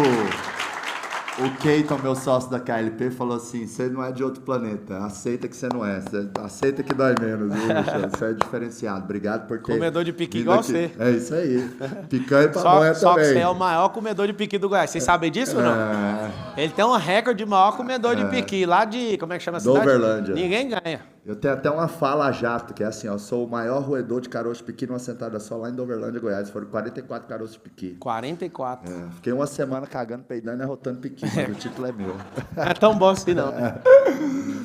o Keiton, meu sócio da KLP, falou assim, você não é de outro planeta, aceita que você não é, aceita que dói menos, viu, Michel? Você é diferenciado, obrigado por ter... Comedor de piqui igual aqui. você. É isso aí, picanha e pamonha também. Só que você é o maior comedor de piqui do Goiás, vocês sabem disso ou não? Ele tem um recorde de maior comedor de piqui, lá de, como é que chama a cidade? Doverlândia. Ninguém ganha. Eu tenho até uma fala jato, que é assim, ó, eu sou o maior roedor de caroço de piqui numa sentada só lá em Doverlândia, Goiás. Foram 44 caroços de piqui. 44. Fiquei uma semana cagando, peidando e arrotando piqui, mas o título é meu. É tão bom assim não.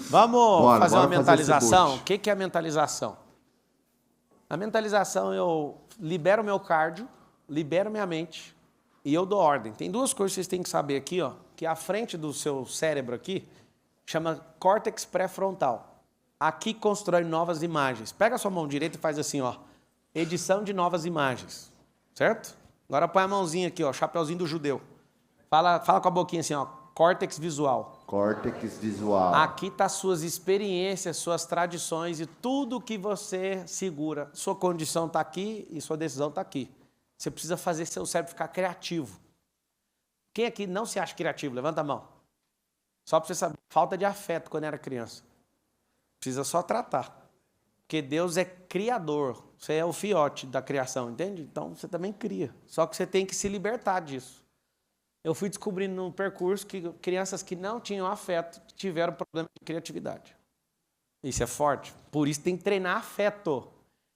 Vamos fazer uma mentalização? O que é a mentalização? A mentalização, eu libero meu cardio, libero minha mente e eu dou ordem. Tem duas coisas que vocês têm que saber aqui, ó, que a frente do seu cérebro aqui chama córtex pré-frontal. Aqui constrói novas imagens. Pega a sua mão direita e faz assim, ó. edição de novas imagens, certo? Agora põe a mãozinha aqui, ó, chapeuzinho do judeu. Fala com a boquinha assim, ó, córtex visual. Córtex visual. Aqui tá suas experiências, suas tradições e tudo que você segura. Sua condição tá aqui e sua decisão tá aqui. Você precisa fazer seu cérebro ficar criativo. Quem aqui não se acha criativo? Levanta a mão. Só para você saber, falta de afeto quando era criança. Precisa só tratar. Porque Deus é criador. Você é o fiote da criação, entende? Então você também cria. Só que você tem que se libertar disso. Eu fui descobrindo no percurso que crianças que não tinham afeto tiveram problema de criatividade. Isso é forte. Por isso tem que treinar afeto.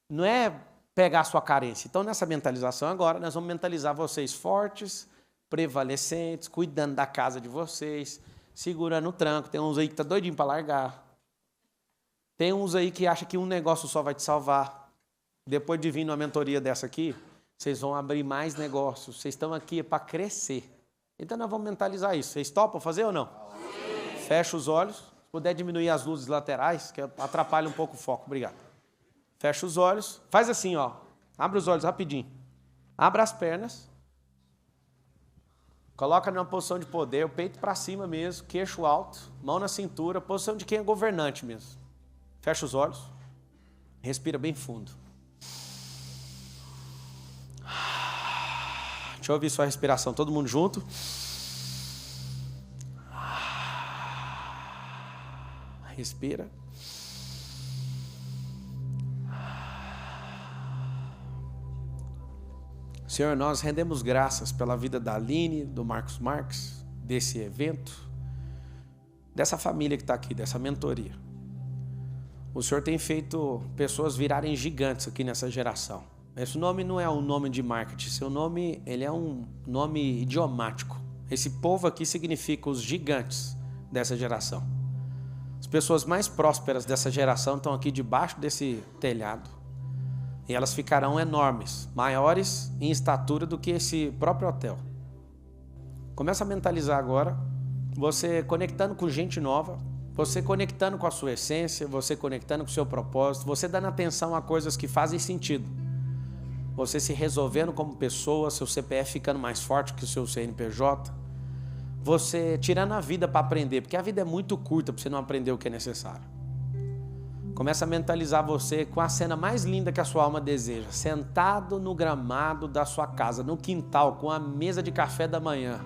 Não é pegar a sua carência. Então nessa mentalização agora, nós vamos mentalizar vocês fortes, prevalecentes, cuidando da casa de vocês, segurando o tranco. Tem uns aí que tá doidinho para largar. Tem uns aí que acham que um negócio só vai te salvar. Depois de vir numa mentoria dessa aqui, vocês vão abrir mais negócios. Vocês estão aqui para crescer. Então nós vamos mentalizar isso. Vocês topam fazer ou não? Sim. Fecha os olhos. Se puder diminuir as luzes laterais, que atrapalha um pouco o foco. Obrigado. Fecha os olhos. Faz assim, ó. Abre os olhos rapidinho. Abra as pernas. Coloca numa posição de poder, o peito para cima mesmo, queixo alto, mão na cintura, posição de quem é governante mesmo. Fecha os olhos. Respira bem fundo. Deixa eu ouvir sua respiração, todo mundo junto. Respira. Senhor, nós rendemos graças pela vida da Aline, do Marcos Marques, desse evento, dessa família que está aqui, dessa mentoria. O Senhor tem feito pessoas virarem gigantes aqui nessa geração. Esse nome não é um nome de marketing, seu nome ele é um nome idiomático. Esse povo aqui significa os gigantes dessa geração. As pessoas mais prósperas dessa geração estão aqui debaixo desse telhado. E elas ficarão enormes, maiores em estatura do que esse próprio hotel. Começa a mentalizar agora, você conectando com gente nova, você conectando com a sua essência, você conectando com o seu propósito, você dando atenção a coisas que fazem sentido. Você se resolvendo como pessoa, seu CPF ficando mais forte que o seu CNPJ. Você tirando a vida para aprender, porque a vida é muito curta para você não aprender o que é necessário. Começa a mentalizar você com a cena mais linda que a sua alma deseja. Sentado no gramado da sua casa, no quintal, com a mesa de café da manhã.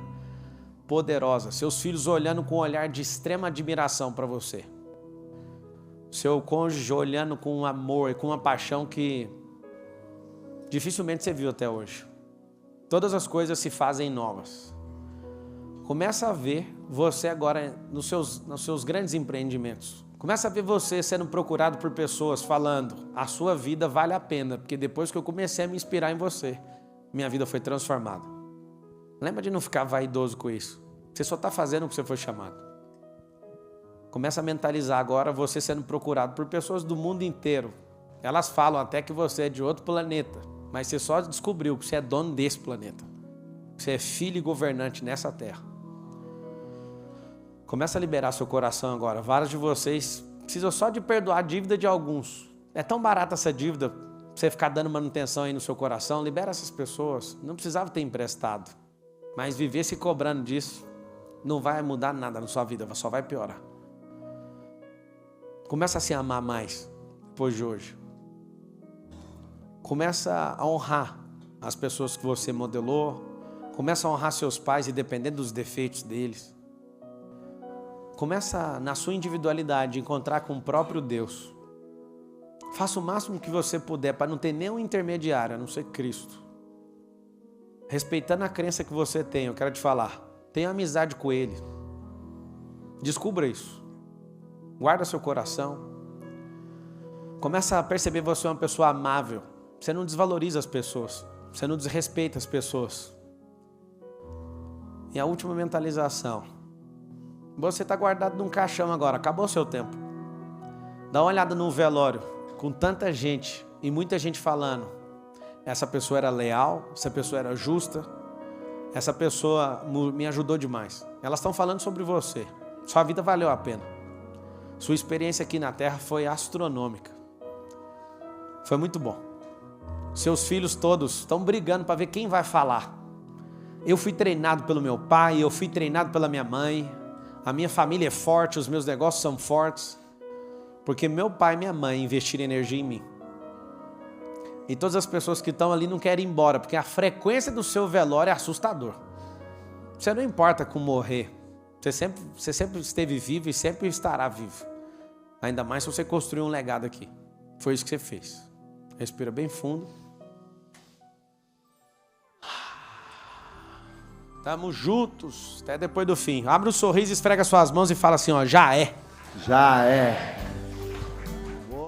Poderosa. Seus filhos olhando com um olhar de extrema admiração para você. Seu cônjuge olhando com um amor e com uma paixão que dificilmente você viu até hoje. Todas as coisas se fazem novas. Começa a ver você agora nos seus grandes empreendimentos. Começa a ver você sendo procurado por pessoas falando, a sua vida vale a pena, porque depois que eu comecei a me inspirar em você, minha vida foi transformada. Lembra de não ficar vaidoso com isso. Você só está fazendo o que você foi chamado. Começa a mentalizar agora você sendo procurado por pessoas do mundo inteiro. Elas falam até que você é de outro planeta, mas você só descobriu que você é dono desse planeta. Você é filho e governante nessa terra. Começa a liberar seu coração agora. Vários de vocês precisam só de perdoar a dívida de alguns. É tão barata essa dívida, pra você ficar dando manutenção aí no seu coração. Libera essas pessoas. Não precisava ter emprestado. Mas viver se cobrando disso não vai mudar nada na sua vida, só vai piorar. Começa a se amar mais depois de hoje. Começa a honrar as pessoas que você modelou. Começa a honrar seus pais, independente dos defeitos deles. Começa na sua individualidade, encontrar com o próprio Deus. Faça o máximo que você puder para não ter nenhum intermediário, a não ser Cristo. Respeitando a crença que você tem, eu quero te falar, tenha amizade com Ele. Descubra isso. Guarda seu coração. Começa a perceber você é uma pessoa amável. Você não desvaloriza as pessoas. Você não desrespeita as pessoas. E a última mentalização. Você está guardado num caixão agora, acabou o seu tempo. Dá uma olhada no velório, com tanta gente e muita gente falando. Essa pessoa era leal, essa pessoa era justa, essa pessoa me ajudou demais. Elas estão falando sobre você. Sua vida valeu a pena. Sua experiência aqui na Terra foi astronômica. Foi muito bom. Seus filhos todos estão brigando para ver quem vai falar. Eu fui treinado pelo meu pai, eu fui treinado pela minha mãe. A minha família é forte, os meus negócios são fortes. Porque meu pai e minha mãe investiram energia em mim. E todas as pessoas que estão ali não querem ir embora, porque a frequência do seu velório é assustador. Você não importa com morrer. Você sempre esteve vivo e sempre estará vivo. Ainda mais se você construir um legado aqui. Foi isso que você fez. Respira bem fundo. Estamos juntos até depois do fim. Abre um sorriso, esfrega suas mãos e fala assim, ó, já é. Já é.